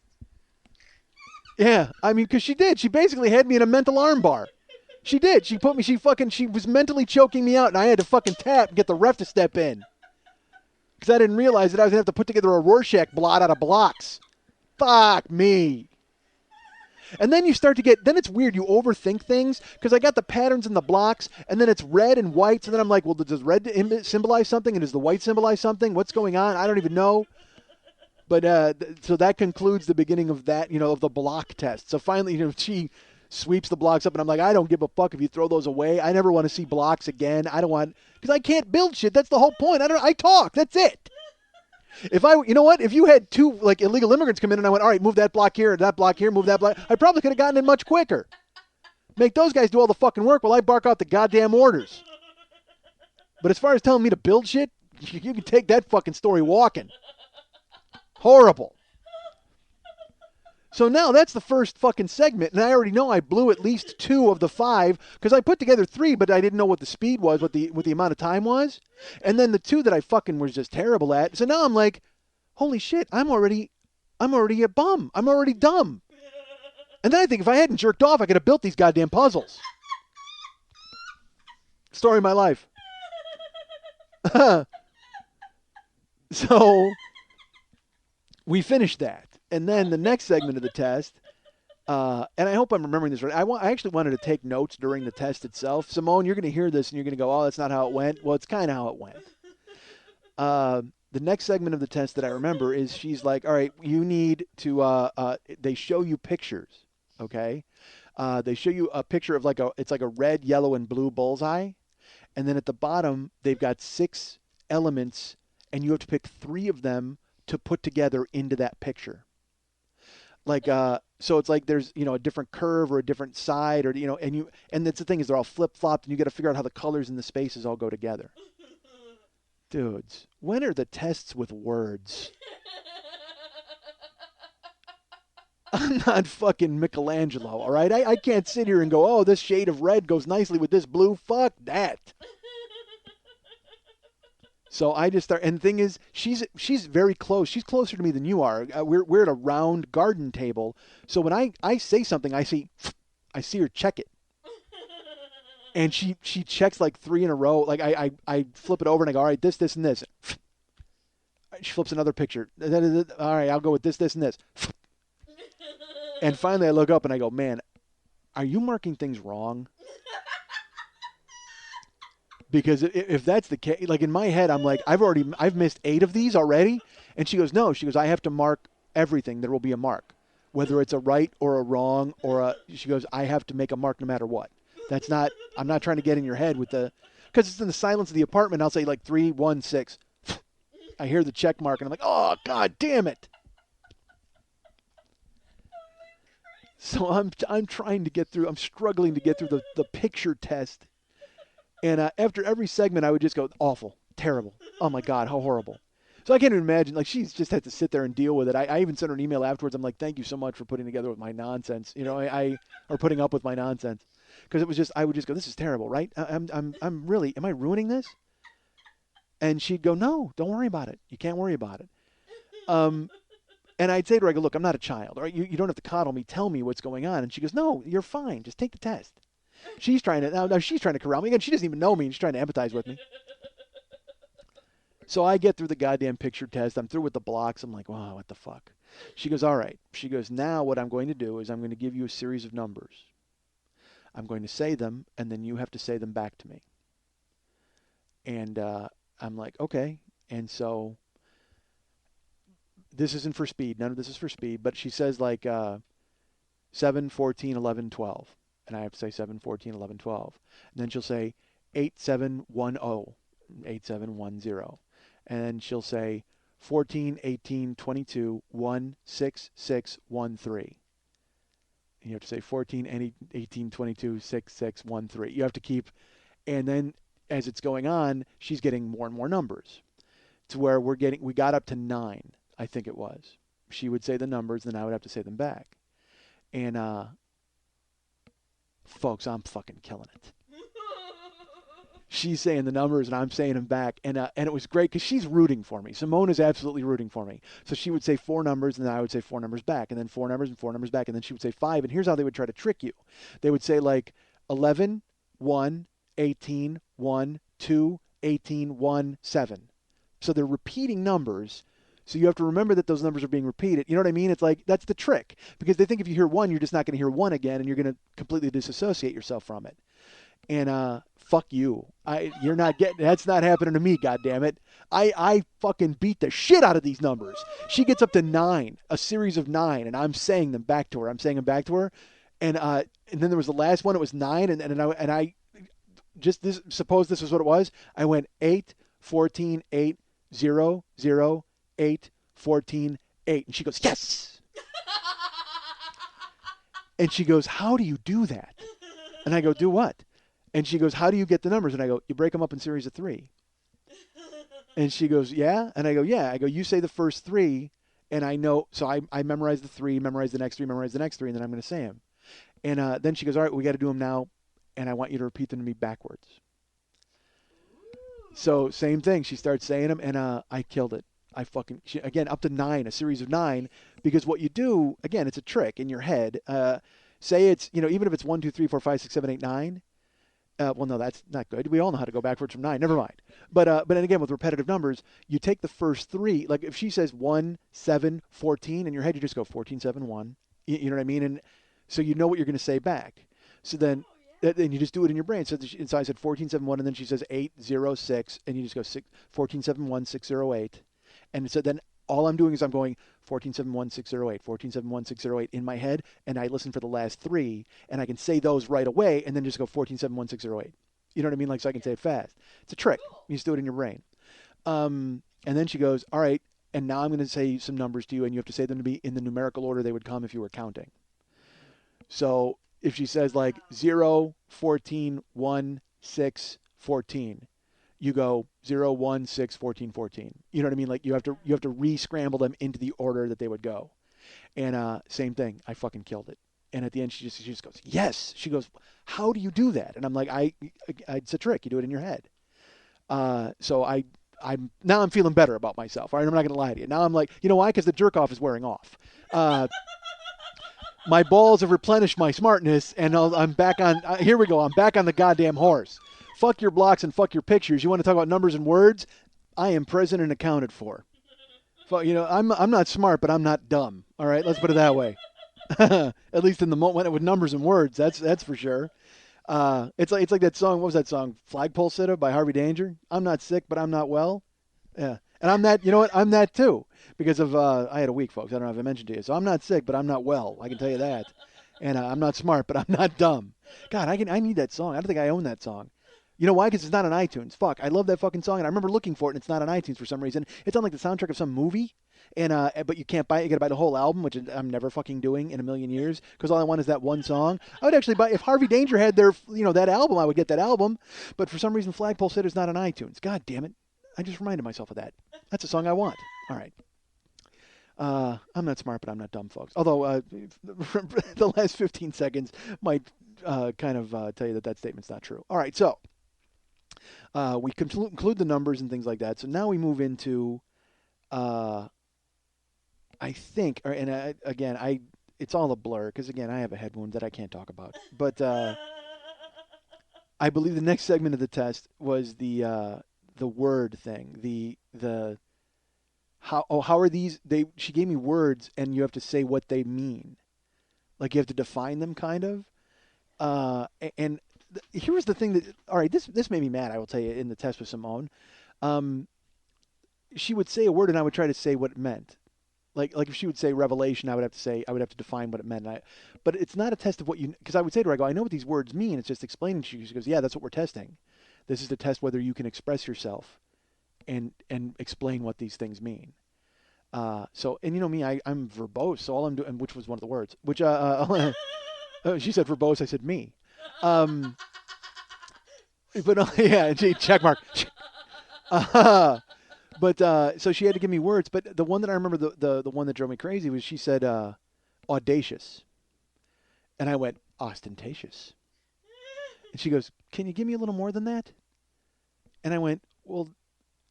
D: Yeah, I mean, because she did. She basically had me in a mental armbar. She did. She was mentally choking me out, and I had to fucking tap and get the ref to step in. Because I didn't realize that I was going to have to put together a Rorschach blot out of blocks. Fuck me. And then you start to then it's weird. You overthink things, because I got the patterns in the blocks, and then it's red and white, so then I'm like, well, does red symbolize something, and does the white symbolize something? What's going on? I don't even know. But so that concludes the beginning of that, of the block test. So finally, she sweeps the blocks up, and I'm like, I don't give a fuck if you throw those away. I never want to see blocks again. I don't want, because I can't build shit. That's the whole point. I talk. That's it. If you had 2 like illegal immigrants come in and I went, all right, move that block here, move that block, I probably could have gotten it much quicker. Make those guys do all the fucking work while I bark out the goddamn orders. But as far as telling me to build shit, you can take that fucking story walking. Horrible. So now that's the first fucking segment, and I already know I blew at least 2 of the 5 because I put together 3, but I didn't know what the speed was, what the amount of time was, and then the 2 that I fucking was just terrible at. So now I'm like, holy shit, I'm already a bum. I'm already dumb. And then I think if I hadn't jerked off, I could have built these goddamn puzzles. Story of my life. So we finished that. And then the next segment of the test, and I hope I'm remembering this right. I actually wanted to take notes during the test itself. Simone, you're going to hear this and you're going to go, oh, that's not how it went. Well, it's kind of how it went. The next segment of the test that I remember is she's like, all right, you need to, they show you pictures, okay? They show you a picture of it's like a red, yellow, and blue bullseye. And then at the bottom, they've got 6 elements, and you have to pick 3 of them to put together into that picture. So it's like there's, a different curve or a different side, or, and that's the thing is they're all flip-flopped, and you got to figure out how the colors and the spaces all go together. Dudes, when are the tests with words? I'm not fucking Michelangelo, all right? I can't sit here and go, oh, this shade of red goes nicely with this blue. Fuck that. So I just start, and the thing is, she's very close. She's closer to me than you are. We're at a round garden table. So when I say something, I see her check it. And she checks like 3 in a row. Like I flip it over and I go, all right, this, and this. She flips another picture. All right, I'll go with this, and this. And finally I look up and I go, man, are you marking things wrong? Because if that's the case, like in my head, I'm like, I've missed 8 of these already. And she goes, no. She goes, I have to mark everything. There will be a mark, whether it's a right or a wrong she goes, I have to make a mark no matter what. I'm not trying to get in your head because it's in the silence of the apartment. I'll say like 3, 1, 6. I hear the check mark and I'm like, oh, God damn it. So I'm trying to get through. I'm struggling to get through the picture test. And after every segment, I would just go, awful, terrible. Oh, my God, how horrible. So I can't even imagine. Like, she's just had to sit there and deal with it. I even sent her an email afterwards. I'm like, thank you so much for putting together with my nonsense. You know, or putting up with my nonsense. Because it was just, I would just go, this is terrible, right? I'm really, am I ruining this? And she'd go, no, don't worry about it. You can't worry about it. And I'd say to her, I go, look, I'm not a child. All right? You don't have to coddle me. Tell me what's going on. And she goes, no, you're fine. Just take the test. She's trying to corral me. Again, she doesn't even know me, and she's trying to empathize with me. So I get through the goddamn picture test. I'm through with the blocks. I'm like, wow, what the fuck? She goes, all right. She goes, now what I'm going to do is I'm going to give you a series of numbers. I'm going to say them, and then you have to say them back to me. And I'm like, okay. And so this isn't for speed. None of this is for speed. But she says like 7, 14, 11, 12. And I have to say 7, 14, 11, 12. And then she'll say 8710, 8710. And then she'll say 14, 18, 22, 1, 6, 6, 1, 3. And you have to say 14, 18, 22, 6, 6, 1, 3. You have to keep, and then as it's going on, she's getting more and more numbers to where we got up to 9, I think it was. She would say the numbers, then I would have to say them back. And, folks, I'm fucking killing it. She's saying the numbers and I'm saying them back. And it was great because she's rooting for me. Simone is absolutely rooting for me. So she would say 4 numbers and then I would say 4 numbers back. And then 4 numbers and 4 numbers back. And then she would say 5. And here's how they would try to trick you. They would say like 11, 1, 18, 1, 2, 18, 1, 7. So they're repeating numbers. So you have to remember that those numbers are being repeated. You know what I mean? It's like, that's the trick. Because they think if you hear 1, you're just not going to hear 1 again, and you're going to completely disassociate yourself from it. And fuck you. You're not getting, that's not happening to me, goddammit. I fucking beat the shit out of these numbers. She gets up to 9, a series of 9, and I'm saying them back to her. And then there was the last one, it was 9, and I just this, suppose this is what it was. I went 8, 14, 8, 0, 0, 8, 14, 8. And she goes, yes! And she goes, how do you do that? And I go, do what? And she goes, how do you get the numbers? And I go, you break them up in series of 3. And she goes, yeah? And I go, yeah. I go, you say the first 3, and I know. So I memorize the 3, memorize the next 3, memorize the next 3, and then I'm going to say them. And then she goes, all right, we got to do them now, and I want you to repeat them to me backwards. So same thing. She starts saying them, and I killed it. Again, up to 9, a series of 9, because what you do, again, it's a trick in your head. Say it's, even if it's 1, 2, 3, 4, 5, 6, 7, 8, 9. Well, no, that's not good. We all know how to go backwards from 9. Never mind. But then again, with repetitive numbers, you take the first 3. Like if she says 1, 7, 14, in your head you just go 14, 7, 1. You know what I mean? And so you know what you're going to say back. So then you just do it in your brain. So I said 14, 7, 1, and then she says 8, 0, 6, and you just go 14, 7, 1, 6, 0, 8. And so then all I'm doing is I'm going 14, 7, 1, 6, 0, 8, 14, 7, 1, 6, 0, 8 in my head, and I listen for the last 3, and I can say those right away, and then just go 14, 7, 1, 6, 0, 8. You know what I mean? Like, so I can say it fast. It's a trick. You just do it in your brain. And then she goes, all right, and now I'm going to say some numbers to you, and you have to say them to be in the numerical order they would come if you were counting. So if she says like 0, 14, 1, 6, 14, you go 0, 1, 6, 14, 14. You know what I mean? Like you have to re-scramble them into the order that they would go. And same thing. I fucking killed it. And at the end, she just goes, yes. She goes, how do you do that? And I'm like, it's a trick. You do it in your head. So I'm now I'm feeling better about myself. All right, I'm not going to lie to you. Now I'm like, you know why? Because the jerk off is wearing off. My balls have replenished my smartness, and I'm back on. Here we go. I'm back on the goddamn horse. Fuck your blocks and fuck your pictures. You want to talk about numbers and words? I am present and accounted for. I'm not smart, but I'm not dumb. All right, let's put it that way. At least in the moment with numbers and words. That's for sure. It's like that song. What was that song? Flagpole Sitter by Harvey Danger. I'm not sick, but I'm not well. Yeah, and I'm that. You know what? I'm that too because of I had a week, folks. I don't know if I mentioned to you. So I'm not sick, but I'm not well. I can tell you that. And I'm not smart, but I'm not dumb. God, I need that song. I don't think I own that song. You know why? Because it's not on iTunes. Fuck, I love that fucking song, and I remember looking for it, and it's not on iTunes for some reason. It's on like the soundtrack of some movie, and but you can't buy it. You got to buy the whole album, which I'm never fucking doing in a million years, because all I want is that one song. I would actually buy if Harvey Danger had their, that album. I would get that album, but for some reason, Flagpole Sitter's not on iTunes. God damn it! I just reminded myself of that. That's a song I want. All right. I'm not smart, but I'm not dumb, folks. Although the last 15 seconds might kind of tell you that statement's not true. All right, so we conclude the numbers and things like that. So now we move into, I think, again, it's all a blur because, again, I have a head wound that I can't talk about. But I believe the next segment of the test was the word thing, how are these? She gave me words, and you have to say what they mean, like you have to define them, kind of. And here was the thing that, all right, this made me mad. I will tell you in the test with Simone, she would say a word, and I would try to say what it meant. Like if she would say revelation, I would have to define what it meant. But it's not a test of what because I would say to her, I know what these words mean. It's just explaining to you. She goes, yeah, that's what we're testing. This is to test whether you can express yourself and explain what these things mean. So, and you know me, I'm verbose, so all I'm doing, which was one of the words, which, she said verbose, I said me. But, yeah, check mark. But, so she had to give me words, but the one that I remember, the one that drove me crazy was she said, audacious. And I went, ostentatious. And she goes, can you give me a little more than that? And I went, well,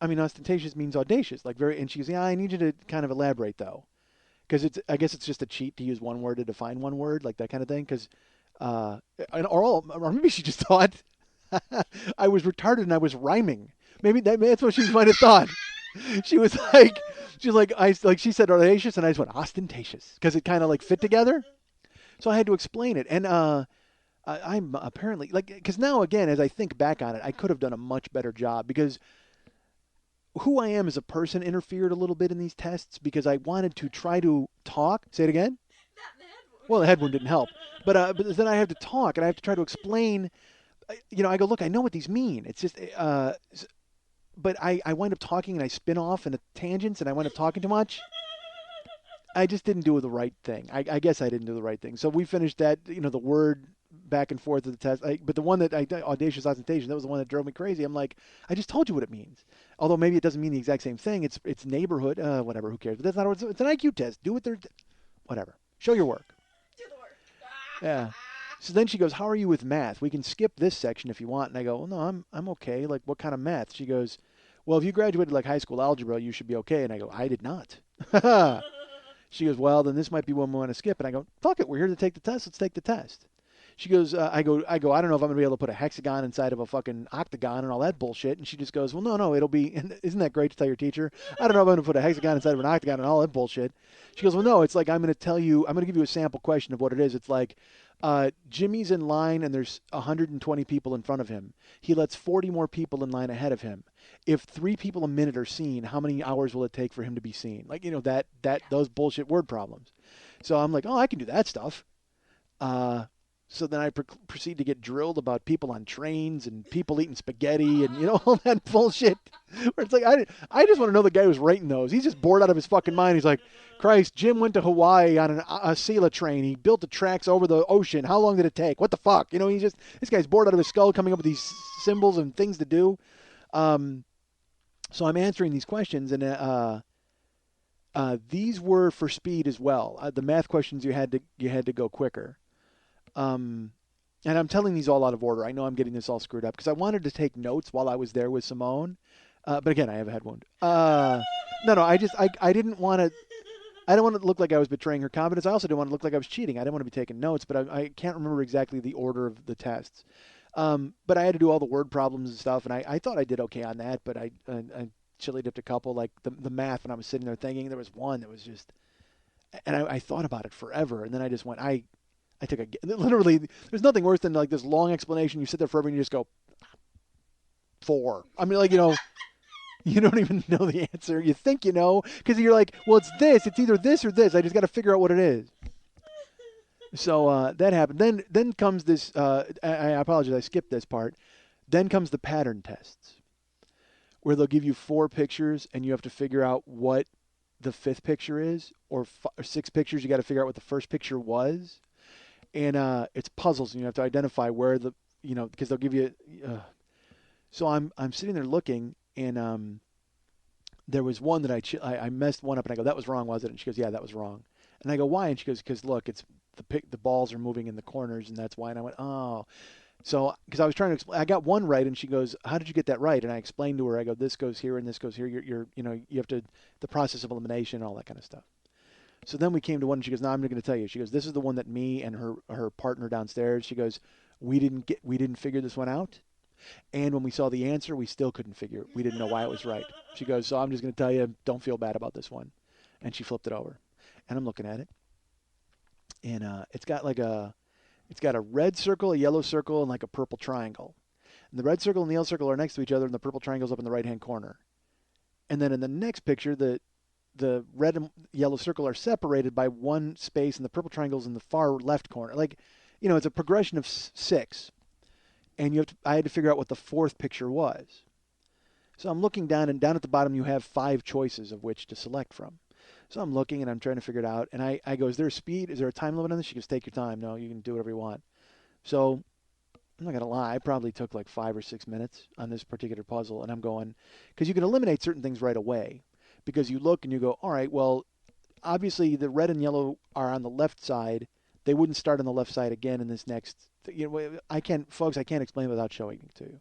D: I mean, ostentatious means audacious, like very. And she goes, yeah, I need you to kind of elaborate though, because I guess it's just a cheat to use one word to define one word, like that kind of thing. Because, or maybe she just thought I was retarded and I was rhyming. Maybe that's what she might have thought. She was like, she said audacious, and I just went ostentatious because it kind of like fit together. So I had to explain it, and I'm apparently because now again, as I think back on it, I could have done a much better job because who I am as a person interfered a little bit in these tests because I wanted to try to talk. Say it again? Well, the head wound didn't help. But then I have to talk, and I have to try to explain. I go, look, I know what these mean. It's just, but I wind up talking, and I spin off into tangents, and I wind up talking too much. I just didn't do the right thing. I guess I didn't do the right thing. So we finished that, the word back and forth of the test. But the one that audacious ostentation, that was the one that drove me crazy. I'm like, I just told you what it means. Although maybe it doesn't mean the exact same thing. It's neighborhood, whatever. Who cares? But that's not. It's an IQ test. Do what they're, whatever. Show your work. Do the work. Yeah. So then she goes, how are you with math? We can skip this section if you want. And I go, well, no, I'm okay. Like, what kind of math? She goes, well, if you graduated like high school algebra, you should be okay. And I go, I did not. She goes, well, then this might be one we want to skip. And I go, fuck it. We're here to take the test. Let's take the test. She goes, I go, I don't know if I'm going to be able to put a hexagon inside of a fucking octagon and all that bullshit. And she just goes, well, no, it'll be, and isn't that great to tell your teacher? I don't know if I'm going to put a hexagon inside of an octagon and all that bullshit. She goes, well, no, it's like I'm going to give you a sample question of what it is. It's like, Jimmy's in line and there's 120 people in front of him. He lets 40 more people in line ahead of him. If 3 people a minute are seen, how many hours will it take for him to be seen? Like, those bullshit word problems. So I'm like, oh, I can do that stuff. So then I proceed to get drilled about people on trains and people eating spaghetti and, all that bullshit. Where it's like, I just want to know the guy who's writing those. He's just bored out of his fucking mind. He's like, Christ, Jim went to Hawaii on a Sela train. He built the tracks over the ocean. How long did it take? What the fuck? This guy's bored out of his skull coming up with these symbols and things to do. So I'm answering these questions, and these were for speed as well. The math questions you had to go quicker. And I'm telling these all out of order. I know I'm getting this all screwed up because I wanted to take notes while I was there with Simone. But again, I have a head wound. No, I didn't want to. I don't want to look like I was betraying her confidence. I also didn't want to look like I was cheating. I didn't want to be taking notes, but I can't remember exactly the order of the tests. But I had to do all the word problems and stuff, and I thought I did okay on that, but I chili dipped a couple, like the math when I was sitting there thinking. There was one that was just, And I thought about it forever, and then I just went, I took literally, there's nothing worse than like this long explanation. You sit there forever and you just go, 4. I mean, like, you don't even know the answer. You think you know, because you're like, well, it's this. It's either this or this. I just got to figure out what it is. So that happened. Then comes this, I apologize, I skipped this part. Then comes the pattern tests, where they'll give you 4 pictures, and you have to figure out what the 5th picture is, or 6 pictures. You got to figure out what the first picture was. And it's puzzles, and you have to identify where because they'll give you. So I'm sitting there looking, and there was one that I messed one up, and I go, that was wrong, was it? And she goes, yeah, that was wrong. And I go, why? And she goes, because look, it's the balls are moving in the corners, and that's why. And I went, oh. So because I was trying to explain, I got one right, and she goes, how did you get that right? And I explained to her, I go, this goes here and this goes here. You're you have to, the process of elimination and all that kind of stuff. So then we came to one, and she goes, no, I'm not going to tell you. She goes, this is the one that me and her partner downstairs, she goes, we didn't figure this one out. And when we saw the answer, we still couldn't figure it. We didn't know why it was right. She goes, so I'm just going to tell you, don't feel bad about this one. And she flipped it over. And I'm looking at it. And it's got a red circle, a yellow circle, and like a purple triangle. And the red circle and the yellow circle are next to each other, and the purple triangle's up in the right-hand corner. And then in the next picture, the red and yellow circle are separated by one space, and the purple triangle's in the far left corner. Like, it's a progression of 6. And I had to figure out what the 4th picture was. So I'm looking down, and down at the bottom you have 5 choices of which to select from. So I'm looking, and I'm trying to figure it out. And I go, is there a speed? Is there a time limit on this? She goes, take your time. No, you can do whatever you want. So I'm not going to lie. I probably took like 5 or 6 minutes on this particular puzzle. And I'm going, because you can eliminate certain things right away. Because you look and you go, all right, well, obviously the red and yellow are on the left side. They wouldn't start on the left side again in this next. I can't explain it without showing it to you.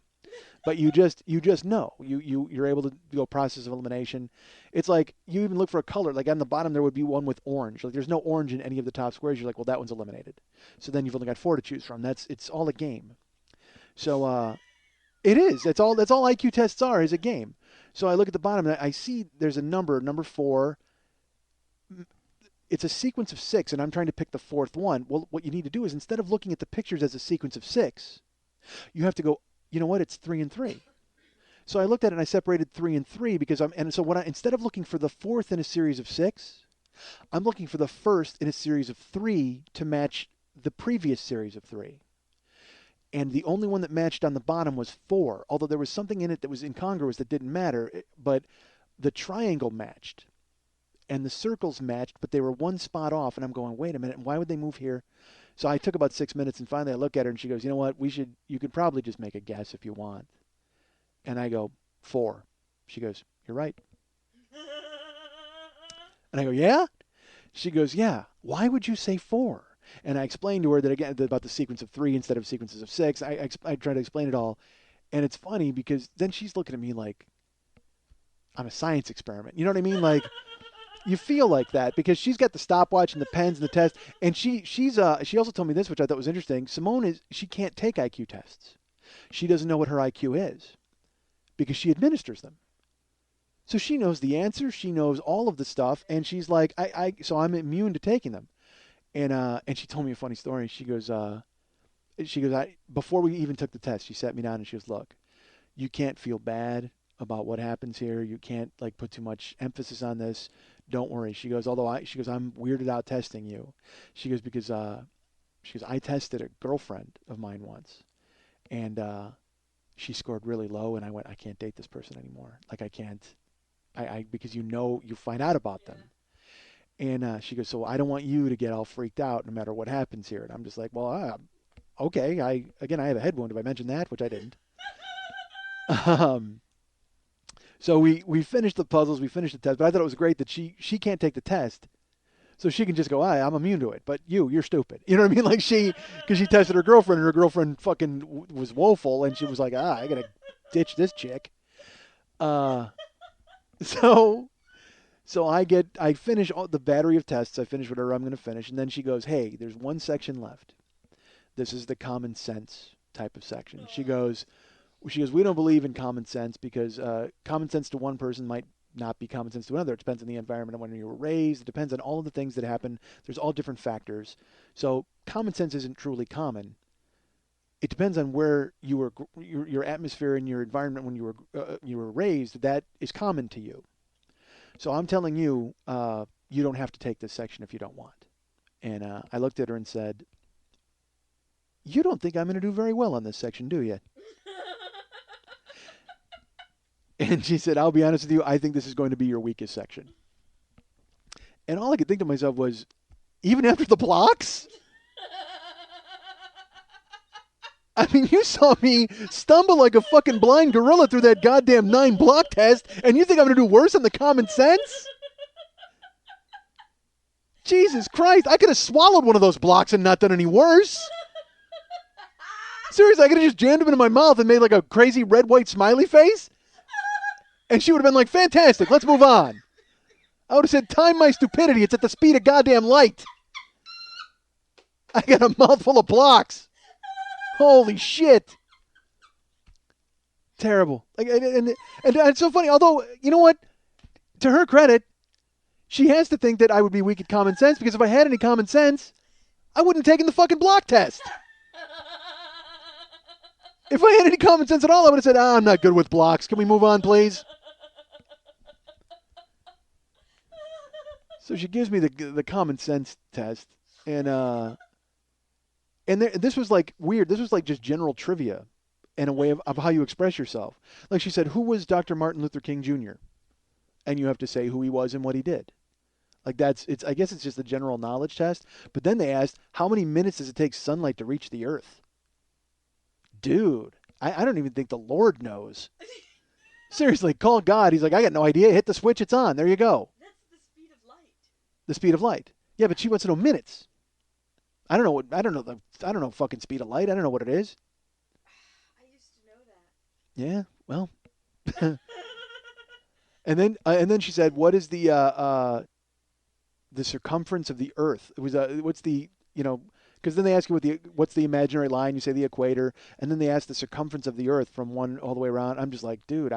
D: But you just know. You're able to do a process of elimination. It's like you even look for a color. Like on the bottom there would be one with orange. Like there's no orange in any of the top squares. You're like, well, that one's eliminated. So then you've only got 4 to choose from. It's all a game. So it is. That's all IQ tests are, is a game. So I look at the bottom and I see there's a number 4. It's a sequence of 6, and I'm trying to pick the 4th one. Well, what you need to do is instead of looking at the pictures as a sequence of 6, you have to go, you know what, it's 3 and 3. So I looked at it and I separated 3 and 3 because instead of looking for the 4th in a series of 6, I'm looking for the 1st in a series of 3 to match the previous series of 3. And the only one that matched on the bottom was 4, although there was something in it that was incongruous that didn't matter, but the triangle matched. And the circles matched, but they were one spot off. And I'm going, wait a minute, why would they move here? So I took about 6 minutes, and finally I look at her, and she goes, you know what, you could probably just make a guess if you want. And I go, 4. She goes, you're right. And I go, yeah? She goes, yeah. Why would you say 4? And I explained to her that, again, about the sequence of 3 instead of sequences of 6. I tried to explain it all. And it's funny because then she's looking at me like I'm a science experiment. You know what I mean? Like, you feel like that because she's got the stopwatch and the pens and the test. And she also told me this, which I thought was interesting. Simone she can't take IQ tests. She doesn't know what her IQ is because she administers them. So she knows the answer. She knows all of the stuff. And she's like, so I'm immune to taking them. And she told me a funny story. She goes, before we even took the test, she sat me down and she goes, look, you can't feel bad about what happens here. You can't put too much emphasis on this. Don't worry. She goes, I'm weirded out testing you. She goes, because I tested a girlfriend of mine once, and she scored really low, and I went, I can't date this person anymore. Like I can't, because you find out about them. And she goes, so I don't want you to get all freaked out no matter what happens here. And I'm just like, well, okay. I have a head wound. Have I mentioned that? Which I didn't. So we finished the puzzles, we finished the test, but I thought it was great that she can't take the test, so she can just go, I'm immune to it, but you're stupid. You know what I mean? Like because she tested her girlfriend, and her girlfriend fucking was woeful, and she was like, I gotta ditch this chick. So I finish the battery of tests, I finish whatever I'm gonna finish, and then she goes, hey, there's one section left. This is the common sense type of section. She goes, we don't believe in common sense because common sense to one person might not be common sense to another. It depends on the environment and when you were raised. It depends on all of the things that happen. There's all different factors. So common sense isn't truly common. It depends on where you were, your atmosphere and your environment when you were raised. That is common to you. So I'm telling you, you don't have to take this section if you don't want. And I looked at her and said, you don't think I'm going to do very well on this section, do you? And she said, I'll be honest with you, I think this is going to be your weakest section. And all I could think to myself was, even after the blocks? I mean, you saw me stumble like a fucking blind gorilla through that goddamn 9-block test, and you think I'm going to do worse on the common sense? Jesus Christ, I could have swallowed one of those blocks and not done any worse. Seriously, I could have just jammed them into my mouth and made like a crazy red, white smiley face. And she would have been like, fantastic, let's move on. I would have said, time my stupidity, it's at the speed of goddamn light. I got a mouthful of blocks. Holy shit. Terrible. And it's so funny, although, you know what? To her credit, she has to think that I would be weak at common sense, because if I had any common sense, I wouldn't have taken the fucking block test. If I had any common sense at all, I would have said, I'm not good with blocks. Can we move on, please? So she gives me the common sense test, and this was like weird. This was like just general trivia in a way of how you express yourself. Like she said, who was Dr. Martin Luther King Jr.? And you have to say who he was and what he did. Like I guess it's just a general knowledge test. But then they asked, how many minutes does it take sunlight to reach the earth? Dude, I don't even think the Lord knows. Seriously, call God. He's like, I got no idea. Hit the switch, it's on. There you go. That's the speed of light. The speed of light. Yeah, but she wants to know minutes. I don't know fucking speed of light. I don't know what it is.
B: I used to know that.
D: Yeah, well. and then she said, what is the circumference of the earth? It was what's the, because then they ask you what's the imaginary line, you say the equator, and then they ask the circumference of the earth from one all the way around. I'm just like, dude,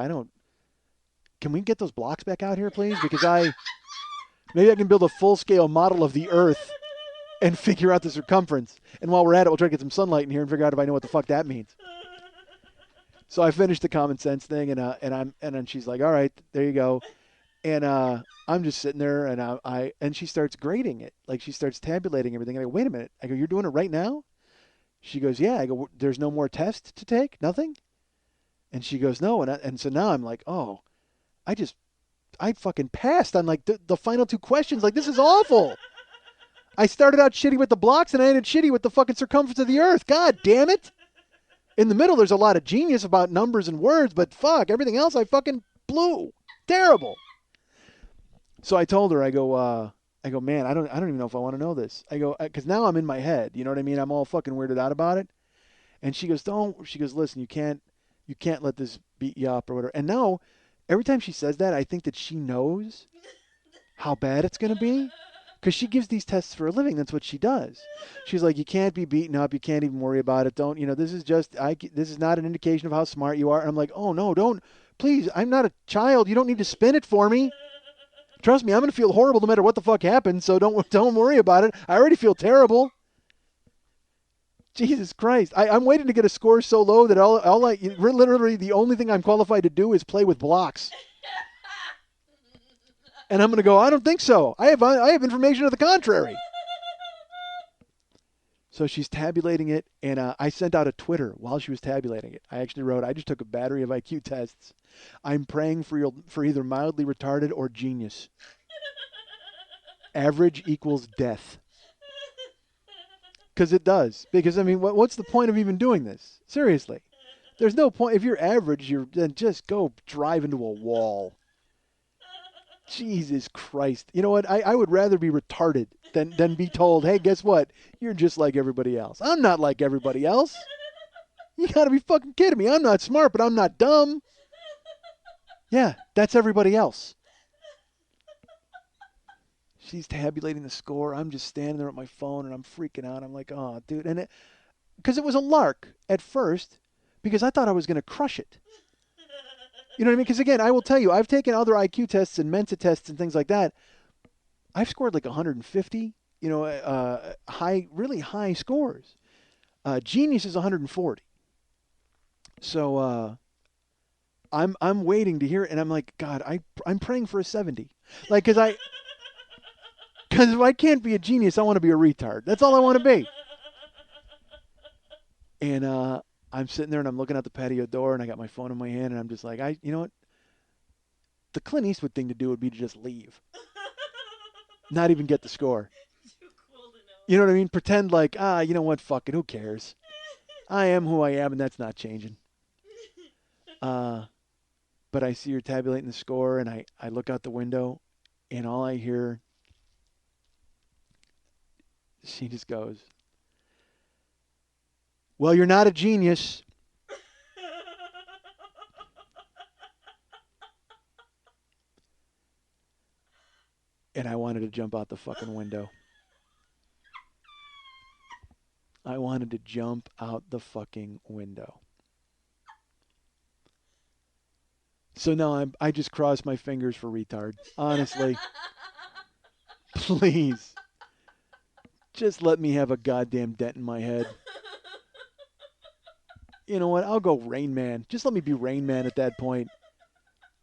D: can we get those blocks back out here, please? Because maybe I can build a full-scale model of the earth and figure out the circumference. And while we're at it, we'll try to get some sunlight in here and figure out if I know what the fuck that means. So I finished the common sense thing, and then she's like, all right, there you go. And I'm just sitting there, and she starts grading it. Like, she starts tabulating everything. And I go, wait a minute. I go, you're doing it right now? She goes, yeah. I go, there's no more test to take? Nothing? And she goes, no. And so now I'm like, oh, I fucking passed on like the final two questions. Like, this is awful. I started out shitty with the blocks, and I ended shitty with the fucking circumference of the earth. God damn it. In the middle, there's a lot of genius about numbers and words, but fuck, everything else I fucking blew. Terrible. So I told her, I go, man, I don't even know if I want to know this. I go, because now I'm in my head. You know what I mean? I'm all fucking weirded out about it. And she goes, listen, you can't let this beat you up or whatever. And now, every time she says that, I think that she knows how bad it's going to be. Because she gives these tests for a living. That's what she does. She's like, you can't be beaten up. You can't even worry about it. Don't, this is not an indication of how smart you are. And I'm like, oh, no, don't. Please, I'm not a child. You don't need to spin it for me. Trust me, I'm going to feel horrible no matter what the fuck happens, so don't worry about it. I already feel terrible. Jesus Christ. I'm waiting to get a score so low that literally the only thing I'm qualified to do is play with blocks. And I'm going to go, I don't think so. I have information to the contrary. So she's tabulating it, and I sent out a Twitter while she was tabulating it. I actually wrote, I just took a battery of IQ tests. I'm praying for either mildly retarded or genius. Average equals death. Because it does. Because, I mean, what's the point of even doing this? Seriously. There's no point. If you're average, then just go drive into a wall. Jesus Christ. You know what? I would rather be retarded than be told, hey, guess what? You're just like everybody else. I'm not like everybody else. You got to be fucking kidding me. I'm not smart, but I'm not dumb. Yeah, that's everybody else. She's tabulating the score. I'm just standing there with my phone, and I'm freaking out. I'm like, oh, dude. And because it was a lark at first, because I thought I was going to crush it. You know what I mean? Because again, I will tell you, I've taken other IQ tests and Mensa tests and things like that. I've scored like 150. Really high scores. Genius is 140. So I'm waiting to hear it, and I'm like, God, I'm praying for a 70. Like, because if I can't be a genius, I want to be a retard. That's all I want to be. And I'm sitting there and I'm looking out the patio door and I got my phone in my hand and I'm just like, you know what? The Clint Eastwood thing to do would be to just leave. Not even get the score. You know what I mean? Pretend like, you know what? Fuck it. Who cares? I am who I am and that's not changing. But I see her tabulating the score and I look out the window and all I hear, she just goes, well, you're not a genius. And I wanted to jump out the fucking window. I wanted to jump out the fucking window. So now I just cross my fingers for retard. Honestly. Please. Just let me have a goddamn dent in my head. You know what? I'll go Rain Man. Just let me be Rain Man at that point.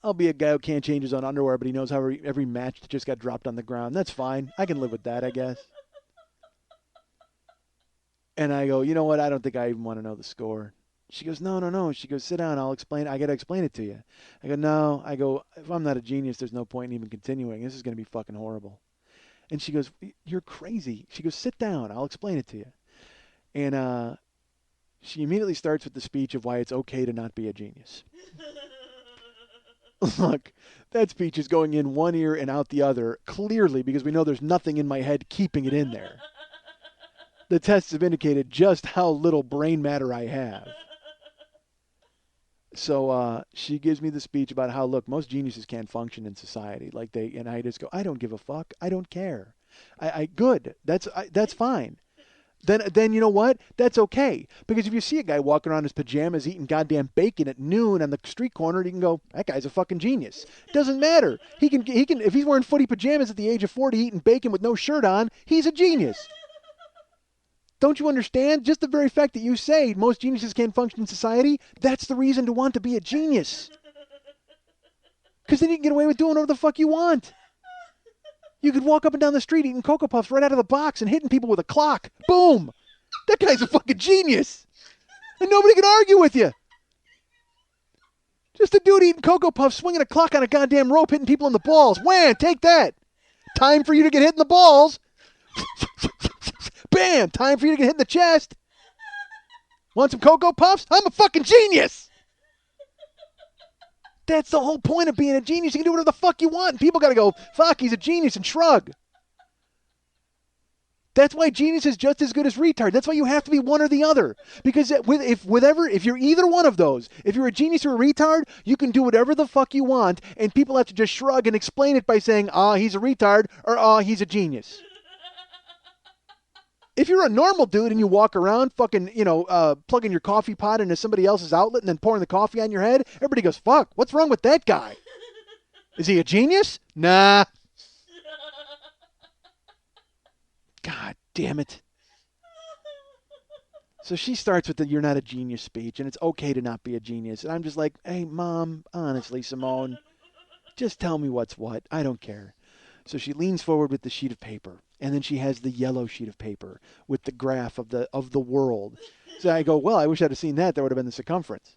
D: I'll be a guy who can't change his own underwear, but he knows how every match that just got dropped on the ground. That's fine. I can live with that, I guess. And I go, you know what? I don't think I even want to know the score. She goes, no. She goes, sit down. I'll explain. I got to explain it to you. I go, no. I go, if I'm not a genius, there's no point in even continuing. This is going to be fucking horrible. And she goes, you're crazy. She goes, sit down. I'll explain it to you. And she immediately starts with the speech of why it's okay to not be a genius. Look, that speech is going in one ear and out the other, clearly because we know there's nothing in my head keeping it in there. The tests have indicated just how little brain matter I have. So she gives me the speech about how, look, most geniuses can't function in society. And I just go, I don't give a fuck. I don't care. Good. That's fine. Then you know what? That's okay. Because if you see a guy walking around in his pajamas eating goddamn bacon at noon on the street corner, you can go, that guy's a fucking genius. Doesn't matter. He can if he's wearing footy pajamas at the age of 40 eating bacon with no shirt on, he's a genius. Don't you understand? Just the very fact that you say most geniuses can't function in society, that's the reason to want to be a genius. Because then you can get away with doing whatever the fuck you want. You could walk up and down the street eating Cocoa Puffs right out of the box and hitting people with a clock. Boom! That guy's a fucking genius. And nobody can argue with you. Just a dude eating Cocoa Puffs, swinging a clock on a goddamn rope, hitting people in the balls. Wham! Take that. Time for you to get hit in the balls. Bam! Time for you to get hit in the chest. Want some Cocoa Puffs? I'm a fucking genius. That's the whole point of being a genius. You can do whatever the fuck you want. And people got to go, fuck, he's a genius, and shrug. That's why genius is just as good as retard. That's why you have to be one or the other. Because if you're either one of those, if you're a genius or a retard, you can do whatever the fuck you want, and people have to just shrug and explain it by saying, he's a retard, or he's a genius. If you're a normal dude and you walk around fucking, plugging your coffee pot into somebody else's outlet and then pouring the coffee on your head, everybody goes, fuck, what's wrong with that guy? Is he a genius? Nah. God damn it. So she starts with the you're not a genius speech, and it's okay to not be a genius. And I'm just like, hey, Mom, honestly, Simone, just tell me what's what. I don't care. So she leans forward with the sheet of paper, and then she has the yellow sheet of paper with the graph of the world. So I go, well, I wish I'd have seen that. That would have been the circumference.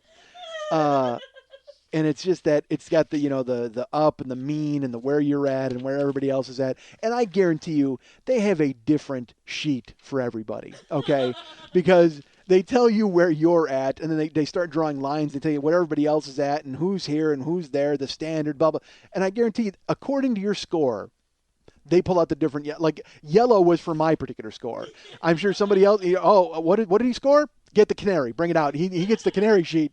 D: And it's just that it's got the up and the mean and the where you're at and where everybody else is at. And I guarantee you they have a different sheet for everybody, okay? Because they tell you where you're at, and then they start drawing lines. They tell you where everybody else is at and who's here and who's there, the standard, blah, blah. And I guarantee you, according to your score, they pull out the different, like yellow was for my particular score. I'm sure somebody else, what did he score? Get the canary, bring it out. He gets the canary sheet.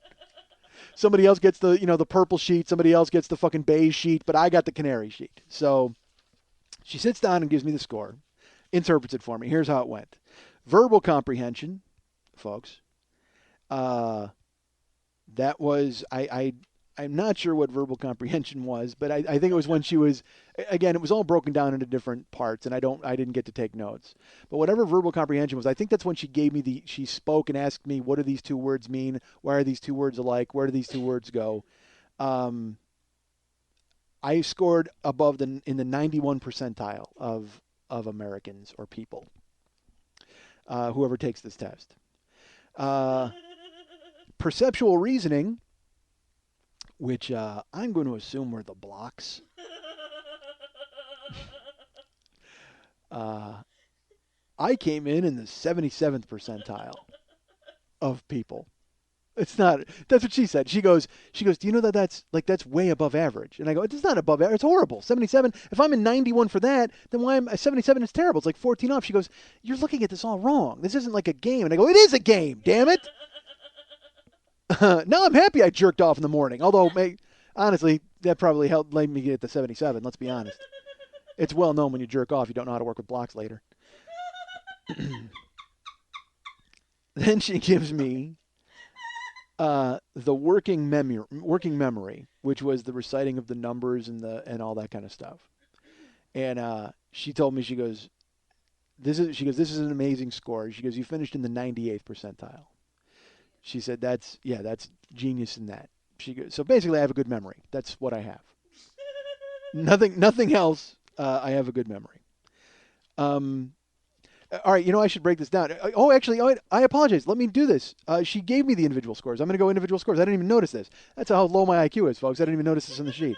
D: Somebody else gets the, the purple sheet. Somebody else gets the fucking beige sheet, but I got the canary sheet. So she sits down and gives me the score, interprets it for me. Here's how it went. Verbal comprehension, folks. That was, I I'm not sure what verbal comprehension was, but I think it was when she was, again, it was all broken down into different parts, and I didn't get to take notes. But whatever verbal comprehension was, I think that's when she gave me she spoke and asked me, what do these two words mean? Why are these two words alike? Where do these two words go? I scored above in the 91 percentile of Americans or people, whoever takes this test. Perceptual reasoning, which I'm going to assume were the blocks. I came in the 77th percentile of people. It's not. That's what she said. She goes. Do you know that's way above average? And I go, it's not above average. It's horrible. 77. If I'm in 91 for that, then why am I 77? Is terrible. It's like 14 off. She goes, you're looking at this all wrong. This isn't like a game. And I go, it is a game. Damn it. Now I'm happy I jerked off in the morning. Although, honestly, that probably helped let me get the 77. Let's be honest. It's well known when you jerk off, you don't know how to work with blocks later. Then she gives me the working memory, which was the reciting of the numbers and all that kind of stuff. And she told me, she goes, this is an amazing score. She goes, you finished in the 98th percentile. She said, that's genius in that. She goes, so basically I have a good memory. That's what I have. Nothing else. I have a good memory. All right, I should break this down. Oh, actually, I apologize. Let me do this. She gave me the individual scores. I'm going to go individual scores. I didn't even notice this. That's how low my IQ is, folks. I didn't even notice this in the sheet.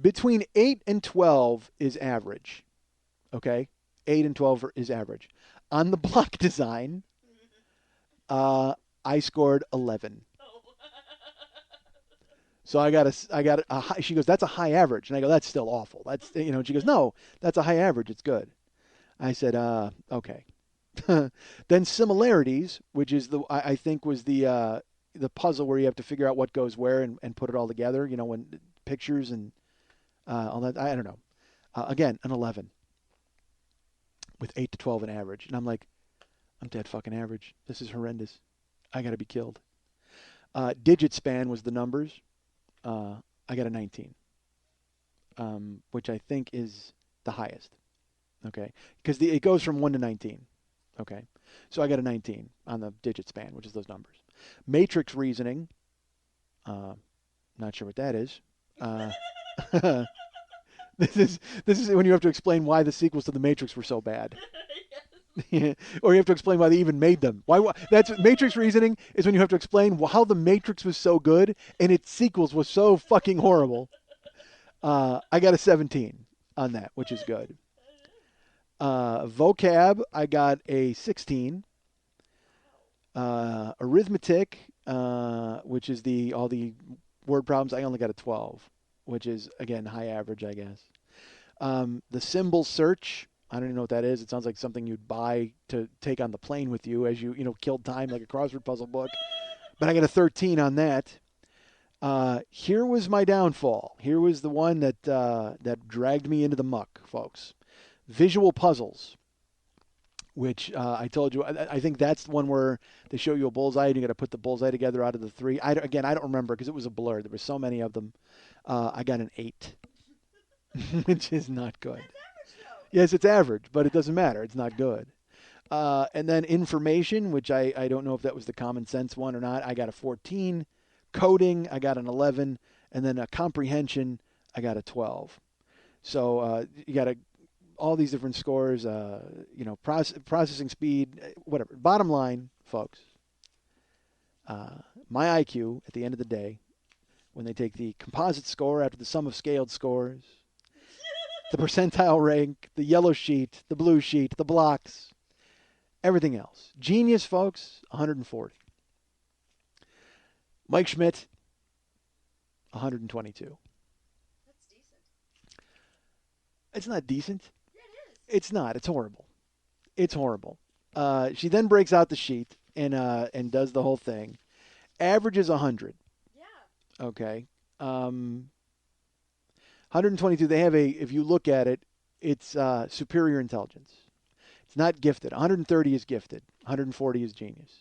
D: Between 8 and 12 is average. Okay? 8 and 12 is average. On the block design, I scored 11. So I got a high, she goes, that's a high average. And I go, that's still awful. That's, she goes, no, that's a high average. It's good. I said, okay. Then similarities, which is I think was the puzzle where you have to figure out what goes where and put it all together, when pictures and all that. I don't know. Again, an 11 with 8 to 12 an average. And I'm like, I'm dead fucking average. This is horrendous. I got to be killed. Digit span was the numbers. I got a 19, which I think is the highest. Okay, because it goes from 1 to 19. Okay, so I got a 19 on the digit span, which is those numbers. Matrix reasoning. Not sure what that is. This is when you have to explain why the sequels to the Matrix were so bad. Or you have to explain why they even made them. That's Matrix reasoning is when you have to explain how the Matrix was so good and its sequels was so fucking horrible. I got a 17 on that, which is good. Vocab, I got a 16. Arithmetic, which is all the word problems, I only got a 12, which is, again, high average, I guess. The symbol search, I don't even know what that is. It sounds like something you'd buy to take on the plane with you as you killed time, like a crossword puzzle book. But I got a 13 on that. Here was my downfall. Here was the one that dragged me into the muck, folks. Visual puzzles, which I told you, I think that's the one where they show you a bullseye and you got to put the bullseye together out of the 3. I don't remember because it was a blur. There were so many of them. I got an 8, which is not good. Yes, it's average, but it doesn't matter. It's not good. And then information, which I don't know if that was the common sense one or not. I got a 14. Coding, I got an 11. And then a comprehension, I got a 12. So you got all these different scores, processing speed, whatever. Bottom line, folks, my IQ at the end of the day, when they take the composite score after the sum of scaled scores, the percentile rank, the yellow sheet, the blue sheet, the blocks, everything else. Genius, folks, 140. Mike Schmidt, 122.
B: That's decent.
D: It's not decent.
B: Yeah, it is.
D: It's not. It's horrible. It's horrible. She then breaks out the sheet and does the whole thing. Average is 100.
B: Yeah.
D: Okay. 122, they have if you look at it, it's superior intelligence. It's not gifted. 130 is gifted. 140 is genius.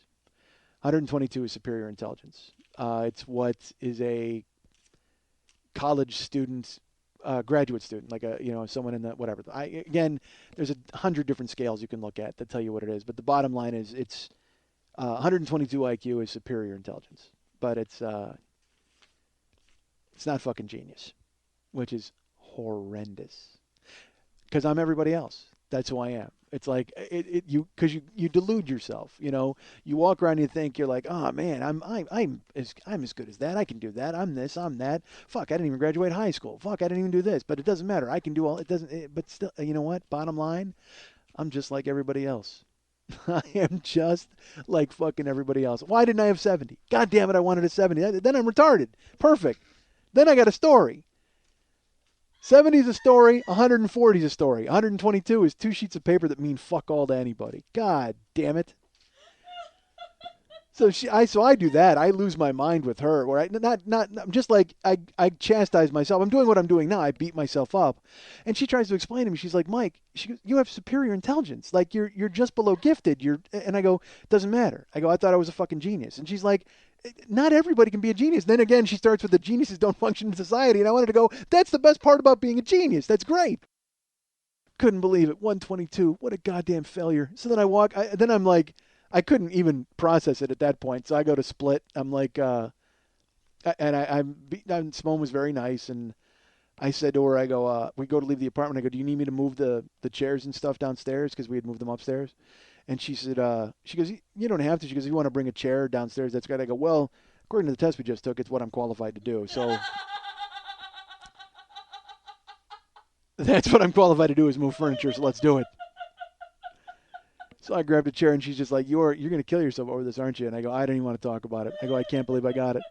D: 122 is superior intelligence. It's what is a college student, graduate student, like someone in the whatever. Again, there's 100 different scales you can look at that tell you what it is. But the bottom line is it's 122 IQ is superior intelligence, but it's not fucking genius, which is horrendous. Because I'm everybody else. That's who I am. It's like because you delude yourself. You walk around and you think you're like, oh man, I'm as good as that. I can do that. I'm this. I'm that. Fuck, I didn't even graduate high school. Fuck, I didn't even do this. But it doesn't matter. I can do all. It doesn't. But still, you know what? Bottom line, I'm just like everybody else. I am just like fucking everybody else. Why didn't I have 70? God damn it, I wanted a 70. Then I'm retarded. Perfect. Then I got a story. 70 is a story, 140 is a story. 122 is 2 sheets of paper that mean fuck all to anybody. God damn it. So I do that. I lose my mind with her. Where I'm just like I chastise myself. I'm doing what I'm doing now. I beat myself up, and she tries to explain to me. She's like, Mike, you have superior intelligence. Like you're just below gifted. And I go, doesn't matter. I go, I thought I was a fucking genius. And she's like, not everybody can be a genius. Then again, she starts with the geniuses don't function in society, and I wanted to go, that's the best part about being a genius. That's great. Couldn't believe it. 122. What a goddamn failure. So then I'm like. I couldn't even process it at that point, so I go to split. I'm like, and Simone was very nice, and I said to her, I go, we go to leave the apartment. I go, do you need me to move the chairs and stuff downstairs? Because we had moved them upstairs. And she said, she goes, you don't have to. She goes, you want to bring a chair downstairs? That's good. I go, well, according to the test we just took, it's what I'm qualified to do. So that's what I'm qualified to do is move furniture, so let's do it. So I grabbed a chair, and she's just like, you're going to kill yourself over this, aren't you? And I go, I don't even want to talk about it. I go, I can't believe I got it.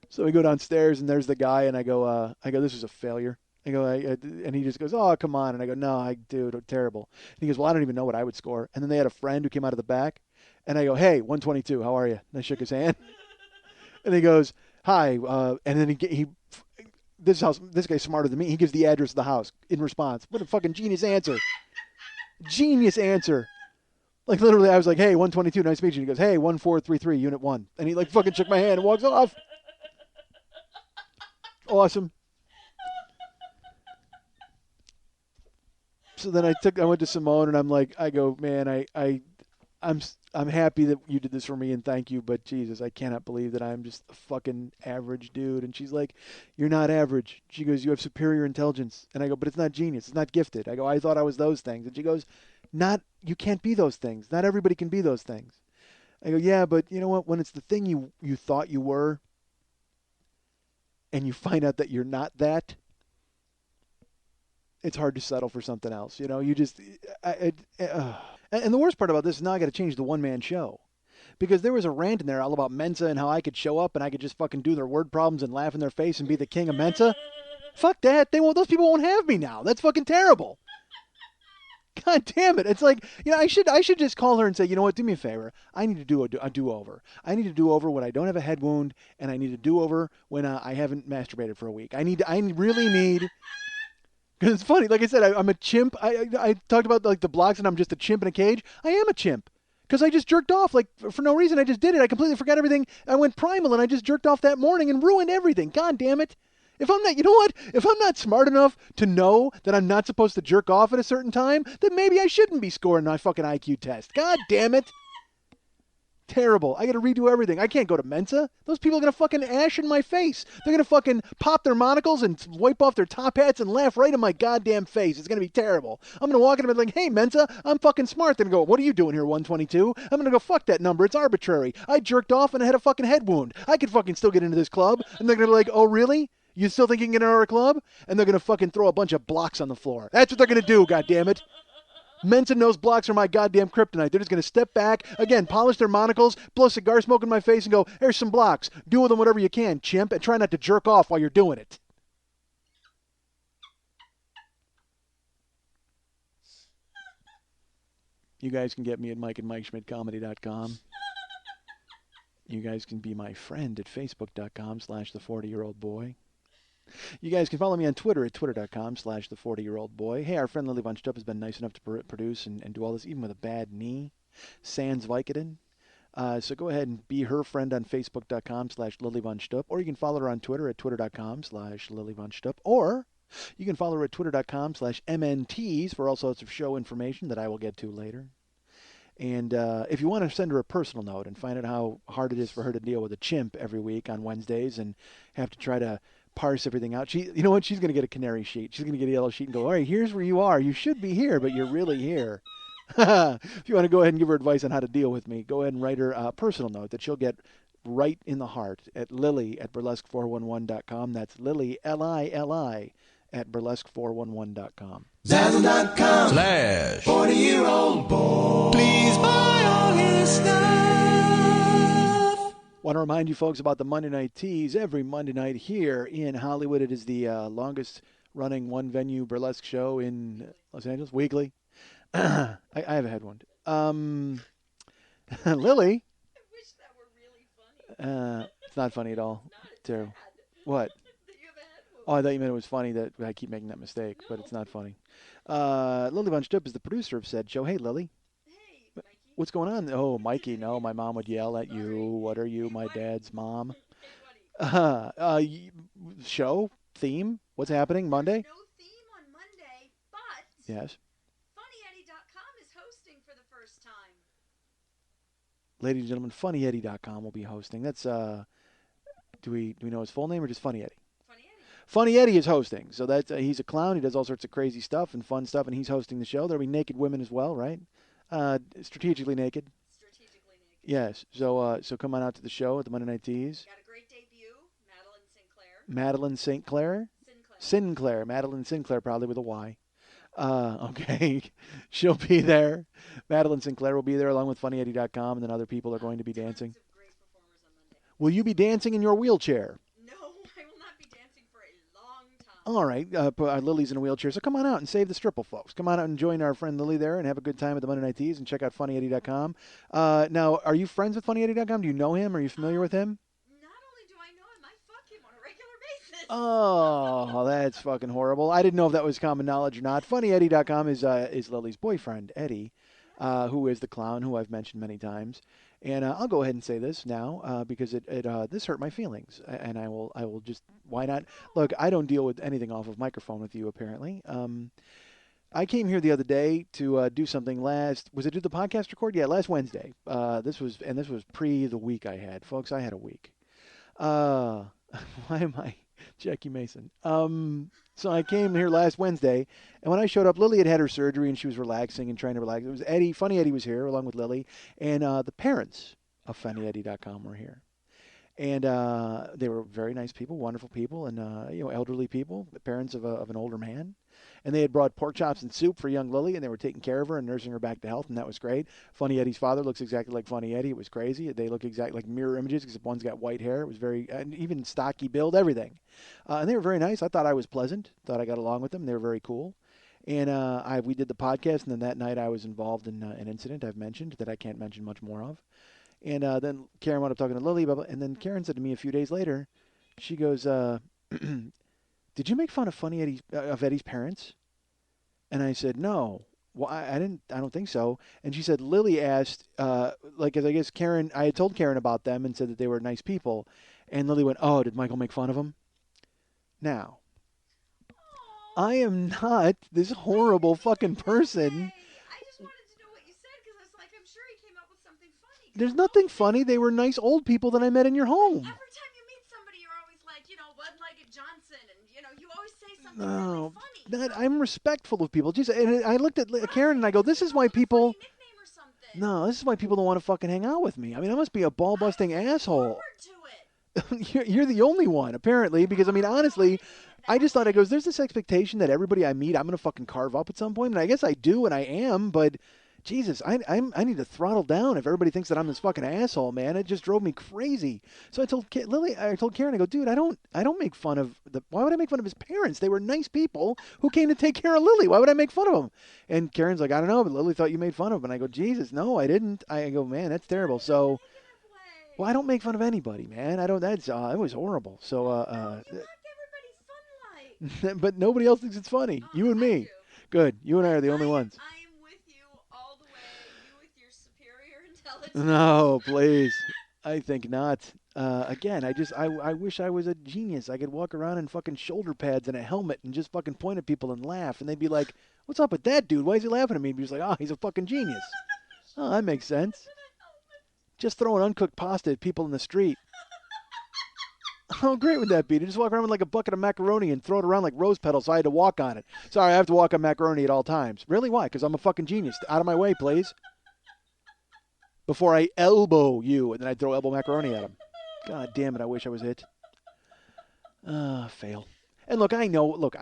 D: So we go downstairs, and there's the guy, and I go, this is a failure. I go, and he just goes, oh, come on. And I go, no, dude, terrible. And he goes, well, I don't even know what I would score. And then they had a friend who came out of the back, and I go, hey, 122, how are you? And I shook his hand. And he goes, hi. And then this guy's smarter than me. He gives the address of the house in response. What a fucking genius answer. Genius answer. Like literally I was like, hey, 122, nice to meet you. He goes, hey, 1433, unit 1. And he like fucking shook my hand and walks off. Awesome. So then I went to Simone, and I'm like, I go, man, I'm happy that you did this for me, and thank you, but Jesus, I cannot believe that I'm just a fucking average dude. And she's like, you're not average. She goes, you have superior intelligence. And I go, but it's not genius. It's not gifted. I go, I thought I was those things. And she goes, you can't be those things. Not everybody can be those things. I go, yeah, but you know what? When it's the thing you thought you were, and you find out that you're not that, it's hard to settle for something else. You just, and the worst part about this is now I got to change the one-man show. Because there was a rant in there all about Mensa and how I could show up and I could just fucking do their word problems and laugh in their face and be the king of Mensa. Fuck that. Those people won't have me now. That's fucking terrible. God damn it. It's like, I should just call her and say, you know what, do me a favor. I need to do a do-over. I need to do over when I don't have a head wound, and I need to do over when I haven't masturbated for a week. I really need... Because it's funny, like I said, I'm a chimp. I talked about like the blocks and I'm just a chimp in a cage. I am a chimp. Because I just jerked off, like, for no reason. I just did it. I completely forgot everything. I went primal and I just jerked off that morning and ruined everything. God damn it. If I'm not, you know what? If I'm not smart enough to know that I'm not supposed to jerk off at a certain time, then maybe I shouldn't be scoring my fucking IQ test. God damn it. Terrible. I got to redo everything. I can't go to Mensa. Those people are going to fucking ash in my face. They're going to fucking pop their monocles and wipe off their top hats and laugh right in my goddamn face. It's going to be terrible. I'm going to walk in and be like, hey, Mensa, I'm fucking smart. Then go, what are you doing here, 122? I'm going to go, fuck that number. It's arbitrary. I jerked off and I had a fucking head wound. I could fucking still get into this club. And they're going to be like, oh, really? You still think you can get into our club? And they're going to fucking throw a bunch of blocks on the floor. That's what they're going to do, goddammit. Mensa knows blocks are my goddamn kryptonite. They're just going to step back, again, polish their monocles, blow cigar smoke in my face and go, there's some blocks. Do with them whatever you can, chimp, and try not to jerk off while you're doing it. You guys can get me at MikeandMikeSchmidtComedy.com. You guys can be my friend at Facebook.com/the40-year-old-boy. You guys can follow me on Twitter at twitter.com/the40-year-old-boy. Hey, our friend Lily Von Stupp has been nice enough to produce and do all this, even with a bad knee. Sans Vicodin. So go ahead and be her friend on Facebook.com/Lily Von Stupp, or you can follow her on Twitter at Twitter.com/Lily Von Stupp, or you can follow her at Twitter.com/MNTs for all sorts of show information that I will get to later. And if you want to send her a personal note and find out how hard it is for her to deal with a chimp every week on Wednesdays and have to try to parse everything out, you know what? She's going to get a canary sheet. She's going to get a yellow sheet and go, all right, here's where you are. You should be here, but you're really here. If you want to go ahead and give her advice on how to deal with me, go ahead and write her a personal note that she'll get right in the heart at Lily@burlesque411.com. That's Lily, Lili, at burlesque411.com.
L: Zazzle.com/40-year-old boy. Please buy all his stuff.
D: Want to remind you folks about the Monday Night Tease every Monday night here in Hollywood. It is the longest running one-venue burlesque show in Los Angeles, weekly. I have a head wound. Lily.
B: I wish that were really funny.
D: It's not funny at all.
B: It's not, it's
D: Terrible.
B: sad.
D: What?
B: That you have a head wound.
D: Oh, I thought you meant it was funny that I keep making that mistake, but it's not funny. Lily Von Stupp is the producer of said show. Hey, Lily.
B: Hey, Mikey.
D: What's going on? Oh, Mikey. No, my mom would yell at you. What are you, my dad's mom? Show? Theme? What's happening Monday?
M: No theme on Monday, but
D: Yes.
M: FunnyEddie.com is hosting for the first time.
D: Ladies and gentlemen, FunnyEddie.com will be hosting. That's, do we know his full name or just Funny Eddie?
M: Funny Eddie.
D: Funny Eddie is hosting. So that's he's a clown. He does all sorts of crazy stuff and fun stuff, and he's hosting the show. There'll be naked women as well, right? Strategically naked.
M: Strategically naked.
D: Yes. So come on out to the show at the Monday Night Tease.
M: Got a great debut, Madeline Sinclair.
D: Madeline St. Clair? Sinclair. Madeline Sinclair, probably with a Y. Okay. She'll be there. Madeline Sinclair will be there along with FunnyEddie.com, and then other people are going to be dancing.
M: Tons of great performers on Monday.
D: Will you be dancing in your wheelchair?
M: No, I will not be dancing for a long time.
D: All right. Lily's in a wheelchair, so come on out and save the stripple, folks. Come on out and join our friend Lily there and have a good time at the Monday Night Tease and check out FunnyEddie.com. Now, are you friends with FunnyEddie.com? Do you know him? Are you familiar with him?
M: Not only do I know him, I fuck him on a regular basis.
D: Oh, that's fucking horrible. I didn't know if that was common knowledge or not. FunnyEddie.com is Lily's boyfriend, Eddie, who is the clown who I've mentioned many times. And I'll go ahead and say this now because this hurt my feelings, and I will just, why not? Look, I don't deal with anything off of microphone with you apparently. I came here the other day to do something was it the podcast record? Yeah, last Wednesday. This was pre the week I had, folks. I had a week. Why am I Jackie Mason? So I came here last Wednesday, and when I showed up, Lily had her surgery, and she was relaxing and trying to relax. It was Eddie, Funny Eddie was here, along with Lily, and the parents of FunnyEddie.com were here. And they were very nice people, wonderful people, and elderly people, the parents of an older man. And they had brought pork chops and soup for young Lily, and they were taking care of her and nursing her back to health, and that was great. Funny Eddie's father looks exactly like Funny Eddie. It was crazy. They look exactly like mirror images, except one's got white hair. It was very, and even stocky build, everything. And they were very nice. I thought I was pleasant. Thought I got along with them. They were very cool. And we did the podcast, and then that night I was involved in an incident I've mentioned that I can't mention much more of. And then Karen wound up talking to Lily, and then Karen said to me a few days later, she goes, "Did you make fun of Eddie's parents?" And I said, "No." Well, I don't think so. And she said, Lily asked, I guess Karen, I had told Karen about them and said that they were nice people. And Lily went, "Oh, did Michael make fun of them?" Now, I am not this horrible fucking person.
M: I just wanted to know what you said because I was like, I'm sure he came up with something funny.
D: There's nothing funny. They were nice old people that I met in your home.
M: Every time you meet somebody, you're always like, one-legged Johnson, and you always say something really funny.
D: I'm respectful of people. Jeez, and I looked at Karen and I go, this is why people. No, this is why people don't want to fucking hang out with me. I mean, I must be a ball-busting asshole. You're the only one, apparently, because, I mean, honestly, I just thought, there's this expectation that everybody I meet, I'm going to fucking carve up at some point, and I guess I do, and I am, but, Jesus, I need to throttle down if everybody thinks that I'm this fucking asshole, man. It just drove me crazy. So I told Karen, I go, dude, I don't make fun of why would I make fun of his parents? They were nice people who came to take care of Lily. Why would I make fun of them? And Karen's like, I don't know, but Lily thought you made fun of him. And I go, Jesus, no, I didn't. I go, man, that's terrible. So, well, I don't make fun of anybody, man. I don't. It was horrible. So, but nobody else thinks it's funny. You and me. Good. You and I are the only ones.
M: I am with you all the way. You with your superior
D: No, please. I think not. Again, I wish I was a genius. I could walk around in fucking shoulder pads and a helmet and just fucking point at people and laugh. And they'd be like, what's up with that dude? Why is he laughing at me? And he's like, oh, he's a fucking genius. Oh, that makes sense. Just throwing uncooked pasta at people in the street. How great would that be? To just walk around with like a bucket of macaroni and throw it around like rose petals so I had to walk on it. Sorry, I have to walk on macaroni at all times. Really? Why? Because I'm a fucking genius. Out of my way, please. Before I elbow you, and then I'd throw elbow macaroni at him. God damn it, I wish I was it. Fail. And look, I know, look,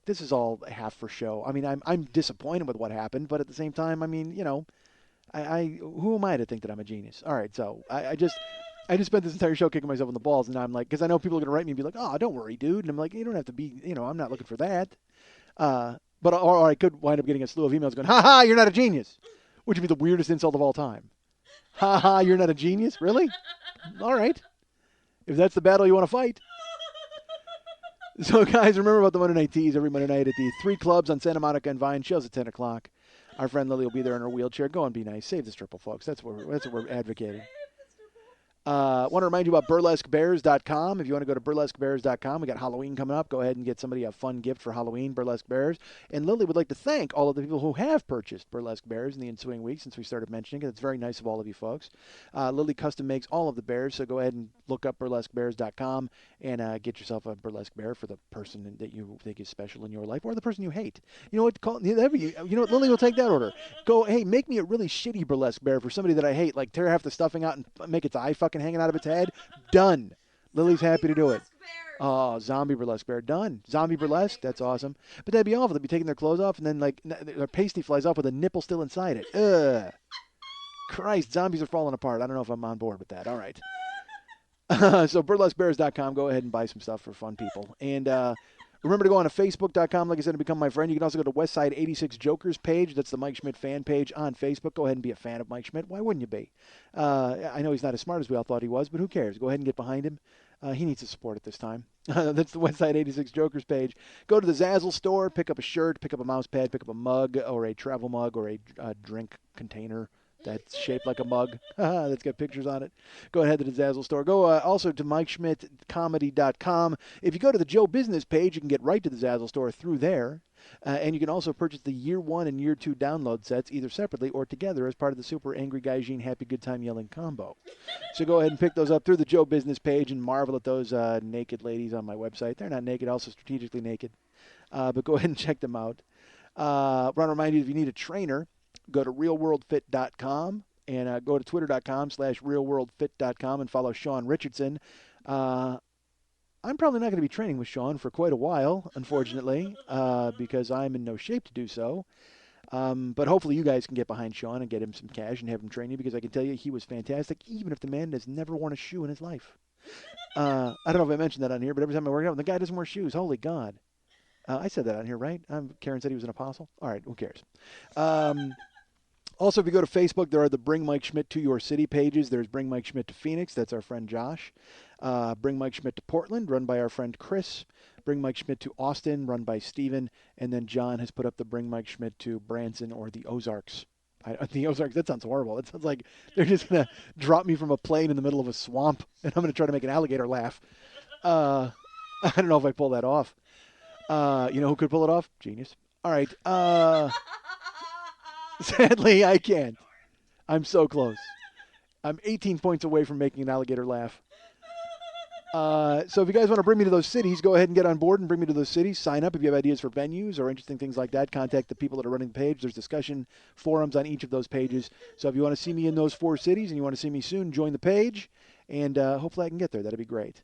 D: this is all half for show. I mean, I'm disappointed with what happened, but at the same time, I mean, you know, who am I to think that I'm a genius? All right, so I just spent this entire show kicking myself in the balls, and now I'm like, because I know people are going to write me and be like, oh, don't worry, dude. And I'm like, you don't have to be, you know, I'm not looking for that. But or I could wind up getting a slew of emails going, ha, you're not a genius, which would be the weirdest insult of all time. Ha, you're not a genius? Really? All right. If that's the battle you want to fight. So, guys, remember about the Monday Night Teas every Monday night at the 3 clubs on Santa Monica and Vine. Shows at 10 o'clock. Our friend Lily will be there in her wheelchair. Go and be nice. Save the stripple, folks. That's what we're advocating. I want to remind you about burlesquebears.com. If you want to go to burlesquebears.com, we got Halloween coming up. Go ahead and get somebody a fun gift for Halloween, Burlesque Bears. And Lily would like to thank all of the people who have purchased Burlesque Bears in the ensuing week since we started mentioning it. It's very nice of all of you folks. Lily custom makes all of the bears, so go ahead and look up burlesquebears.com and get yourself a burlesque bear for the person that you think is special in your life or the person you hate. You know what? You know what? Lily will take that order. Go, hey, make me a really shitty burlesque bear for somebody that I hate, like tear half the stuffing out and make its eye fucking hanging out of its head. Done. Lily's happy to do it. Oh, zombie burlesque bear. Done. Zombie burlesque. That's awesome. But that'd be awful. They'd be taking their clothes off and then like their pasty flies off with a nipple still inside it. Ugh. Christ, zombies are falling apart. I don't know if I'm on board with that. All right. So burlesquebears.com. Go ahead and buy some stuff for fun people. And remember to go on to Facebook.com, like I said, and become my friend. You can also go to Westside 86 Jokers page. That's the Mike Schmidt fan page on Facebook. Go ahead and be a fan of Mike Schmidt. Why wouldn't you be? I know he's not as smart as we all thought he was, but who cares? Go ahead and get behind him. He needs the support at this time. That's the Westside 86 Jokers page. Go to the Zazzle store, pick up a shirt, pick up a mouse pad, pick up a mug or a travel mug or a drink container that's shaped like a mug. That's got pictures on it. Go ahead to the Zazzle store. Go also to MikeSchmidtComedy.com. If you go to the Joe Business page, you can get right to the Zazzle store through there. And you can also purchase the Year 1 and Year 2 download sets either separately or together as part of the Super Angry Guy Jean Happy Good Time Yelling combo. So go ahead and pick those up through the Joe Business page and marvel at those naked ladies on my website. They're not naked, also strategically naked. But go ahead and check them out. I want to remind you, if you need a trainer, go to realworldfit.com and go to twitter.com/realworldfit.com and follow Sean Richardson. I'm probably not going to be training with Sean for quite a while, unfortunately, because I'm in no shape to do so. But hopefully you guys can get behind Sean and get him some cash and have him train you, because I can tell you he was fantastic, even if the man has never worn a shoe in his life. I don't know if I mentioned that on here, but every time I work out, the guy doesn't wear shoes. Holy God. I said that on here, right? Karen said he was an apostle. All right, who cares? Also, if you go to Facebook, there are the Bring Mike Schmidt to Your City pages. There's Bring Mike Schmidt to Phoenix. That's our friend Josh. Bring Mike Schmidt to Portland, run by our friend Chris. Bring Mike Schmidt to Austin, run by Steven. And then John has put up the Bring Mike Schmidt to Branson or the Ozarks. The Ozarks, that sounds horrible. It sounds like they're just going to drop me from a plane in the middle of a swamp, and I'm going to try to make an alligator laugh. I don't know if I pull that off. You know who could pull it off? Genius. All right. Sadly, I can't. I'm so close. I'm 18 points away from making an alligator laugh. So if you guys want to bring me to those cities, go ahead and get on board and bring me to those cities. Sign up if you have ideas for venues or interesting things like that. Contact the people that are running the page. There's discussion forums on each of those pages. So if you want to see me in those 4 cities and you want to see me soon, join the page. And hopefully I can get there. That'd be great.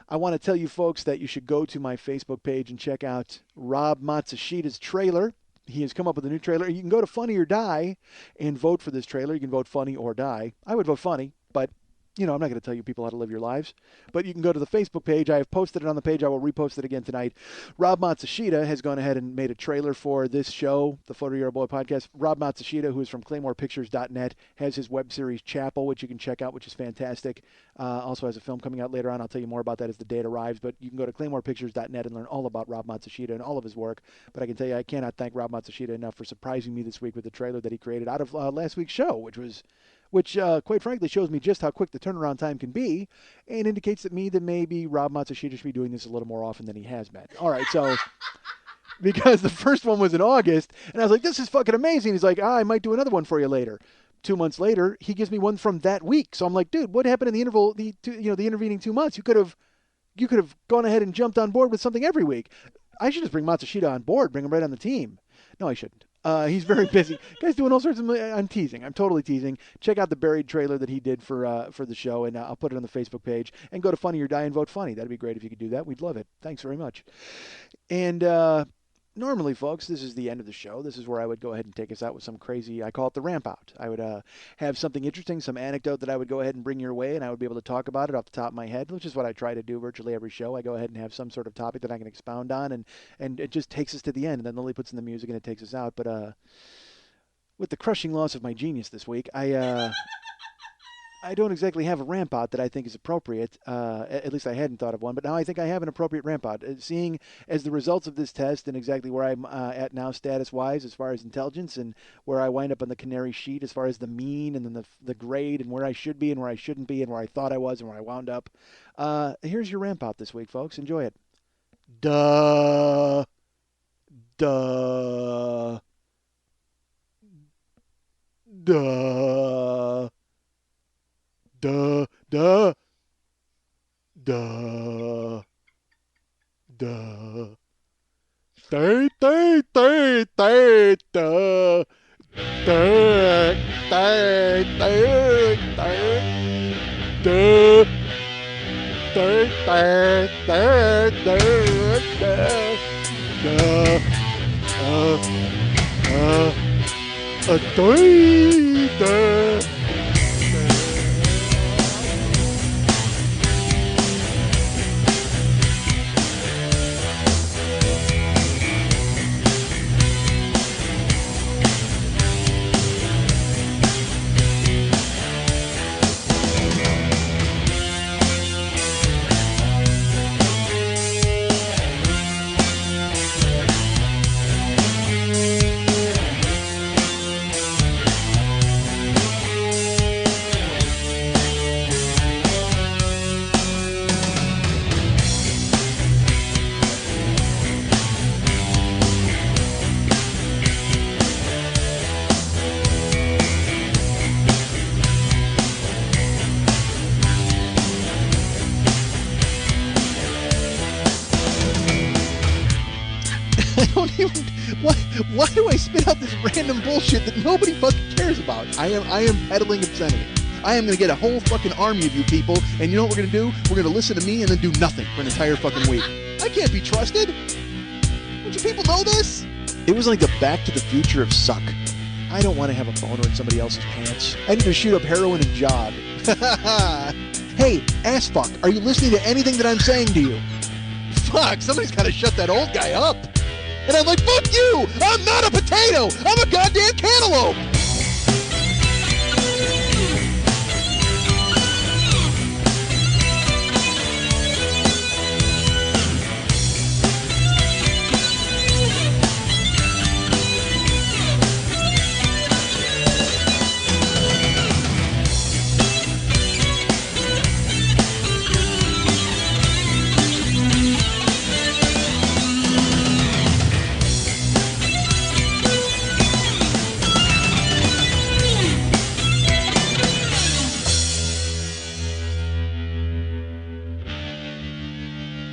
D: I want to tell you folks that you should go to my Facebook page and check out Rob Matsushita's trailer. He has come up with a new trailer. You can go to Funny or Die and vote for this trailer. You can vote Funny or Die. I would vote Funny, but, you know, I'm not going to tell you people how to live your lives. But you can go to the Facebook page. I have posted it on the page. I will repost it again tonight. Rob Matsushita has gone ahead and made a trailer for this show, the Photo Hero Boy podcast. Rob Matsushita, who is from ClaymorePictures.net, has his web series Chapel, which you can check out, which is fantastic. Also has a film coming out later on. I'll tell you more about that as the date arrives. But you can go to ClaymorePictures.net and learn all about Rob Matsushita and all of his work. But I can tell you, I cannot thank Rob Matsushita enough for surprising me this week with the trailer that he created out of last week's show, which was which quite frankly shows me just how quick the turnaround time can be and indicates to me that maybe Rob Matsushita should be doing this a little more often than he has been. All right, so because the first one was in August, and I was like, this is fucking amazing. He's like, I might do another one for you later. 2 months later, he gives me one from that week. So I'm like, dude, what happened in the interval, the intervening 2 months? You could have gone ahead and jumped on board with something every week. I should just bring Matsushita on board, bring him right on the team. No, I shouldn't. He's very busy. Guy's doing all sorts of. I'm teasing. I'm totally teasing. Check out the Buried trailer that he did for the show, and I'll put it on the Facebook page. And go to Funny or Die and vote Funny. That'd be great if you could do that. We'd love it. Thanks very much. And normally, folks, this is the end of the show. This is where I would go ahead and take us out with some crazy, I call it the ramp out. I would have something interesting, some anecdote that I would go ahead and bring your way, and I would be able to talk about it off the top of my head, which is what I try to do virtually every show. I go ahead and have some sort of topic that I can expound on, and it just takes us to the end. And then Lily puts in the music, and it takes us out. But with the crushing loss of my genius this week, I don't exactly have a ramp out that I think is appropriate. At least I hadn't thought of one, but now I think I have an appropriate ramp out. Seeing as the results of this test and exactly where I'm at now status-wise as far as intelligence and where I wind up on the canary sheet as far as the mean and then the grade and where I should be and where I shouldn't be and where I thought I was and where I wound up. Here's your ramp out this week, folks. Enjoy it. Duh. Duh. Duh. Duh, duh, duh, duh. Day, day, day, day, duh. Day, day, day, day, duh. Day, day, day, day, day, duh. Why do I spit out this random bullshit that nobody fucking cares about? I am peddling obscenity. I am going to get a whole fucking army of you people, and you know what we're going to do? We're going to listen to me and then do nothing for an entire fucking week. I can't be trusted. Don't you people know this? It was like the Back to the Future of suck. I don't want to have a boner in somebody else's pants. I need to shoot up heroin and jog. Hey, ass fuck, are you listening to anything that I'm saying to you? Fuck, somebody's got to shut that old guy up. And I'm like, fuck you! I'm not a potato! I'm a goddamn cantaloupe!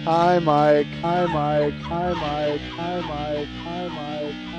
D: Hi, Mike. Hi, Mike. Hi, Mike. Hi, Mike. Hi, Mike.